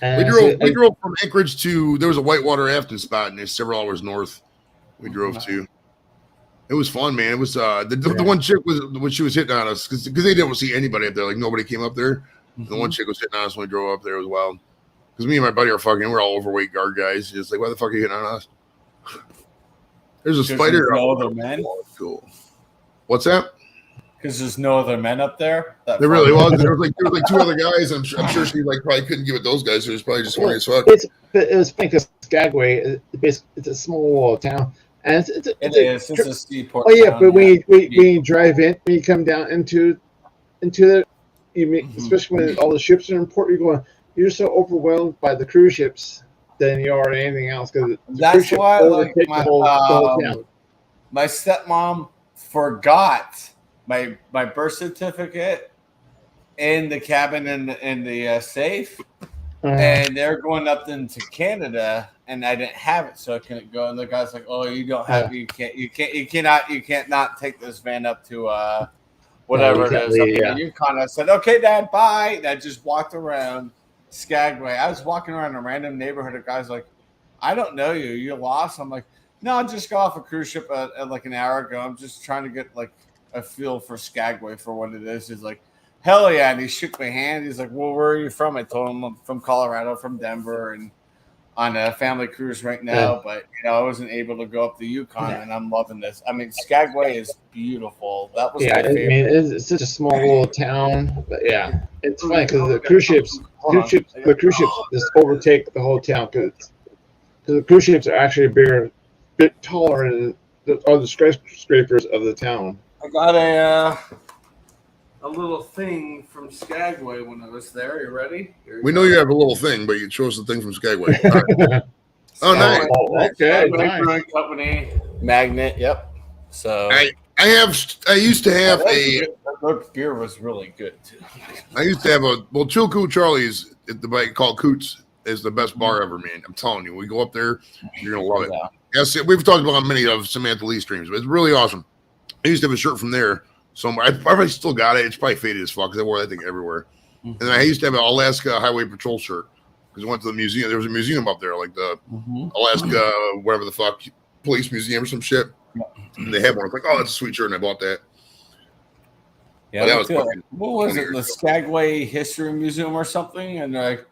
drove from Anchorage to, there was a whitewater rafting spot, and it's several hours north. We drove to. It was fun, man. It was the one chick was when she was hitting on us because they didn't see anybody up there. Like nobody came up there. The one chick was hitting on us when we drove up there as well. Because me and my buddy are fucking. We're all overweight guard guys. Just like, why the fuck are you hitting on us? There's a spider. No other men. Cool. What's that? Because there's no other men up there. There really was. There was like 2 other guys. I'm sure she like probably couldn't give it those guys. So it was probably just funny as fuck. It was funny because Skagway, it's a small town, and it's a seaport. Oh yeah, town, but when you drive in, when you come down into the, especially when all the ships are in port, you're so overwhelmed by the cruise ships than you are anything else. Because that's why like the whole town. My stepmom forgot my birth certificate in the cabin in the safe, and they're going up into Canada, and I didn't have it, so I couldn't go. And the guy's like, "Oh, you don't have you can't not take this van up to whatever it is up in Yukon." I said, "Okay, Dad, bye." And I just walked around Skagway. I was walking around a random neighborhood. A guy's like, "I don't know you. You lost?" I'm like, "No, I just got off a cruise ship at like an hour ago. I'm just trying to get like a feel for Skagway for what it is." He's like, "Hell yeah." And he shook my hand. He's like, "Well, where are you from?" I told him I'm from Colorado, from Denver, and on a family cruise right now. But I wasn't able to go up the Yukon, and I'm loving this. I mean, Skagway is beautiful. That was my favorite. I mean, it's such a small little town, but yeah, it's funny because the cruise ships just overtake the whole town because the cruise ships are actually a bit taller than the skyscrapers of the town. I got a little thing from Skagway when I was there. You ready? We know you have a little thing, but you chose the thing from Skagway. Right. Oh, nice. Okay, nice. Company magnet. Yep. So I used to have the beer was really good too. I used to have Chill Cool Charlie's at the bike called Coots is the best bar ever, man. I'm telling you, we go up there, you're gonna love it. Yes, we've talked about many of Samantha Lee streams, but it's really awesome. I used to have a shirt from there somewhere. I probably still got it. It's probably faded as fuck because I wore that thing everywhere. And then I used to have an Alaska Highway Patrol shirt because I went to the museum. There was a museum up there, like the Alaska, whatever the fuck, police museum or some shit. And they had one. I was like, oh, that's a sweet shirt, and I bought that. Yeah, that was what was it? The Skagway History Museum or something? And they're like,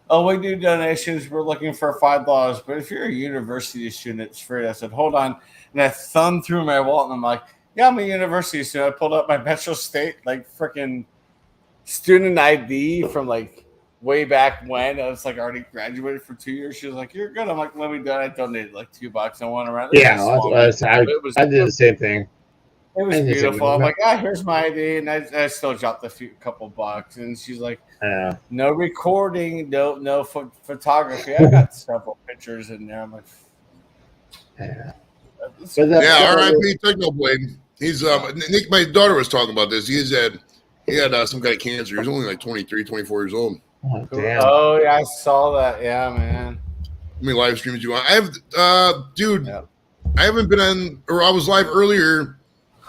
"Oh, we do donations. We're looking for $5, but if you're a university student, it's free." I said, "Hold on," and I thumbed through my wallet, and I'm like, "Yeah, I'm a university student." I pulled up my Metro State like freaking student ID from like way back when. I was like already graduated for 2 years. She was like, "You're good." I'm like, "Let me do it." I donated like $2. I went around. I did the same thing. It was beautiful. I'm like, here's my ID, and I still dropped a couple bucks. And she's like, no recording, no photography. I got several pictures in there. I'm like, R.I.P. Technoblade. He's Nick. My daughter was talking about this. He had some kind of cancer. He was only like 23, 24 years old. Oh, damn. Oh yeah, I saw that. Yeah, man. How many live streams do you want? I have, dude. Yeah. I haven't been on, or I was live earlier.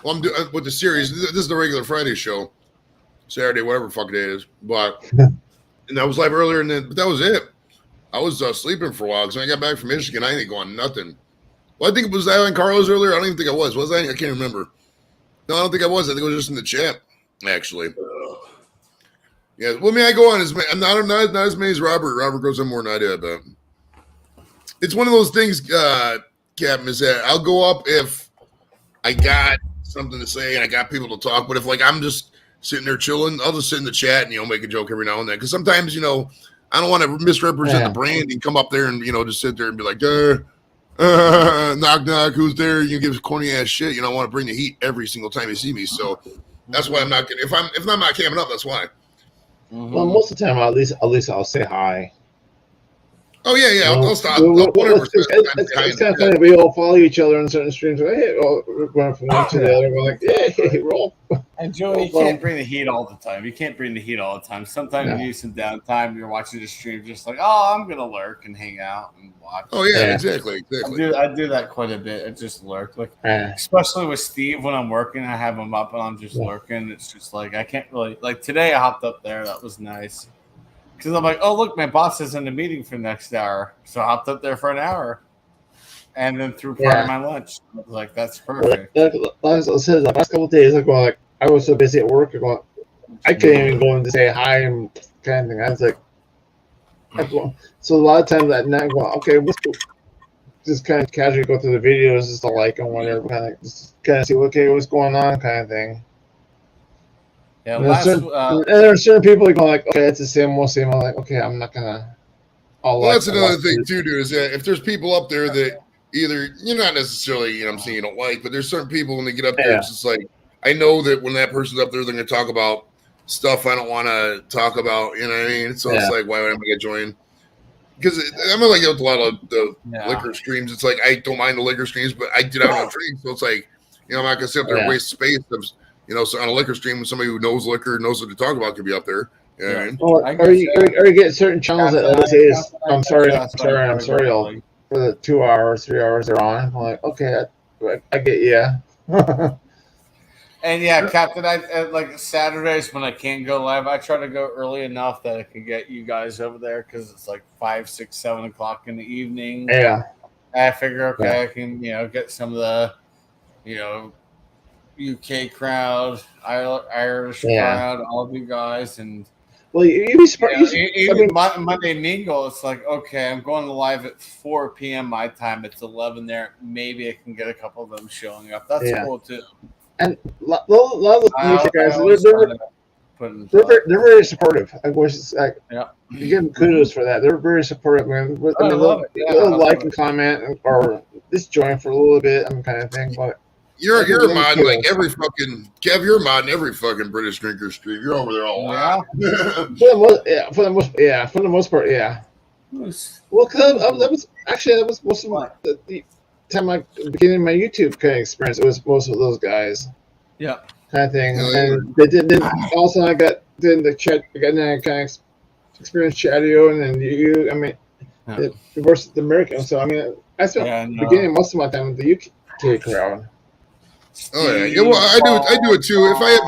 Well, I'm doing with the series. This is the regular Friday show, Saturday, whatever fuck day it is. But and I was live earlier, but that was it. I was sleeping for a while because when I got back from Michigan, I ain't going nothing. Well, I think it was I on Carlos earlier. I don't even think I was. Was I? I can't remember. No, I don't think I was. I think it was just in the chat, actually. Yeah. Well, I mean, I go on I'm not as many as Robert. Robert goes on more than I did, but it's one of those things, Captain, is that I'll go up if I got something to say and I got people to talk. But if like I'm just sitting there chilling, I'll just sit in the chat and make a joke every now and then. Because sometimes I don't want to misrepresent the brand and come up there and just sit there and be like, knock knock, who's there? You give corny ass shit. I want to bring the heat every single time you see me. So that's why I'm not gonna. If I'm not camming up, that's why. Well, most of the time, at least I'll say hi. Oh yeah. I'll stop. It's kind of funny. We all follow each other on certain streams. Like, hey, we're going from one to the other. We're like, hey, we're all. And Joey, you can't bring the heat all the time. You can't bring the heat all the time. Sometimes you need some downtime. You're watching the stream, just like, oh, I'm gonna lurk and hang out and watch. Oh yeah, exactly. I do that quite a bit. I just lurk, especially with Steve when I'm working. I have him up and I'm just lurking. It's just like I can't really like today. I hopped up there. That was nice. Because I'm like, oh, look, my boss is in the meeting for the next hour. So I hopped up there for an hour. And then threw part of my lunch. I was like, that's perfect. Like I said, the last couple of days, I was so busy at work. I couldn't even go in to say hi and kind of thing. I was like, so a lot of times at night, I'm going, okay, let's go. Just kind of casually go through the videos just to like and whatever. Just kind of see, okay, what's going on kind of thing. Yeah, and there are certain people going like, okay, it's the same, we'll see. I'm like, okay, I'm not gonna. That's another thing too, dude. Is that if there's people up there that either you're not necessarily, I'm saying you don't like, but there's certain people when they get up there, it's just like I know that when that person's up there, they're gonna talk about stuff I don't want to talk about. You know what I mean? So it's like, why would I get joined? Because I'm like with a lot of the liquor streams. It's like I don't mind the liquor streams, but I do not want to drink. So it's like, I'm not gonna sit up there and waste space. So on a liquor stream, somebody who knows liquor, knows what to talk about, could be up there. You know what I mean? Or you get certain channels that say, I'm sorry, for the 2 hours, 3 hours they're on. I'm like, okay, I get you. And yeah, Captain, I like Saturdays when I can't go live, I try to go early enough that I can get you guys over there because it's like 5, 6, 7 o'clock in the evening. Yeah. I figure, okay, I can, get some of the, UK crowd, Irish crowd, all of you guys, and you'd be surprised. Even Monday Mingle, it's like, okay, I'm going live at 4 p.m. my time. It's 11 there. Maybe I can get a couple of them showing up. That's cool too. And a lot of the UK guys, they're very supportive. I wish you give them kudos for that. They're very supportive, man. I love it. They'll like and comment or just join for a little bit and kind of thing, but. You're a mod in like every fucking Kev. You're a mod in every fucking British drinker stream. You're over there all for the most part, yeah. Well, that was most of the time I beginning my YouTube kind of experience. It was most of those guys, kind of thing. And they did. Also, I got the chat. I got that kind of experience Chatio, and then you. I mean, versus the American. So I mean, I spent beginning most of my time with the UK crowd. Oh yeah. Well, I do it too. If I have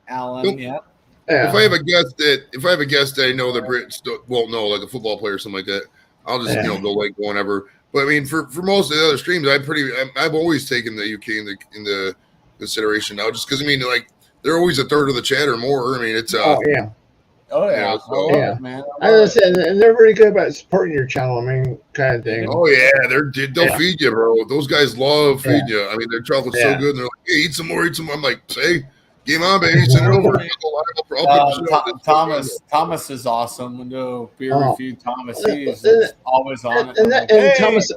Alan, if I have a guest that I know the Brits won't know, like a football player or something like that, I'll just go like whenever. But I mean, for most of the other streams, I've always taken the UK in the consideration now, just because I mean, like they're always a third of the chat or more. I mean, it's man. I understand, and they're very good about supporting your channel. I mean, kind of thing. Oh yeah, they'll feed you, bro. Those guys love feeding you. I mean, their chocolate's so good. And they're like, hey, eat some more. I'm like, hey, game on, baby. Send it over. Thomas is awesome. We do beer review. Thomas, he's always on it. And Thomas,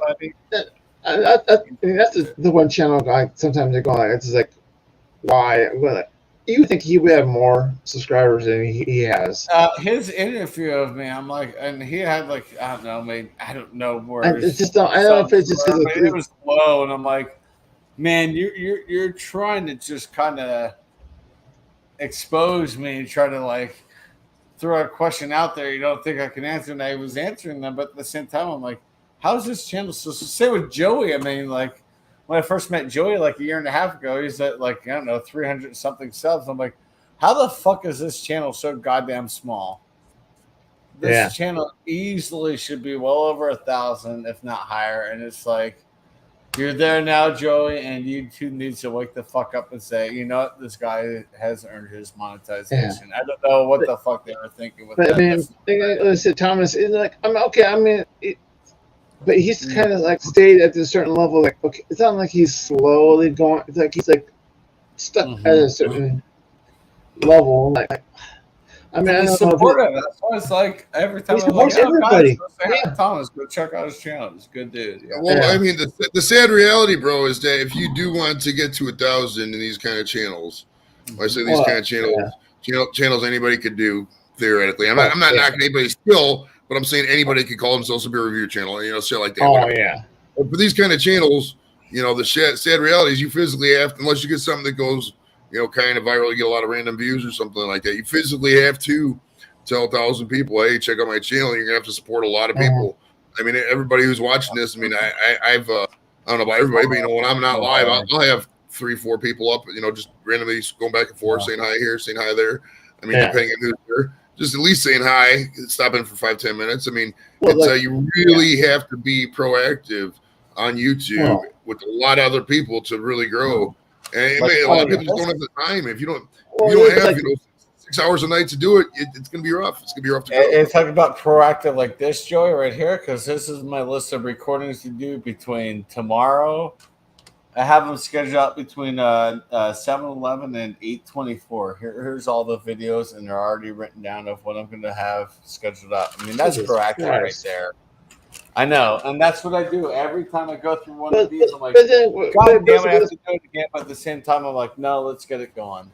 that's the one channel guy. Sometimes they go like, it's like, why? You think he would have more subscribers than he has? His interview of me, I'm like, and he had like, I don't know, I don't know where. It's just I don't know if it's just because it was low, and I'm like, man, you're trying to just kind of expose me and try to like throw a question out there you don't think I can answer, and I was answering them, but at the same time, I'm like, how's this channel? So say with Joey, I mean, like. When I first met Joey like a year and a half ago, he's at like, I don't know, 300 something subs. I'm like, how the fuck is this channel so goddamn small? This channel easily should be well over 1,000, if not higher. And it's like, you're there now, Joey, and YouTube needs to wake the fuck up and say, you know what, this guy has earned his monetization. I don't know what the fuck they were thinking with that. I mean, listen, Thomas, it's like, I'm okay. I mean, but he's kind of like stayed at a certain level. Like, okay, it's not like he's slowly going. It's like he's like stuck at a certain level. Like, I mean, I he's don't know. supportive. That's why it's like every time He I'm like, supports everybody. guys, go say hi to Thomas. Go check out his channel. He's a good dude. Yeah. Well, I mean, the sad reality, bro, is that if you do want to get to 1,000 in these kind of channels, I say these kind of channels anybody could do theoretically. I'm not knocking anybody's skill, but I'm saying anybody could call themselves a beer review channel, shit like that. Oh whatever. yeah. But for these kind of channels, the sad reality is you physically have to, unless you get something that goes, kind of viral, you get a lot of random views or something like that. You physically have to tell 1,000 people, hey, check out my channel. You're gonna have to support a lot of people. I mean, everybody who's watching this. I mean, I've I don't know about everybody, but when I'm not live, I'll have 3-4 people up, just randomly going back and forth, saying hi here, saying hi there. I mean, depending on who's there, just at least saying hi, stopping for 5-10 minutes. I mean, you really have to be proactive on YouTube with a lot of other people to really grow. And a lot of people just don't have the time. If you don't have 6 hours a night to do it, it's gonna be rough. It's gonna be rough to go. And talk about proactive like this, Joey, right here, because this is my list of recordings to do between tomorrow. I have them scheduled out between 7:11 and 8:24. Here's all the videos, and they're already written down of what I'm going to have scheduled out. I mean, that's proactive right there. I know, and that's what I do every time I go through one of these. I'm like, God damn it, I have to do it again. But at the same time, I'm like, no, let's get it going.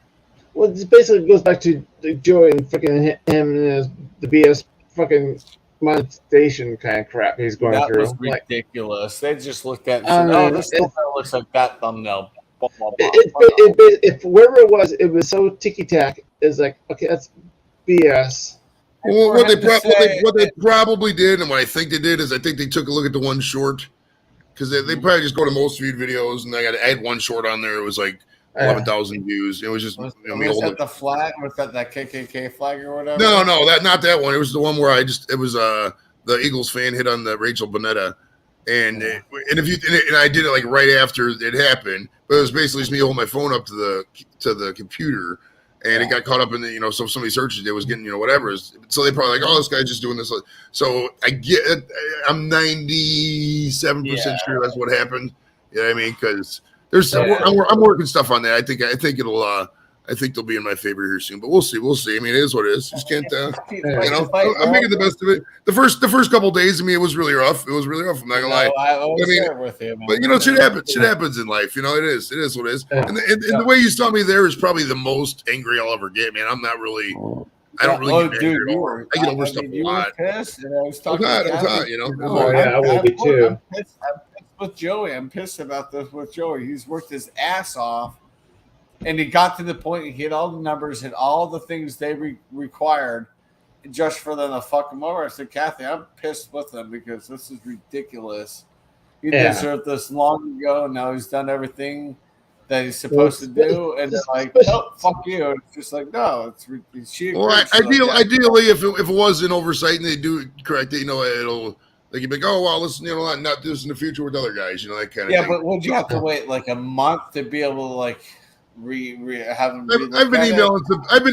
Well, it basically goes back to Joey and fucking him and the BS fucking monetization kind of crap he's going through. That was ridiculous. They just looked at it and said, this thumbnail looks like that thumbnail. Blah, blah, blah, if wherever it was so ticky-tack. It's like, okay, that's BS. Well, what they probably did, and what I think they did, is I think they took a look at the one short, because they probably just go to most viewed videos, and they got to add one short on there. It was like 11,000 views. It was just was that the flag? Was that KKK flag or whatever? No, not that one. It was the one where it was the Eagles fan hit on the Rachel Bonetta, and I did it like right after it happened. But it was basically just me holding my phone up to the computer, and it got caught up in the so if somebody searches it was getting whatever. So they probably like, oh, this guy's just doing this. So I'm 97% sure that's what happened. You know what I mean? Because I'm working stuff on that. I think I think they'll be in my favor here soon, but we'll see. I mean, it is what it is. Just can't, I'm making the best of it. The first couple of days, I mean, it was really rough. I'm not gonna lie. I mean, with you, man. But shit happens. Shit happens in life. It is. It is what it is. And the way you saw me there is probably the most angry I'll ever get, man. I'm not really. I don't really get angry at all. I get over stuff a lot. Pissed, and I was talking I will be too. I'm pissed with Joey. I'm pissed about this with Joey. He's worked his ass off. And he got to the point, he hit all the numbers and all the things they required just for them to fuck him over. I said, Kathy, I'm pissed with him because this is ridiculous. He deserved this long ago. Now he's done everything that he's supposed to do. And they're like, no, fuck you. It's just like, no, ideally, if it was an oversight and they do it correctly, it'll. Like you'd be like, oh well, listen, not do this in the future with other guys, that kind of thing. Yeah, but would you have to wait like a month to be able to like have them? I've been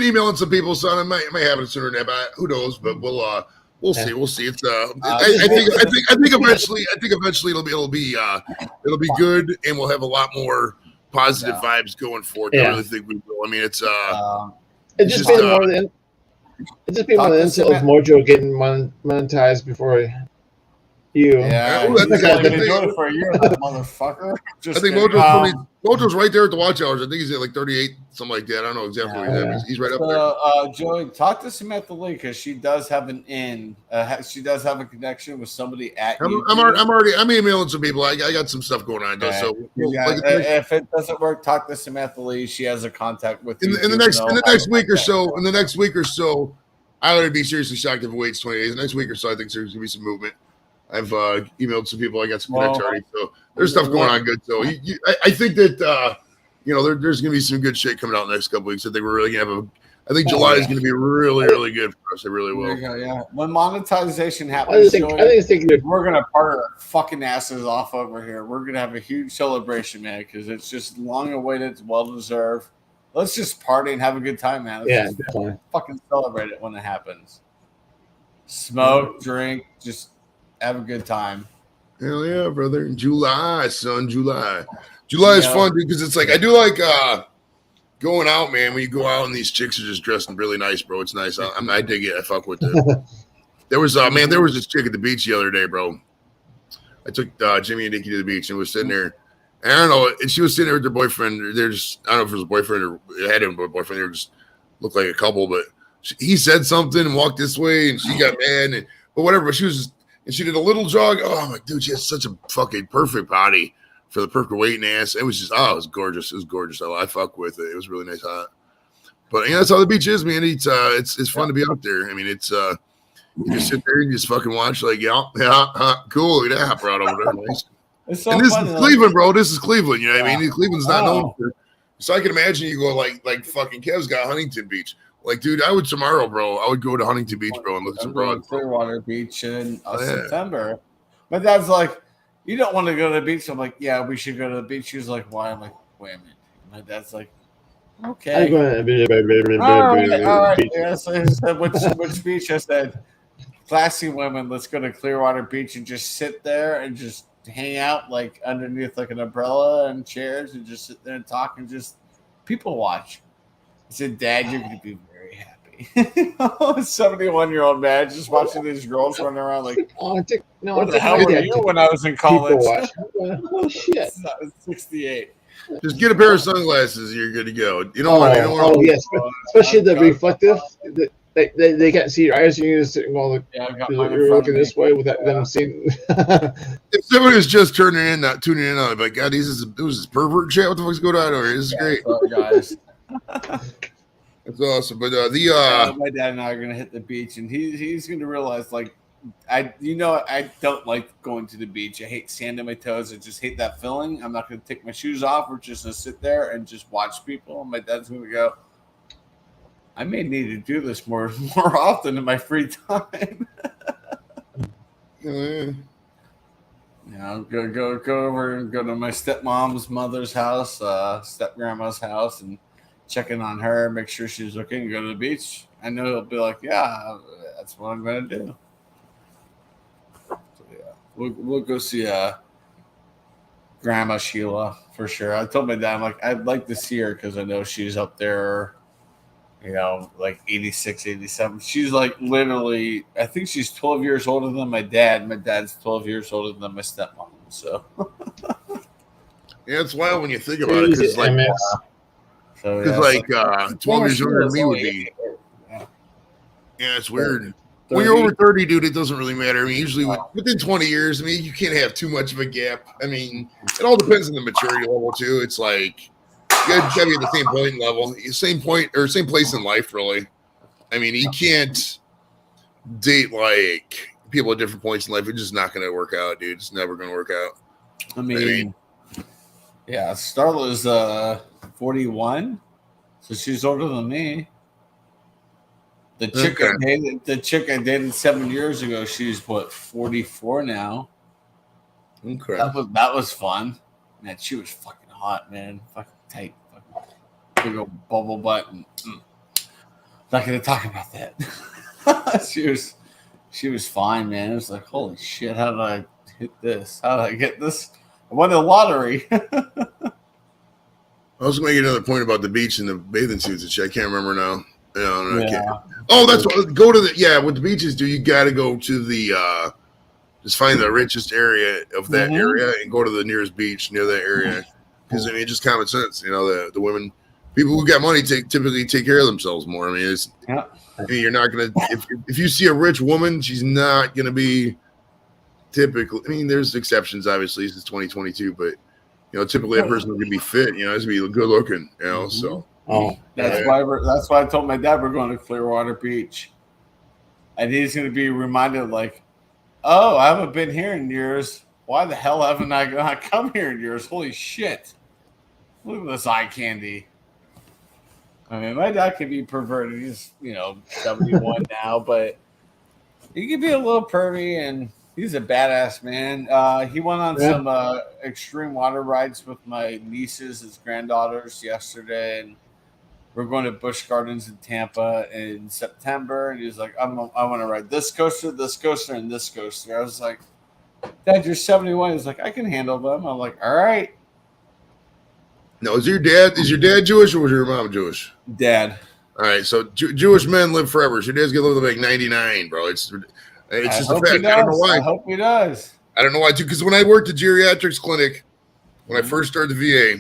emailing some people, so I might have it sooner than that, but who knows? But we'll see. We'll see. It's I think eventually it'll be good, and we'll have a lot more positive vibes going forward. I really think we will. I mean, it's just been more than. It's just been one of the incidents of Mojo getting monetized before you. Yeah, I think for a year, that motherfucker. I think Mojo's right there at the watch hours. I think he's at like 38, something like that. I don't know exactly what he's right up there. Joey, talk to Samantha Lee because she does have an in. She does have a connection with somebody at. I'm emailing some people. I got some stuff going on. So if it doesn't work, talk to Samantha Lee. She has a contact with you. In the next week or so, I would be seriously shocked if it waits 20 days. The next week or so, I think there's gonna be some movement. I've emailed some people. I got some connects already, so there's stuff going on good. So I think that there's going to be some good shit coming out in the next couple weeks. I think we're really going to have I think July is going to be really, really good for us. It really will. Yeah. When monetization happens, we're going to part our fucking asses off over here. We're going to have a huge celebration, man, because it's just long awaited. It's well deserved. Let's just party and have a good time, man. Let's definitely. Fucking celebrate it when it happens. Smoke, drink, just have a good time. Hell yeah, brother. July, son. July is fun, dude, because it's like I do like going out, man. When you go out and these chicks are just dressing really nice, bro. It's nice. I dig it. I fuck with it. There was this chick at the beach the other day, bro. I took Jimmy and Nikki to the beach and was sitting there. And I don't know, and she was sitting there with her boyfriend. They're just, I don't know if it was a boyfriend or it had him a boyfriend. They were just looked like a couple, but he said something and walked this way, and she got mad, but whatever. But she was just, and she did a little jog. Oh, I'm like, dude, she has such a fucking perfect body for the perfect weight and ass. It was just, it was gorgeous. It was gorgeous. I fuck with it. It was really nice hot. But that's how the beach is, man. It's fun to be out there. I mean, it's you just sit there and just fucking watch, like, cool. Look at that hopper out over there. Nice. It's so and this is Cleveland, bro. This is Cleveland. You know what I mean? Cleveland's not known for. So I can imagine you go like fucking Kev's got Huntington Beach. Like, dude, I would tomorrow, bro. I would go to Huntington Beach, bro, and look at some broads. Clearwater Beach in September. My dad's like, you don't want to go to the beach. I'm like, yeah, we should go to the beach. He was like, why? I'm like, wait a minute. My dad's like, okay. All right. Yeah, so he said, which beach? I said, classy women, let's go to Clearwater Beach and just sit there and just hang out like underneath like an umbrella and chairs and just sit there and talk and just people watch. I said, Dad, you're going to be very happy. 71-year-old man just watching these girls running around like, what the hell were you when I was in college? Oh, shit. I was 68. Just get a pair of sunglasses, you're good to go. You don't want to. Yes, especially the reflective. They can't see your eyes. You just sit and go like, you're looking this way without them seeing. If someone is just tuning in, on, like, God, this is pervert shit. What the fuck's going on over here? This is great, guys. That's awesome. But my dad and I are gonna hit the beach, and he's gonna realize, like, I don't like going to the beach. I hate sand on my toes. I just hate that feeling. I'm not gonna take my shoes off. We're just gonna sit there and just watch people. And my dad's gonna go, I may need to do this more often in my free time. Go over and go to my stepmom's mother's house, step grandma's house, and check in on her, make sure she's okay, and go to the beach. I know he'll be like, yeah, that's what I'm gonna do. So yeah, we'll go see Grandma Sheila for sure. I told my dad, I'm like, I'd like to see her because I know she's up there, like 86, 87. She's like literally, I think she's 12 years older than my dad. My dad's 12 years older than my stepmom. So yeah, it's wild when you think about it. Because like, 12 years younger than me would be. Yeah, it's weird. 30. When you're over 30, dude, it doesn't really matter. I mean, usually within 20 years, I mean, you can't have too much of a gap. I mean, it all depends on the maturity level too. It's like you gotta be at the same point level, same point or same place in life, really. I mean, you can't date like people at different points in life. It's just not gonna work out, dude. It's never gonna work out. I mean yeah, Starla's 41, so she's older than me. The chick I dated 7 years ago, she's 44 now. Okay. That was fun. Man, she was fucking hot, man. Fucking tight. Fucking big old bubble butt. Not gonna talk about that. She was fine, man. It was like, holy shit, how did I hit this? How did I get this? I won the lottery. I was going to make another point about the beach and the bathing suits and shit. I can't remember now. Oh, that's what. Go to what the beaches do. You got to go to the just find the richest area of that area and go to the nearest beach near that area. Because I mean, it's just common sense. The women, people who got money typically take care of themselves more. I mean, I mean, you're not gonna if you see a rich woman, she's not gonna be typically. I mean, there's exceptions, obviously. This is 2022, but typically a person gonna be fit. It's gonna be good looking. So. That's why I told my dad we're going to Clearwater Beach, and he's going to be reminded, like, oh, I haven't been here in years. Why the hell haven't I not come here in years? Holy shit! Look at this eye candy. I mean, my dad can be perverted. He's 71 now, but he can be a little pervy, and he's a badass man. He went on some extreme water rides with my nieces, his granddaughters, yesterday, and we're going to Busch Gardens in Tampa in September. And he's like, I want to ride this coaster, and this coaster. I was like, Dad, you're 71. He's like, I can handle them. I'm like, all right. No, is your dad Jewish or was your mom Jewish? Dad. All right, so Jewish men live forever. So your dad's gonna live to like 99, bro. It's just a fact. I don't know why. I hope he does. I don't know why too. Because when I worked at geriatrics clinic, when I first started the VA,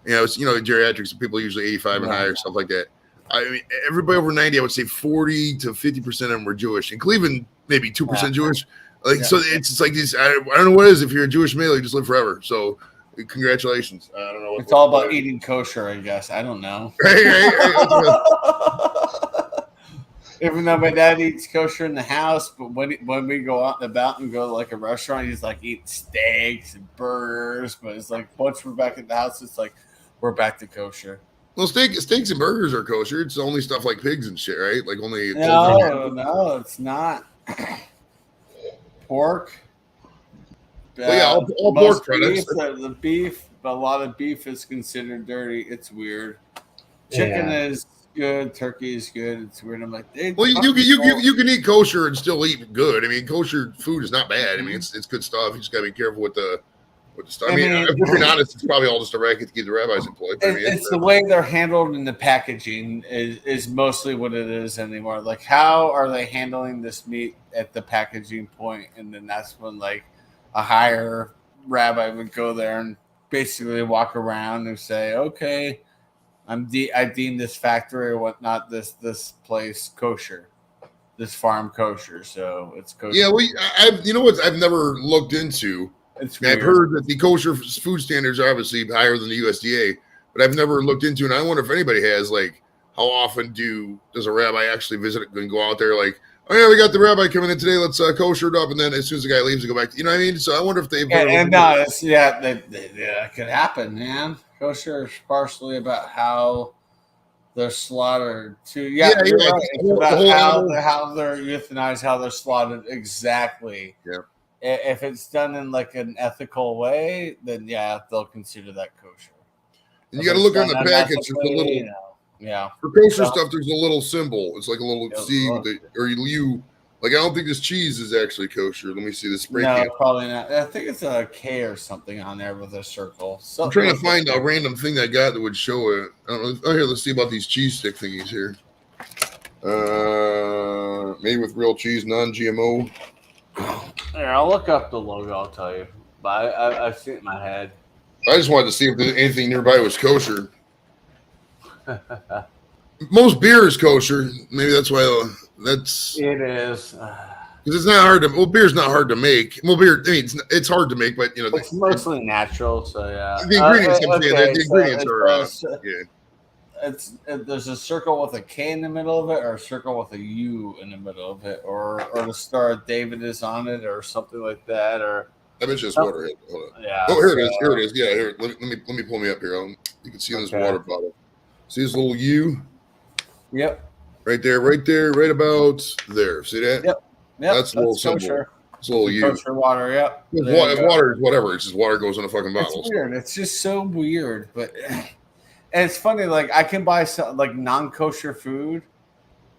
it's geriatrics people usually 85 and higher, stuff like that. I mean, everybody over 90, I would say 40 to 50% of them were Jewish, and Cleveland maybe 2% Jewish. Like so, it's like these. I don't know what it is. If you're a Jewish male, you just live forever. So, congratulations. I don't know. It's all about eating kosher, I guess. I don't know. Even though my dad eats kosher in the house, but when we go out and about and go to like a restaurant, he's like eating steaks and burgers. But it's like once we're back at the house, it's like we're back to kosher. Well, steaks and burgers are kosher. It's only stuff like pigs and shit, right? Like only. No, it's not. Pork. All pork products. The beef, but a lot of beef is considered dirty. It's weird. Chicken is good. Turkey is good. It's weird. I'm like, well, you can eat kosher and still eat good. I mean, kosher food is not bad. I mean, it's good stuff. You just gotta be careful with the stuff. I mean, if we're being honest, it's probably all just a racket to keep the rabbis employed. It's the way they're handled in the packaging is mostly what it is anymore. Like, how are they handling this meat at the packaging point? And then that's when like a higher rabbi would go there and basically walk around and say, okay, I deem this factory or whatnot, this place kosher, this farm kosher, so it's kosher. Yeah, well, I've never looked into. I've heard that the kosher food standards are obviously higher than the USDA, but I've never looked into, and I wonder if anybody has, like, how often does a rabbi actually visit and go out there like, oh yeah, we got the rabbi coming in today, let's kosher it up, and then as soon as the guy leaves, they go back to, you know what I mean? So I wonder if they've that could happen, man. Kosher is partially about how they're slaughtered too. It's about how they're euthanized, how they're slaughtered exactly. Yeah. If it's done in like an ethical way, then they'll consider that kosher. And you got to look on the package. There's a little, for kosher stuff. There's a little symbol. It's like a little C or U. Like I don't think this cheese is actually kosher. Let me see the spray can. No, probably not. I think it's a K or something on there with a circle. I'm trying to find a random thing I got that would show it. I don't know. Oh, here, let's see about these cheese stick thingies here. Made with real cheese, non-GMO. Here, I'll look up the logo. I'll tell you. But I've seen it in my head. I just wanted to see if anything nearby was kosher. Most beer is kosher. Maybe that's why it is. Because it's not hard to. Well, beer's not hard to make. Well, beer. I mean, it's hard to make, but it's mostly natural. So yeah, the ingredients. The ingredients are. There's a circle with a K in the middle of it, or a circle with a U in the middle of it, or the Star of David is on it, or something like that, or. I mentioned this water. Hold on. Yeah. Oh, here it is. Here it is. Yeah. Here. Let me pull me up here. You can see this water bottle. See this little U? Yep. Right there. Right about there. See that? Yep. That's a little symbol. It's a little U. Kosher water. Yep. Water is whatever. It's just water goes in a fucking bottle. It's weird. It's just so weird, but. And it's funny, like I can buy some like non-kosher food,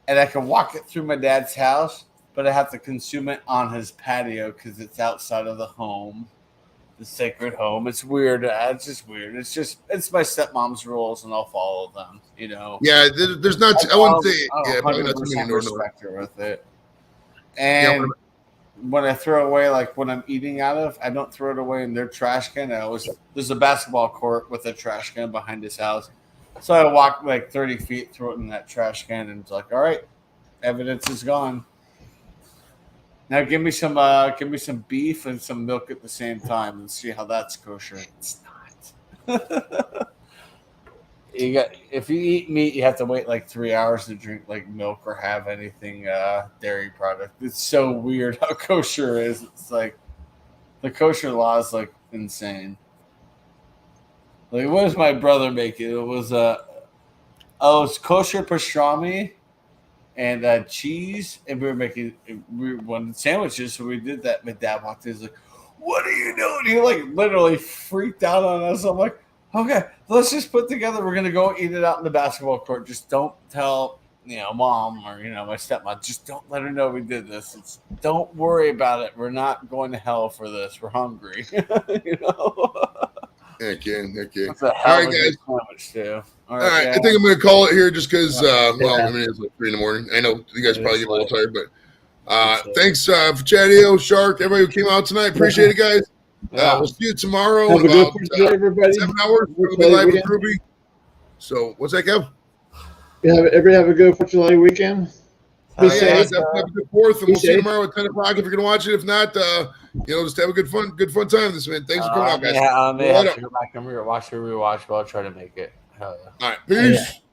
and I can walk it through my dad's house, but I have to consume it on his patio because it's outside of the home, the sacred home. It's weird. It's just weird. It's my stepmom's rules, and I'll follow them. You know. Yeah, there's not. I wouldn't say. Yeah, probably not too many respect with it. And when I throw away, like when I'm eating out of, I don't throw it away in their trash can. There's a basketball court with a trash can behind his house. So I walk like 30 feet, throw it in that trash can, and it's like, all right, evidence is gone. Now give me some beef and some milk at the same time and see how that's kosher. It's not. If you eat meat, you have to wait like 3 hours to drink like milk or have anything dairy product. It's so weird how kosher is. It's like the kosher law is like insane. Like what does my brother make it? It was it's kosher pastrami and cheese, and we wanted sandwiches, so we did that. My dad walked in, he's like, "What are you doing?" He like literally freaked out on us. I'm like, okay, let's just put together. We're gonna go eat it out in the basketball court. Just don't tell mom or my stepmom, just don't let her know we did this. Don't worry about it. We're not going to hell for this. We're hungry. Heck yeah. That's a All hell right, of a guys. good sandwich too. All right, yeah. I think I'm going to call it here just because, I mean, it's like 3 in the morning. I know you guys probably get a little tired, but thanks for Chatio, Shark, everybody who came out tonight. Appreciate it, guys. We'll see you tomorrow Have in a good about weekend, everybody. 7 hours. We'll be live with Ruby. So, what's that, Kev? Everybody have a good 4th of July weekend. Be safe. Definitely have a good 4th, and we'll see you tomorrow at 10 o'clock if you're going to watch it. If not, just have a good fun time this man. Thanks for coming out, guys. I may have to go back and watch the rewatch, but I'll try to make it. Hell yeah. All right, peace.